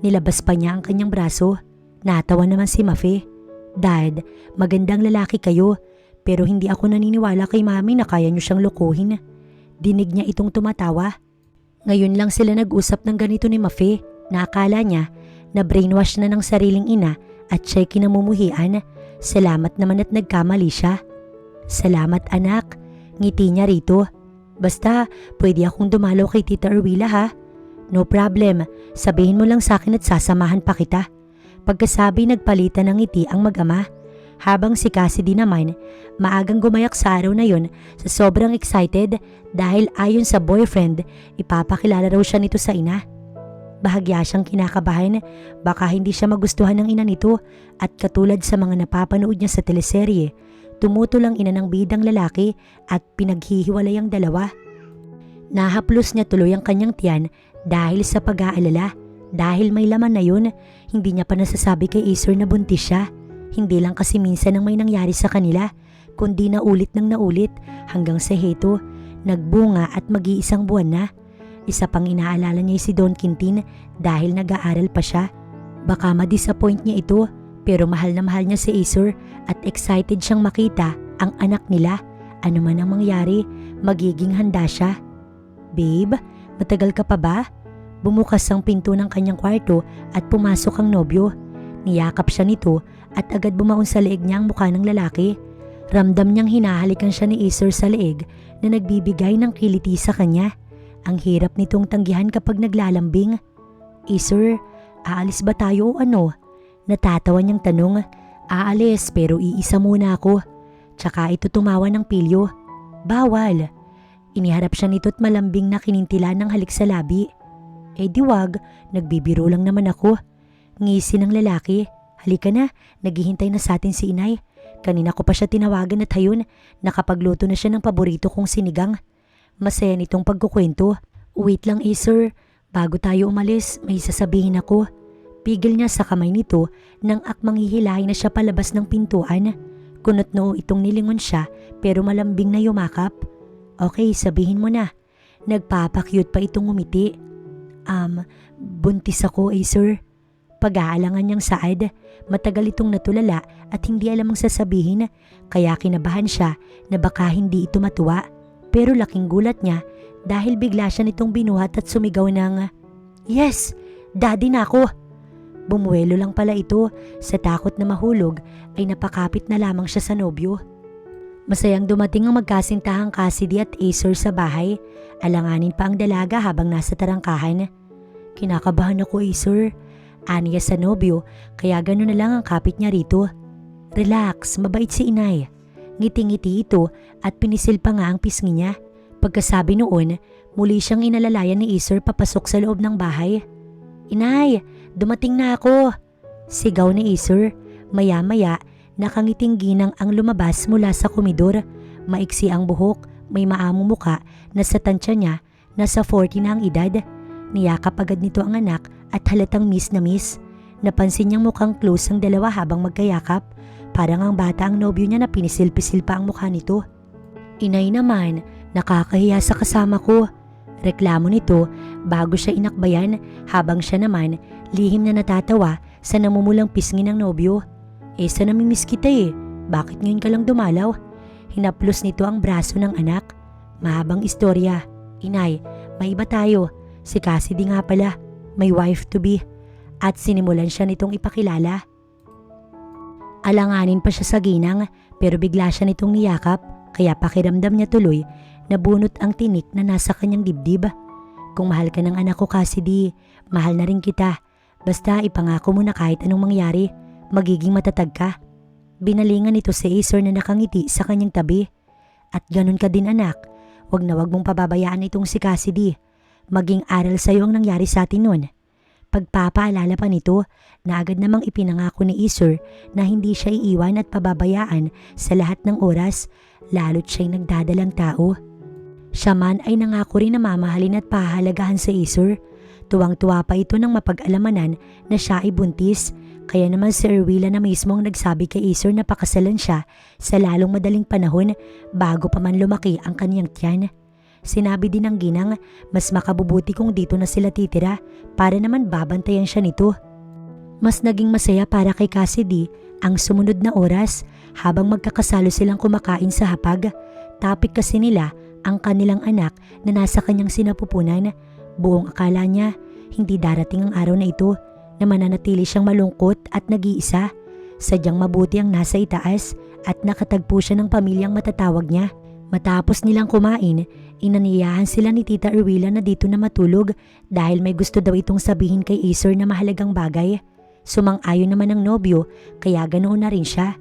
Nilabas pa niya ang kanyang braso. Natawa naman si Mafe. Dad, magandang lalaki kayo, pero hindi ako naniniwala kay mami na kaya niyo siyang lokohin. Dinig niya itong tumatawa. Ngayon lang sila nag-usap ng ganito ni Mafe na akala niya na brainwash na ng sariling ina at siya'y kinamumuhian. Salamat naman at nagkamali siya. Salamat anak, ngiti niya rito. Basta pwede akong dumalaw kay Tita Erwila ha? No problem, sabihin mo lang sa akin at sasamahan pa kita. Pagkasabi nagpalitan ng ngiti ang mag-ama. Habang si Cassidy naman, maagang gumayak sa araw na yon sa sobrang excited dahil ayon sa boyfriend, ipapakilala raw siya nito sa ina. Bahagya siyang kinakabahan, baka hindi siya magustuhan ng ina nito at katulad sa mga napapanood niya sa teleserye, tumutol ang ina ng bidang lalaki at pinaghihiwalay ang dalawa. Nahaplos niya tuloy ang kanyang tiyan dahil sa pag-aalala. Dahil may laman na yun, hindi niya pa nasasabi kay Acer na buntis siya. Hindi lang kasi minsan ang may nangyari sa kanila, kundi naulit ng naulit hanggang sa heto, nagbunga at mag-iisang buwan na. Isa pang inaalala niya si Don Quintin dahil nag-aaral pa siya. Baka ma-disappoint niya ito, pero mahal na mahal niya si Acer at excited siyang makita ang anak nila. Ano man ang mangyari, magiging handa siya. Babe, matagal ka pa ba? Bumukas ang pinto ng kanyang kwarto at pumasok ang nobyo. Niyakap siya nito at agad bumaon sa leeg niya ang mukha ng lalaki. Ramdam niyang hinahalikan siya ni Acer sa leeg na nagbibigay ng kiliti sa kanya. Ang hirap nitong tanggihan kapag naglalambing. Acer, aalis ba tayo o ano? Natatawa niyang tanong. Aalis pero iisa muna ako. Tsaka ito tumawa ng pilyo. Bawal. Iniharap siya nito at malambing na kinintila ng halik sa labi. Diwag, nagbibiro lang naman ako. Ngisi ng lalaki. Halika na, naghihintay na sa atin si inay. Kanina ko pa siya tinawagan at hayon, nakapagluto na siya ng paborito kong sinigang. Masaya nitong pagkukwento. Wait lang Acer, bago tayo umalis, may sasabihin ako. Pigil niya sa kamay nito nang akmang hihilahin na siya palabas ng pintuan. Kunot noo itong nilingon siya pero malambing na yumakap. Okay, sabihin mo na. Nagpapakyut pa itong umiti. Buntis ako Acer. Pag-aalangan niyang Saad, matagal itong natulala at hindi alam ang sasabihin kaya kinabahan siya na baka hindi ito matuwa. Pero laking gulat niya dahil bigla siya nitong binuhat at sumigaw ng, "Yes! Daddy na ako!" Bumuwelo lang pala ito, sa takot na mahulog ay napakapit na lamang siya sa nobyo. Masayang dumating ang magkasintahang Cassidy at Acer sa bahay, alanganin pa ang dalaga habang nasa tarangkahan. Kinakabahan ako Acer. Aniya sa nobyo, kaya gano'n na lang ang kapit niya rito. Relax, mabait si inay. Ngiti-ngiti ito at pinisil pa nga ang pisngi niya. Pagkasabi noon, muli siyang inalalayan ni Acer papasok sa loob ng bahay. Inay, dumating na ako! Sigaw ni Acer. Maya-maya, nakangiting ginang ang lumabas mula sa komedor. Maiksi ang buhok, may maamong muka na sa tansya niya, nasa 40 na ang edad. Niyakap agad nito ang anak at halatang miss na miss. Napansin niyang mukhang close ang dalawa habang magkayakap. Parang ang bata ang nobyo niya na pinisil-pisil pa ang mukha nito. Inay naman, nakakahiya sa kasama ko. Reklamo nito bago siya inakbayan habang siya naman lihim na natatawa sa namumulang pisngi ng nobyo. Sa namimiss kita bakit ngayon ka lang dumalaw? Hinaplos nito ang braso ng anak. Mahabang istorya. Inay, may iba tayo. Si Cassidy nga pala, may wife-to-be. At sinimulan siya nitong ipakilala. Alanganin pa siya sa ginang pero bigla siya nitong niyakap kaya pakiramdam niya tuloy na bunot ang tinik na nasa kanyang dibdib. Kung mahal ka ng anak ko, Cassidy, mahal na rin kita. Basta ipangako mo na kahit anong mangyari, magiging matatag ka. Binalingan nito si Acer na nakangiti sa kanyang tabi. At ganun ka din anak, wag na wag mong pababayaan itong si Cassidy. Maging aral sa'yo ang nangyari sa atin nun. Pagpapaalala pa nito na agad namang ipinangako ni Acer na hindi siya iiwan at pababayaan sa lahat ng oras, lalo't siya'y nagdadalang tao. Siya man ay nangako rin na mamahalin at pahalagahan si Acer. Tuwang-tuwa pa ito nang mapag-alamanan na siya ay buntis. Kaya naman si Erwila na mismo ang nagsabi kay Acer na pakasalan siya sa lalong madaling panahon bago pa man lumaki ang kaniyang tiyan. Sinabi din ng ginang mas makabubuti kung dito na sila titira para naman babantayan siya nito. Mas naging masaya para kay Cassidy ang sumunod na oras habang magkakasalo silang kumakain sa hapag. Topic kasi nila ang kanilang anak na nasa kanyang sinapupunan. Buong akala niya hindi darating ang araw na ito na mananatili siyang malungkot at nag-iisa. Sadyang mabuti ang nasa itaas at nakatagpo siya ng pamilyang matatawag niya. Matapos nilang kumain, inaniyahan sila ni Tita Erwila na dito na matulog dahil may gusto daw itong sabihin kay Acer na mahalagang bagay. Sumang-ayon naman ang nobyo kaya ganoon na rin siya.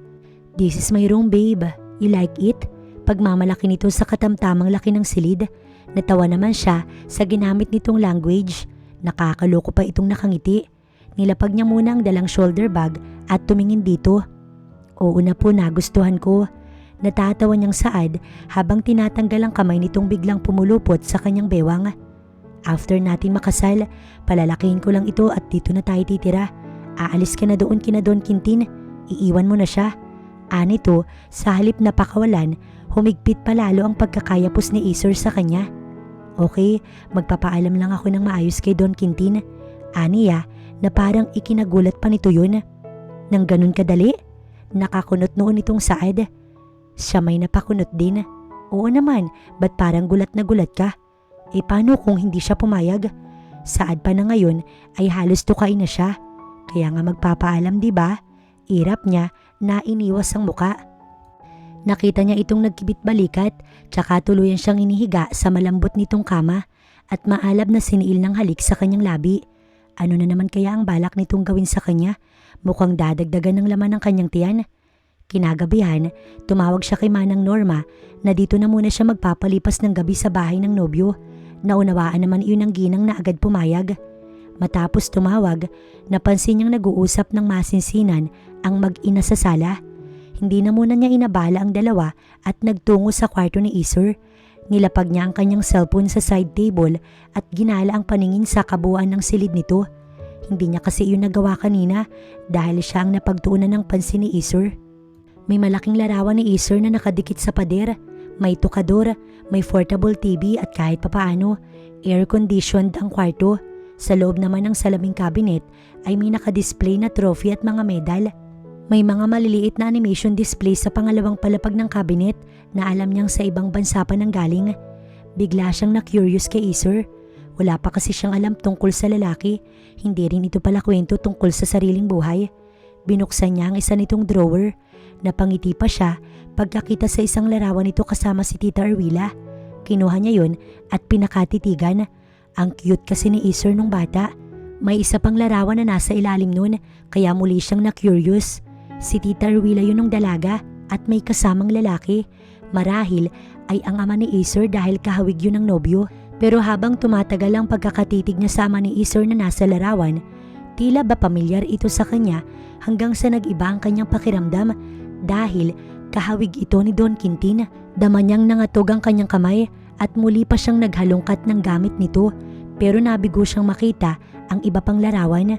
"This is my room, babe. You like it?" Pagmamalaki nito sa katamtamang laki ng silid. Natawa naman siya sa ginamit nitong language. Nakakaloko pa itong nakangiti. Nilapag niya muna ang dalang shoulder bag at tumingin dito. "Oo na po, nagustuhan ko." Natatawa niyang saad habang tinatanggal ang kamay nitong biglang pumulupot sa kanyang bewang. "After natin makasal, palalakihin ko lang ito at dito na tayo titira. Aalis ka na doon kina Don Quintin, iiwan mo na siya." Anito, sa halip na pakawalan, humigpit palalo ang pagkakayapos ni Acer sa kanya. "Okay, magpapaalam lang ako ng maayos kay Don Quintin." Aniya na parang ikinagulat pa nito yun. Nang ganun kadali, nakakunot noon itong saad. Siya may napakunot din. "Oo naman, ba't parang gulat na gulat ka? Paano kung hindi siya pumayag? Saad pa na ngayon ay halos tukain na siya. Kaya nga magpapaalam, di ba?" Irap niya na iniwas ang muka. Nakita niya itong nagkibit balikat, tsaka tuluyan siyang inihiga sa malambot nitong kama at maalab na siniil ng halik sa kanyang labi. Ano na naman kaya ang balak nitong gawin sa kanya? Mukhang dadagdagan ng laman ng kanyang tiyan. Kinagabihan, tumawag siya kay Manang Norma na dito na muna siya magpapalipas ng gabi sa bahay ng nobyo. Naunawaan naman iyon ng ginang na agad pumayag. Matapos tumawag, napansin niyang nag-uusap ng masinsinan ang mag-ina sa sala. Hindi na muna niya inabala ang dalawa at nagtungo sa kwarto ni Acer. Nilapag niya ang kanyang cellphone sa side table at ginala ang paningin sa kabuuan ng silid nito. Hindi niya kasi iyon nagawa kanina dahil siya ang napagtuunan ng pansin ni Acer. May malaking larawan ni Acer na nakadikit sa pader. May tukador, may portable TV at kahit papaano, air-conditioned ang kwarto. Sa loob naman ng salaming cabinet ay may nakadisplay na trophy at mga medal. May mga maliliit na animation display sa pangalawang palapag ng cabinet na alam niyang sa ibang bansa pa nang galing. Bigla siyang na-curious kay Acer. Wala pa kasi siyang alam tungkol sa lalaki. Hindi rin ito pala kwento tungkol sa sariling buhay. Binuksan niya ang isa nitong drawer. Napangiti pa siya pagkakita sa isang larawan nito kasama si Tita Erwila. Kinuha niya yun at pinakatitigan. Ang cute kasi ni Acer nung bata. May isa pang larawan na nasa ilalim nun kaya muli siyang na-curious. Si Tita Erwila yun nung dalaga at may kasamang lalaki. Marahil ay ang ama ni Acer dahil kahawig yun ng nobyo. Pero habang tumatagal ang pagkakatitig niya sa ama ni Acer na nasa larawan, tila ba pamilyar ito sa kanya hanggang sa nag-iba ang kanyang pakiramdam dahil kahawig ito ni Don Quintin. Dama niyang nangatog ang kanyang kamay at muli pa siyang naghalongkat ng gamit nito pero nabigo siyang makita ang iba pang larawan.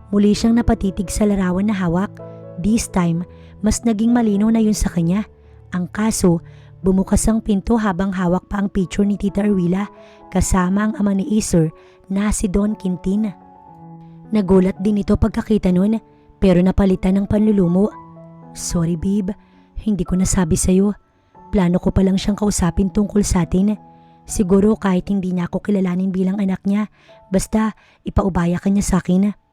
Muli siyang napatitig sa larawan na hawak. This time, mas naging malinaw na yun sa kanya. Ang kaso, bumukas ang pinto habang hawak pa ang picture ni Tita Erwila kasama ang ama ni Acer na si Don Quintin. Nagulat din ito pagkakita nun pero napalitan ng panlulumo. "Sorry babe, hindi ko nasabi sa'yo. Plano ko pa lang siyang kausapin tungkol sa atin. Siguro kahit hindi niya ako kilalanin bilang anak niya, basta ipaubaya ka niya sa akin."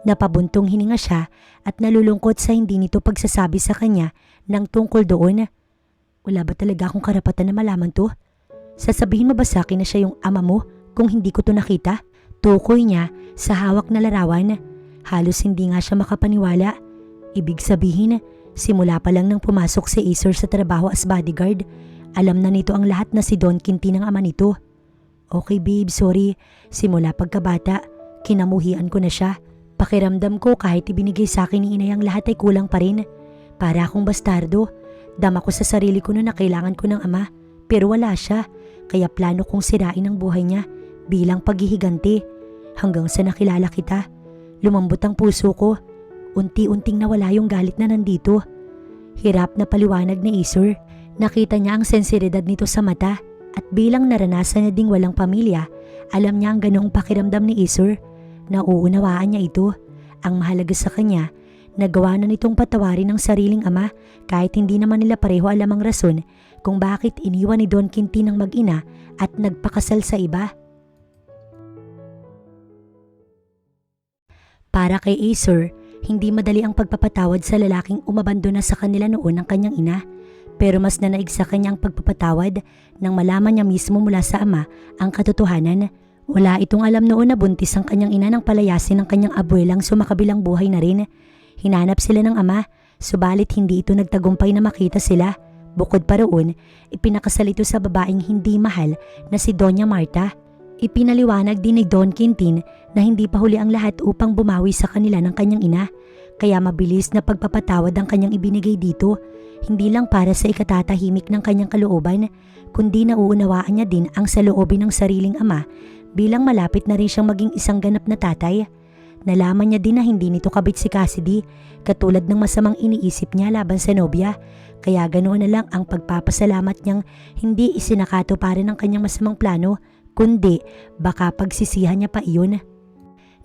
Napabuntong hininga siya at nalulungkot sa hindi nito pagsasabi sa kanya ng tungkol doon. "Wala ba talaga akong karapatan na malaman to? Sasabihin mo ba sa akin na siya yung ama mo kung hindi ko to nakita? Tukoy niya sa hawak na larawan. Halos hindi nga siya makapaniwala. Ibig sabihin, simula pa lang nang pumasok si Acer sa trabaho as bodyguard, alam na nito ang lahat na si Don Quintin ang ama nito. Okay babe, sorry. Simula pagkabata, kinamuhian ko na siya. Pakiramdam ko kahit ibinigay sa akin ni inay ang lahat ay kulang pa rin. Para akong bastardo. Dama ko sa sarili ko na kailangan ko ng ama, pero wala siya. Kaya plano kong sirain ang buhay niya bilang paghihiganti. Hanggang sa nakilala kita, lumambot ang puso ko. Unti-unting nawala yung galit na nandito. Hirap na paliwanag ni Acer. Nakita niya ang sensibilidad nito sa mata at bilang naranasan niya ding walang pamilya, alam niya ang ganoong pakiramdam ni Acer. Nauunawaan niya ito. Ang mahalaga sa kanya, nagawa na nitong patawarin ang sariling ama kahit hindi naman nila pareho alam ang rason kung bakit iniwan ni Don Quintin ang mag-ina at nagpakasal sa iba. Para kay Acer, hindi madali ang pagpapatawad sa lalaking umabandona sa kanila noon ng kanyang ina. Pero mas nanaig sa kanya ang pagpapatawad nang malaman niya mismo mula sa ama ang katotohanan. Wala itong alam noon na buntis ang kanyang ina nang palayasin ng kanyang abuelang sumakabilang buhay na rin. Hinanap sila ng ama, subalit hindi ito nagtagumpay na makita sila. Bukod pa roon, ipinakasal ito sa babaeng hindi mahal na si Doña Marta. Ipinaliwanag din ni Don Quintin na hindi pa huli ang lahat upang bumawi sa kanila ng kanyang ina. Kaya mabilis na pagpapatawad ang kanyang ibinigay dito. Hindi lang para sa ikatatahimik ng kanyang kalooban, kundi nauunawaan niya din ang saloobin ng sariling ama bilang malapit na rin siyang maging isang ganap na tatay. Nalaman niya din na hindi nito kabit si Cassidy, katulad ng masamang iniisip niya laban sa nobya. Kaya ganoon na lang ang pagpapasalamat niyang hindi isinakatuparan ng kanyang masamang plano, kundi baka pagsisihan niya pa iyon.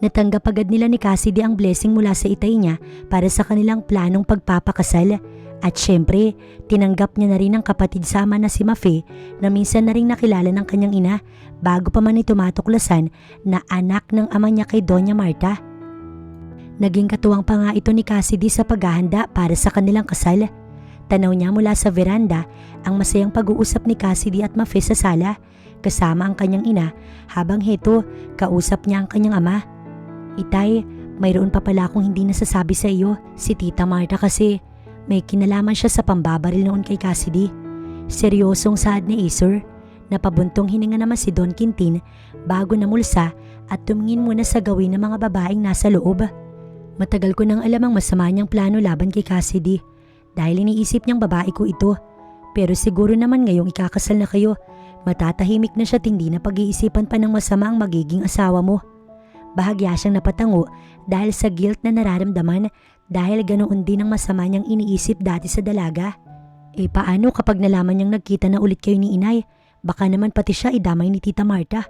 Natanggap agad nila ni Cassidy ang blessing mula sa itay niya para sa kanilang planong pagpapakasal. At syempre, tinanggap niya na rin ang kapatid sama na si Mafe na minsan na rin nakilala ng kanyang ina bago pa man ito matuklasan na anak ng ama niya kay Doña Marta. Naging katuwang pa nga ito ni Cassidy sa paghahanda para sa kanilang kasal. Tanaw niya mula sa veranda ang masayang pag-uusap ni Cassidy at Mafe sa sala kasama ang kanyang ina habang heto kausap niya ang kanyang ama. Itay, mayroon pa pala akong hindi nasasabi sa iyo, si Tita Marta kasi may kinalaman siya sa pambabaril noon kay Cassidy. Seryosong saad ni Acer. Napabuntong hininga naman si Don Quintin bago namulsa at tumingin muna sa gawin ng mga babaeng nasa loob. Matagal ko nang alam ang masama niyang plano laban kay Cassidy dahil iniisip niyang babae ko ito. Pero siguro naman ngayong ikakasal na kayo, matatahimik na siya at hindi na pag-iisipan pa ng masama ang magiging asawa mo. Bahagya siyang napatango dahil sa guilt na nararamdaman dahil ganoon din ang masama niyang iniisip dati sa dalaga. Paano kapag nalaman niyang nagkita na ulit kayo ni inay? Baka naman pati siya idamay ni Tita Marta.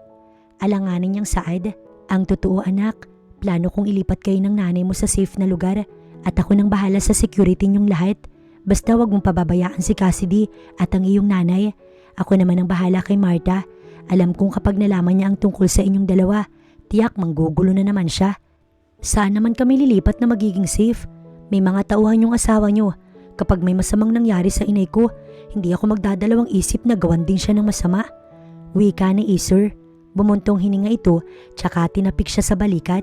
Alanganin niyang saad. Ang totoo anak, plano kong ilipat kayo ng nanay mo sa safe na lugar at ako nang bahala sa security niyong lahat. Basta wag mong pababayaan si Cassidy at ang iyong nanay. Ako naman ang bahala kay Marta. Alam kong kapag nalaman niya ang tungkol sa inyong dalawa, tiyak manggugulo na naman siya. Saan naman kami lilipat na magiging safe? May mga tauhan yung asawa niyo. Kapag may masamang nangyari sa inay ko, hindi ako magdadalawang isip na gawan din siya ng masama. Wika ni Acer. Bumuntong hininga ito, tsaka tinapik siya sa balikat.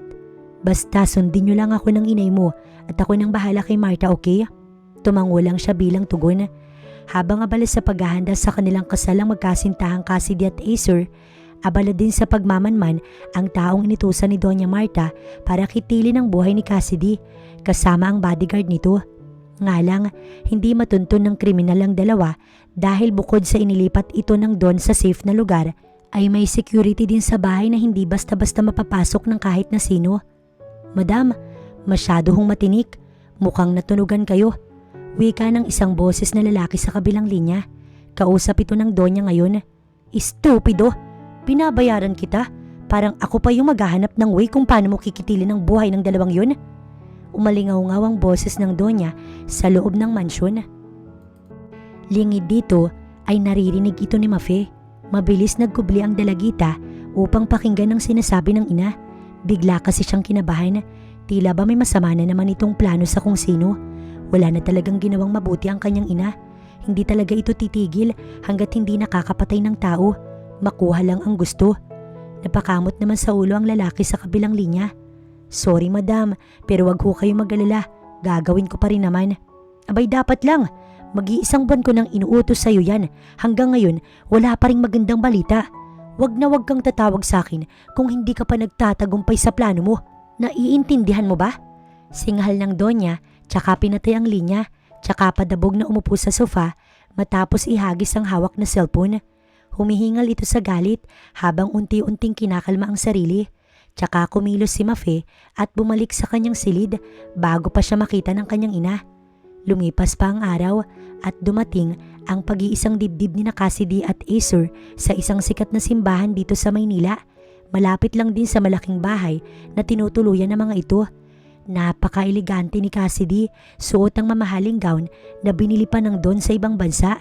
Basta sundin niyo lang ako ng inay mo at ako nang bahala kay Marta, okay? Tumango lang siya bilang tugon. Habang abala sa paghahanda sa kanilang kasalang magkasintahang Cassidy at Acer, abala din sa pagmamanman ang taong inutusan ni Doña Marta para kitilin ang buhay ni Cassidy kasama ang bodyguard nito. Nga lang, hindi matuntun ng kriminal ang dalawa dahil bukod sa inilipat ito ng Don sa safe na lugar, ay may security din sa bahay na hindi basta-basta mapapasok ng kahit na sino. Madam, masyado hong matinik. Mukhang natunugan kayo. Wika ng isang boses na lalaki sa kabilang linya. Kausap ito ng Donya ngayon. Estupido! Pinabayaran kita. Parang ako pa yung maghahanap ng way kung paano mo kikitilin ang buhay ng dalawang yun. Umalingaw-ngaw ang boses ng Donya sa loob ng mansyon. Lingid dito ay naririnig ito ni Mafe. Mabilis nagkubli ang dalagita upang pakinggan ang sinasabi ng ina. Bigla kasi siyang kinabahan. Tila ba may masama na naman itong plano sa kung sino. Wala na talagang ginawang mabuti ang kanyang ina. Hindi talaga ito titigil hanggat hindi nakakapatay ng tao. Makuha lang ang gusto. Napakamot naman sa ulo ang lalaki sa kabilang linya. Sorry madam, pero wag ho kayo mag-alala. Gagawin ko pa rin naman. Abay dapat lang. Mag-iisang buwan ko nang inuutos sa'yo yan. Hanggang ngayon, wala pa ring magandang balita. Wag na wag kang tatawag sa akin kung hindi ka pa nagtatagumpay sa plano mo. Naiintindihan mo ba? Singhal ng Donya, tsaka pinatay ang linya, tsaka padabog na umupo sa sofa matapos ihagis ang hawak na cellphone. Humihingal ito sa galit habang unti-unting kinakalma ang sarili. Tsaka kumilos si Mafe at bumalik sa kanyang silid bago pa siya makita ng kanyang ina. Lumipas pa ang araw at dumating ang pag-iisang dibdib ni Cassidy at Acer sa isang sikat na simbahan dito sa Maynila. Malapit lang din sa malaking bahay na tinutuluyan ng mga ito. Napaka-elegante ni Cassidy, suot ang mamahaling gown na binili pa ng Don sa ibang bansa.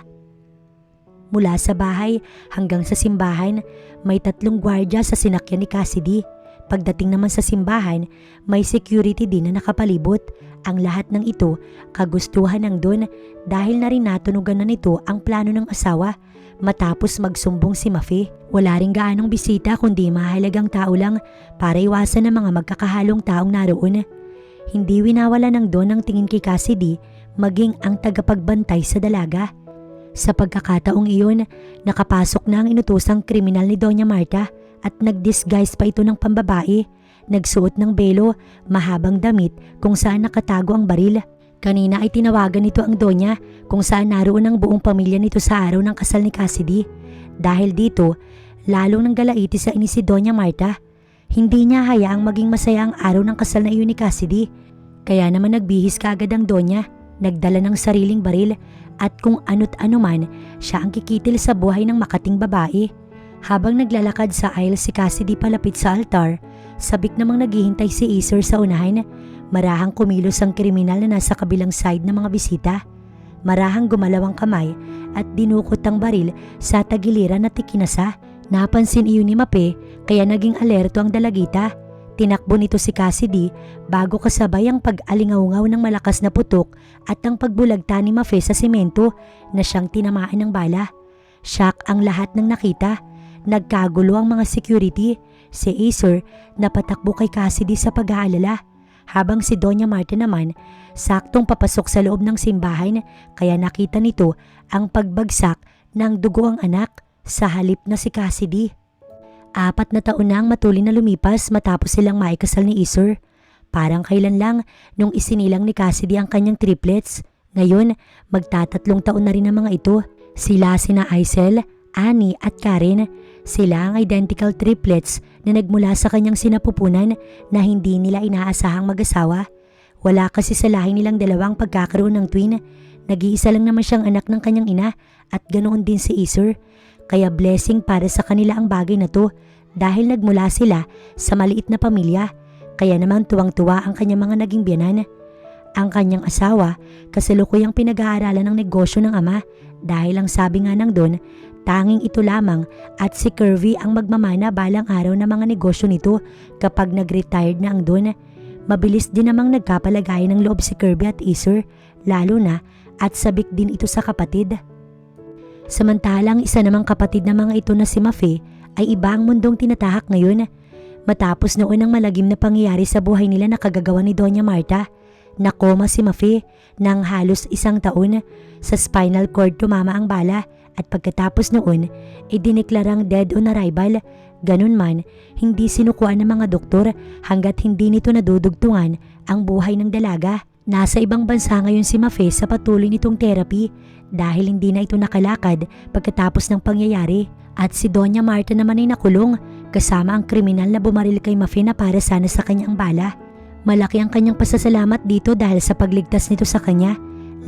Mula sa bahay hanggang sa simbahan, may 3 gwardya sa sinakyan ni Cassidy. Pagdating naman sa simbahan, may security din na nakapalibot. Ang lahat ng ito kagustuhan ng Don dahil na rin natunugan na nito ang plano ng asawa matapos magsumbong si Mafe. Wala ring gaanong bisita kundi mahalagang tao lang para iwasan ng mga magkakahalong taong naroon. Hindi winawala ng Don ang tingin kay Cassidy maging ang tagapagbantay sa dalaga. Sa pagkakataong iyon, nakapasok na ang inutosang kriminal ni Doña Marta at nag-disguise pa ito ng pambabae. Nagsuot ng belo, mahabang damit kung saan nakatago ang baril. Kanina ay tinawagan nito ang Doña kung saan naroon ang buong pamilya nito sa araw ng kasal ni Cassidy. Dahil dito, lalong nanggalaiti sa inis si Doña Marta. Hindi niya hayaang maging masaya ang araw ng kasal na iyon ni Cassidy. Kaya naman nagbihis kaagad ang Doña, nagdala ng sariling baril at kung ano't ano man, siya ang kikitil sa buhay ng makating babae. Habang naglalakad sa aisle si Cassidy palapit sa altar, sabik namang naghihintay si Acer sa unahan. Marahang kumilos ang kriminal na nasa kabilang side ng mga bisita. Marahang gumalaw ang kamay at dinukot ang baril sa tagiliran at ikinasa. Napansin iyon ni Mape kaya naging alerto ang dalagita. Tinakbo nito si Cassidy bago kasabay ang pag-alingaungaw ng malakas na putok at ang pagbulagta ni Mafe sa semento na siyang tinamaan ng bala. Shock ang lahat ng nakita. Nagkagulo ang mga security. Si Acer napatakbo kay Cassidy sa pag-aalala. Habang si Doña Marta naman, saktong papasok sa loob ng simbahan kaya nakita nito ang pagbagsak ng dugo ang anak sa halip na si Cassidy. 4 na taon na ang matuli na lumipas matapos silang maikasal ni Acer. Parang kailan lang nung isinilang ni Cassidy ang kanyang triplets. Ngayon, magtatatlong taon na rin ang mga ito. Sila sina Aisel, Annie at Karen. Sila ang identical triplets na nagmula sa kanyang sinapupunan na hindi nila inaasahang mag-asawa. Wala kasi sa lahi nilang dalawang pagkakaroon ng twin. Nag-iisa lang naman siyang anak ng kanyang ina at ganoon din si Acer. Kaya blessing para sa kanila ang bagay na to dahil nagmula sila sa maliit na pamilya. Kaya naman tuwang-tuwa ang kanyang mga naging biyanan. Ang kanyang asawa kasalukuyang pinag-aaralan ng negosyo ng ama dahil ang sabi nga ng Don, tanging ito lamang at si Kirby ang magmamana balang araw ng mga negosyo nito kapag nag-retired na ang Don. Mabilis din namang nagkapalagayan ng loob si Kirby at Acer, lalo na at sabik din ito sa kapatid. Samantalang isa namang kapatid na mga ito na si Mafe ay iba ang mundong tinatahak ngayon. Matapos noon ang malagim na pangyayari sa buhay nila na kagagawa ni Doña Marta, nakoma si Mafe ng halos 1 taon. Sa spinal cord tumama ang bala at pagkatapos noon, idineklarang dead on arrival. Ganun man, hindi sinukuan ng mga doktor hanggat hindi nito nadudugtungan ang buhay ng dalaga. Nasa ibang bansa ngayon si Mafe sa patuloy nitong therapy dahil hindi na ito nakalakad pagkatapos ng pangyayari. At si Doña Marta naman ay nakulong kasama ang kriminal na bumaril kay Mafe na para sana sa kanyang bala. Malaki ang kanyang pasasalamat dito dahil sa pagligtas nito sa kanya,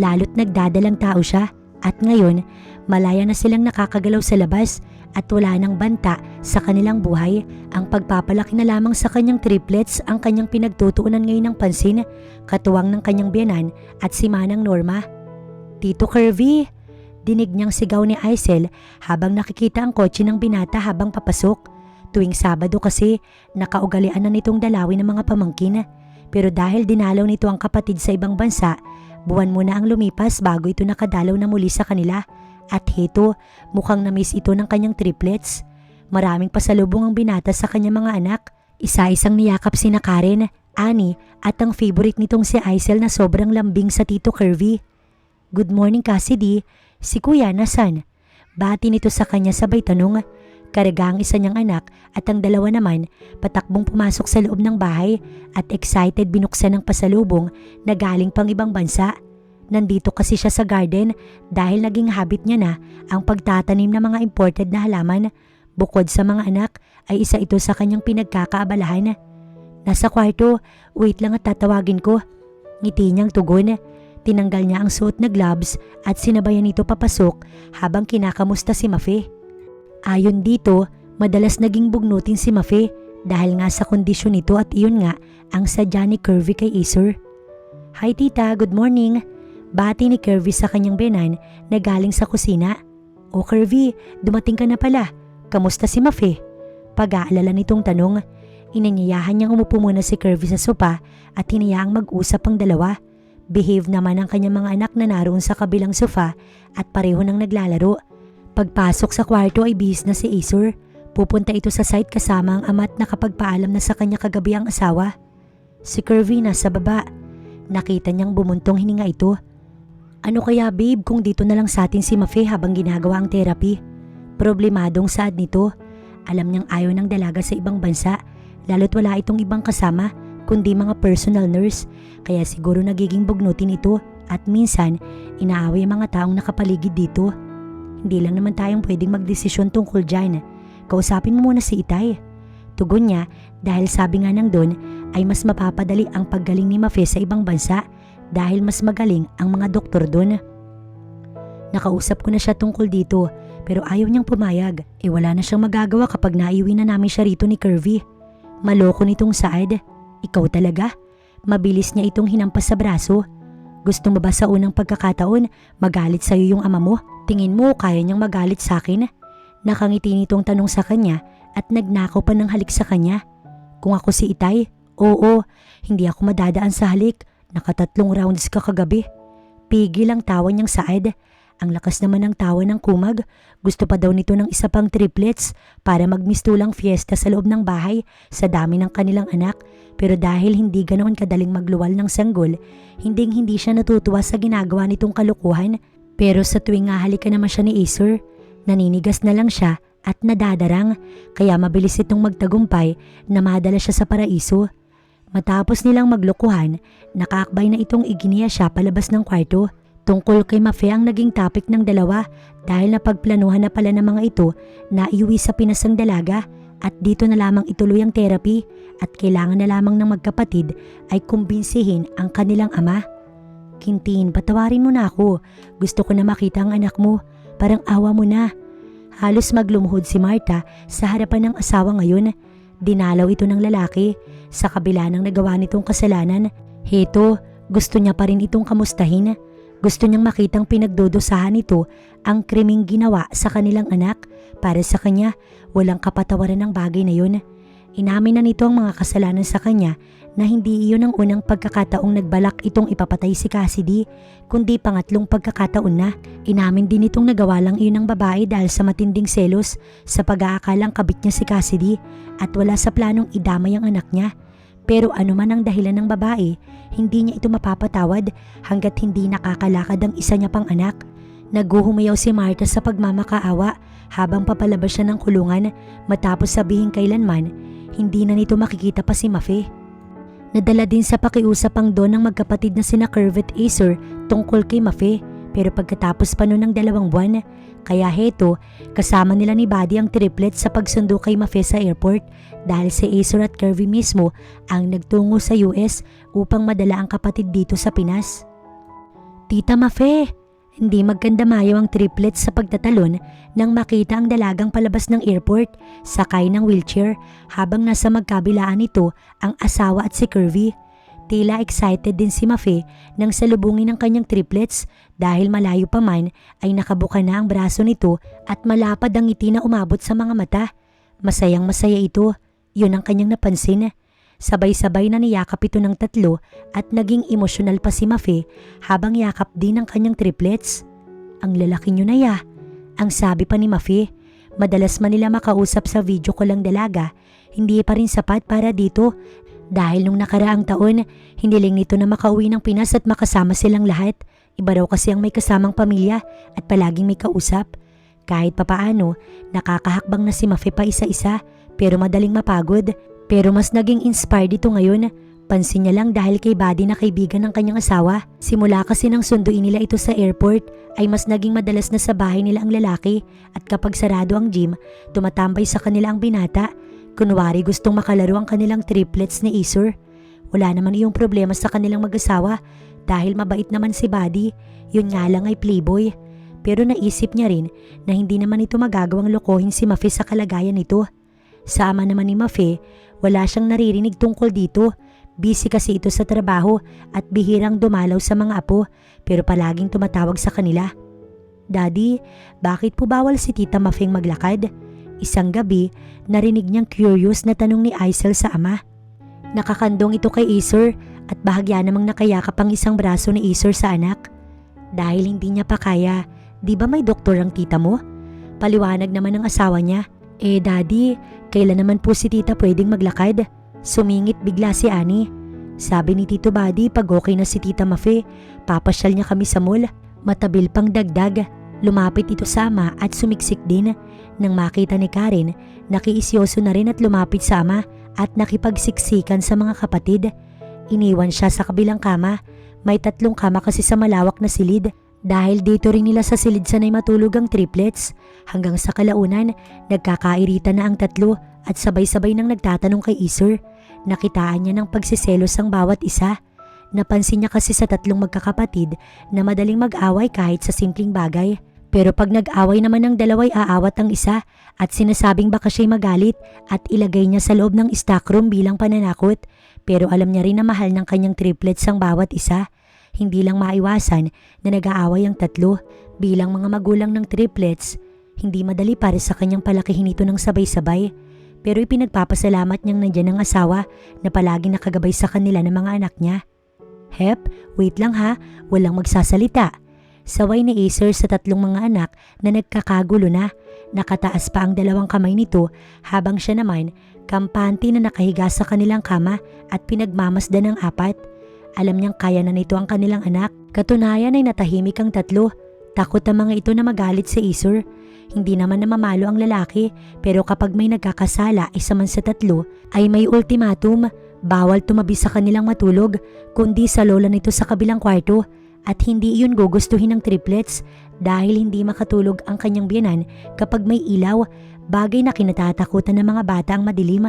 lalo't nagdadalang tao siya. At ngayon, malaya na silang nakakagalaw sa labas at wala nang banta sa kanilang buhay. Ang pagpapalaki na lamang sa kanyang triplets ang kanyang pinagtutuunan ngayon ng pansin, katuwang ng kanyang biyanan at si Manang Norma. Tito Kirby! Dinig niyang sigaw ni Aisel habang nakikita ang kotse ng binata habang papasok. Tuwing Sabado kasi, nakaugalian na nitong dalawin ng mga pamangkin. Pero dahil dinalaw nito ang kapatid sa ibang bansa, buwan muna ang lumipas bago ito nakadalaw na muli sa kanila. At heto, mukhang na-miss ito ng kanyang triplets. Maraming pasalubong ang binata sa kanyang mga anak. Isa-isang niyakap sina Karen, Annie at ang favorite nitong si Aisel na sobrang lambing sa Tito Kirby. Good morning Cassidy, si Kuya nasan? Bati nito sa kanya sabay tanong. Karaga ang isa niyang anak at ang dalawa naman patakbong pumasok sa loob ng bahay at excited binuksan ng pasalubong na galing pang ibang bansa. Nandito kasi siya sa garden dahil naging habit niya na ang pagtatanim ng mga imported na halaman. Bukod sa mga anak ay isa ito sa kanyang pinagkakaabalahan. Nasa kwarto, wait lang at tatawagin ko. Ngiti niyang tugon. Tinanggal niya ang suot na gloves at sinabayan ito papasok habang kinakamusta si Mafe. Ayon dito, madalas naging bugnutin si Mafe dahil nga sa kondisyon nito at iyon nga ang sadya ni Kirby kay Acer. Hi tita, good morning. Bati ni Kirby sa kanyang benan na galing sa kusina. O Kirby, dumating ka na pala. Kamusta si Mafe? Pag-aalala nitong tanong. Inanyayahan niyang umupo muna si Kirby sa sopa at hinayaang mag-usap ang dalawa. Behave naman ang kanyang mga anak na naroon sa kabilang sofa at pareho nang naglalaro. Pagpasok sa kwarto ay bihis na si Acer. Pupunta ito sa site kasama ang ama at nakapagpaalam na sa kanya kagabi ang asawa. Si Kirby nasa baba. Nakita niyang bumuntong hininga ito. Ano kaya babe kung dito na lang sa atin si Mafe habang ginagawa ang therapy? Problemadong saad nito. Alam niyang ayaw ng dalaga sa ibang bansa, lalo't wala itong ibang kasama kundi mga personal nurse, kaya siguro nagiging bugnutin ito at minsan inaaway ang mga taong nakapaligid dito. Hindi lang naman tayong pwedeng magdesisyon tungkol dyan. Kausapin mo muna si Itay. Tugon niya dahil sabi nga nang doon ay mas mapapadali ang paggaling ni Mafe sa ibang bansa dahil mas magaling ang mga doktor doon. Nakausap ko na siya tungkol dito pero ayaw niyang pumayag. Wala na siyang magagawa kapag naiuwi na namin siya rito ni Kirby. Maloko nitong Saad. Ikaw talaga? Mabilis niya itong hinampas sa braso. Gusto mo ba sa unang pagkakataon magalit sa'yo yung ama mo? Tingin mo kaya niyang magalit sa akin? Nakangiti nitong tanong sa kanya at nagnakaw pa ng halik sa kanya. Kung ako si Itay, oo, hindi ako madadaan sa halik. Nakatatlong rounds ka kagabi. Pigil ang tawa niyang Saad. Ang lakas naman ng tawa ng kumag. Gusto pa daw nito ng isa pang triplets para magmistulang fiesta sa loob ng bahay sa dami ng kanilang anak. Pero dahil hindi ganoon kadaling magluwal ng sanggol, hindi siya natutuwa sa ginagawa nitong kalukuhan. Pero sa tuwing hahalikan naman siya ni Acer, naninigas na lang siya at nadadarang kaya mabilis itong magtagumpay na madala siya sa paraiso. Matapos nilang maglukuhan, nakaakbay na itong iginiya siya palabas ng kwarto. Tungkol kay Mafe ang naging topic ng dalawa dahil napagplanuhan na pala ng mga ito na iuwi sa Pinas ang dalaga at dito na lamang ituloy ang therapy at kailangan na lamang ng magkapatid ay kumbinsihin ang kanilang ama. Quintin, patawarin mo na ako. Gusto ko na makita ang anak mo. Parang awa mo na. Halos maglumuhod si Marta sa harapan ng asawa ngayon. Dinalaw ito ng lalaki sa kabila ng nagawa nitong kasalanan. Heto, gusto niya pa rin itong kamustahin. Gusto niyang makitang pinagdudusahan nito ang krimeng ginawa sa kanilang anak. Para sa kanya, walang kapatawaran ng bagay na yun. Inamin na nito ang mga kasalanan sa kanya na hindi iyon ang unang pagkakataong nagbalak itong ipapatay si Cassidy, kundi pangatlong pagkakataon na. Inamin din itong nagawa lang iyon ng babae dahil sa matinding selos sa pag-aakalang kabit niya si Cassidy at wala sa planong idamay ang anak niya. Pero ano man ang dahilan ng babae, hindi niya ito mapapatawad hanggat hindi nakakalakad ang isa niya pang anak. Naguhumayaw si Marta sa pagmamakaawa habang papalabas siya ng kulungan matapos sabihin kailanman hindi na nito makikita pa si Mafe. Nadala din sa pakiusap ang Don ng magkapatid na sina Kirby at Acer tungkol kay Mafe pero pagkatapos pa nun ng 2 buwan, kaya heto kasama nila ni Buddy ang triplet sa pagsundo kay Mafe sa airport dahil si Acer at Kirby mismo ang nagtungo sa US upang madala ang kapatid dito sa Pinas. Tita Mafe, hindi magkandamayo ang triplets sa pagtatalon nang makita ang dalagang palabas ng airport sakay ng wheelchair habang nasa magkabilaan nito ang asawa at si Kirby. Tila excited din si Mafe nang salubungin ng kanyang triplets dahil malayo pa man ay nakabuka na ang braso nito at malapad ang ngiti na umabot sa mga mata. Masayang masaya ito, yun ang kanyang napansin. Sabay-sabay na niyakap ito ng 3 at naging emosyonal pa si Mafe habang yakap din ng kanyang triplets. Ang lalaki nyo na ya, ang sabi pa ni Mafe. Madalas man nila makausap sa video ko lang dalaga, hindi pa rin sapat para dito. Dahil nung nakaraang taon, hiniling nito na makauwi ng Pinas at makasama silang lahat. Iba raw kasi ang may kasamang pamilya at palaging may kausap. Kahit papaano, nakakahakbang na si Mafe pa isa-isa pero madaling mapagod. Pero mas naging inspired ito ngayon. Pansin niya lang dahil kay Buddy na kaibigan ng kanyang asawa. Simula kasi nang sunduin nila ito sa airport ay mas naging madalas na sa bahay nila ang lalaki at kapag sarado ang gym, tumatambay sa kanila ang binata. Kunwari gustong makalaro ang kanilang triplets ni Acer. Wala naman iyong problema sa kanilang mag-asawa dahil mabait naman si Buddy. Yun nga lang ay playboy. Pero naisip niya rin na hindi naman ito magagawang lokohin si Mafe sa kalagayan nito. Sa ama naman ni Mafe, wala siyang naririnig tungkol dito. Busy kasi ito sa trabaho at bihirang dumalaw sa mga apo pero palaging tumatawag sa kanila. Daddy, bakit po bawal si Tita Mafeng maglakad? Isang gabi, narinig niyang curious na tanong ni Aisel sa ama. Nakakandong ito kay Acer at bahagya namang nakayakap ang isang braso ni Acer sa anak. Dahil hindi niya pa kaya, di ba may doktor ang tita mo? Paliwanag naman ng asawa niya. Daddy, kailan naman po si tita pwedeng maglakad? Sumingit bigla si Annie. Sabi ni Tito Buddy pag okay na si Tita Mafe, papasyal niya kami sa mall. Matabil pang dagdag. Lumapit ito sa ama at sumiksik din. Nang makita ni Karen, nakiisyoso na rin at lumapit sa ama at nakipagsiksikan sa mga kapatid. Iniwan siya sa kabilang kama. May 3 kama kasi sa malawak na silid. Dahil dito rin nila sa silid sanay matulog ang triplets. Hanggang sa kalaunan, nagkakairita na ang 3 at sabay-sabay nang nagtatanong kay Acer. Nakitaan niya ng pagsiselos ang bawat isa. Napansin niya kasi sa 3 magkakapatid na madaling mag-away kahit sa simpleng bagay. Pero pag nag-away naman ng 2 ay aawat ang isa at sinasabing baka siya'y magalit at ilagay niya sa loob ng stockroom bilang pananakot. Pero alam niya rin na mahal ng kanyang triplets ang bawat isa. Hindi lang maiwasan na nag-aaway ang 3. Bilang mga magulang ng triplets, hindi madali para sa kanyang palakihin ito ng sabay-sabay. Pero ipinagpapasalamat niyang nandiyan ang asawa na palagi nakagabay sa kanila ng mga anak niya. Hep, wait lang ha, walang magsasalita. Saway ni Acer sa 3 mga anak na nagkakagulo na. Nakataas pa ang 2 kamay nito habang siya naman kampante na nakahiga sa kanilang kama at pinagmamasdan ng 4. Alam niyang kaya na nito ang kanilang anak. Katunayan ay natahimik ang 3. Takot ang mga ito na magalit sa Acer. Hindi naman na mamalo ang lalaki pero kapag may nagkakasala isa man sa 3 ay may ultimatum. Bawal tumabi sa kanilang matulog kundi sa lola nito sa kabilang kwarto at hindi iyon gugustuhin ng triplets dahil hindi makatulog ang kanyang biyanan kapag may ilaw, bagay na kinatatakutan ng mga bata ang madilim.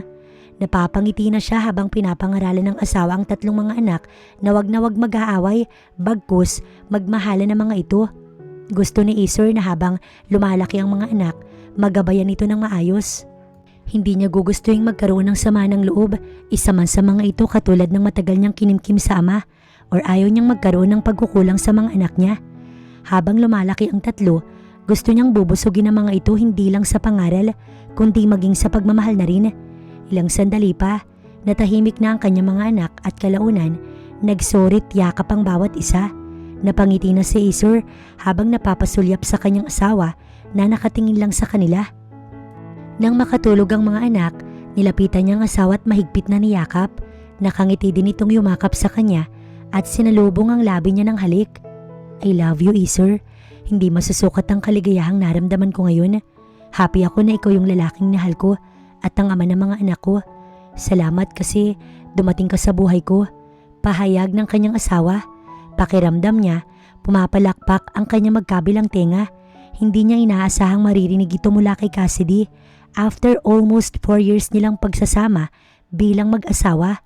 Napapangiti na siya habang pinapangaralan ng asawa ang 3 mga anak na wag mag-aaway, bagkus magmahalan ng mga ito. Gusto ni Acer na habang lumalaki ang mga anak, magabayan ito ng maayos. Hindi niya gugustuhin magkaroon ng sama ng loob, isa man sa mga ito katulad ng matagal niyang kinimkim sa ama or ayaw niyang magkaroon ng pagkukulang sa mga anak niya. Habang lumalaki ang 3, gusto niyang bubusugin ang mga ito hindi lang sa pangaral, kundi maging sa pagmamahal na rin. Ilang sandali pa, natahimik na ang kanyang mga anak at kalaunan, nagsorit yakap ang bawat isa. Napangiti na si Acer habang napapasulyap sa kanyang asawa na nakatingin lang sa kanila. Nang makatulog ang mga anak, nilapitan niya ang asawa at mahigpit na niyakap. Nakangiti din itong yumakap sa kanya at sinalubong ang labi niya ng halik. I love you, Acer. Hindi masusukat ang kaligayahang naramdaman ko ngayon. Happy ako na ikaw yung lalaking mahal ko at ang ama ng mga anak ko. Salamat kasi dumating ka sa buhay ko. Pahayag ng kanyang asawa. Pakiramdam niya, pumapalakpak ang kanyang magkabilang tenga. Hindi niya inaasahang maririnig ito mula kay Cassidy. After almost 4 years nilang pagsasama bilang mag-asawa,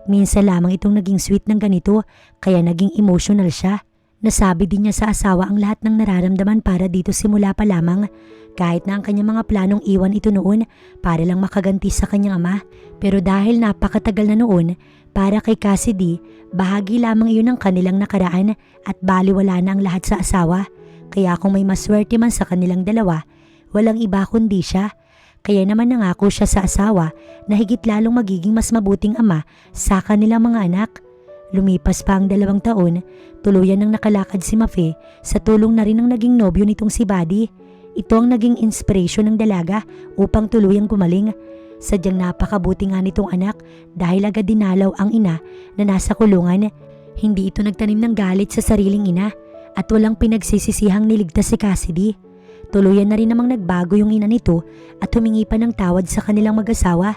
minsan lamang itong naging sweet ng ganito kaya naging emotional siya. Nasabi din niya sa asawa ang lahat ng nararamdaman para dito simula pa lamang kahit na ang kanyang mga planong iwan ito noon para lang makaganti sa kanyang ama. Pero dahil napakatagal na noon, para kay Cassidy, bahagi lamang iyon ng kanilang nakaraan at baliwala na ang lahat sa asawa. Kaya kung may maswerte man sa kanilang 2, walang iba kundi siya. Kaya naman nangako siya sa asawa na higit lalong magiging mas mabuting ama sa kanilang mga anak. Lumipas pa ang 2 taon, tuluyan nang nakalakad si Mafe sa tulong na rin ng naging nobyo nitong si Buddy. Ito ang naging inspiration ng dalaga upang tuluyang gumaling. Sadyang napakabuti nga nitong anak dahil agad dinalaw ang ina na nasa kulungan. Hindi ito nagtanim ng galit sa sariling ina at walang pinagsisisihang niligtas si Cassidy. Tuluyan na rin namang nagbago yung ina nito at humingi pa ng tawad sa kanilang mag-asawa.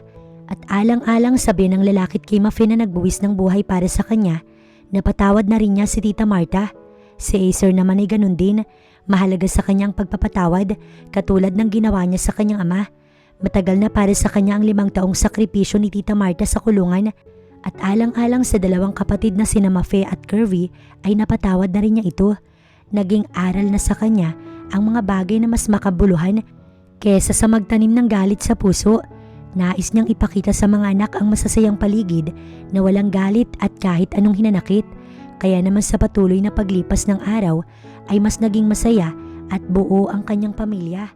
At alang-alang sabi ng lalaki kay Mafe na nagbuwis ng buhay para sa kanya, napatawad na rin niya si Tita Marta. Si Acer naman ay ganun din, mahalaga sa kanyang pagpapatawad katulad ng ginawa niya sa kanyang ama. Matagal na para sa kanya ang 5 taong sakripisyo ni Tita Marta sa kulungan at alang-alang sa dalawang kapatid na sina Mafe at Curvy ay napatawad na rin niya ito. Naging aral na sa kanya ang mga bagay na mas makabuluhan kesa sa magtanim ng galit sa puso. Nais niyang ipakita sa mga anak ang masasayang paligid na walang galit at kahit anong hinanakit. Kaya naman sa patuloy na paglipas ng araw ay mas naging masaya at buo ang kanyang pamilya.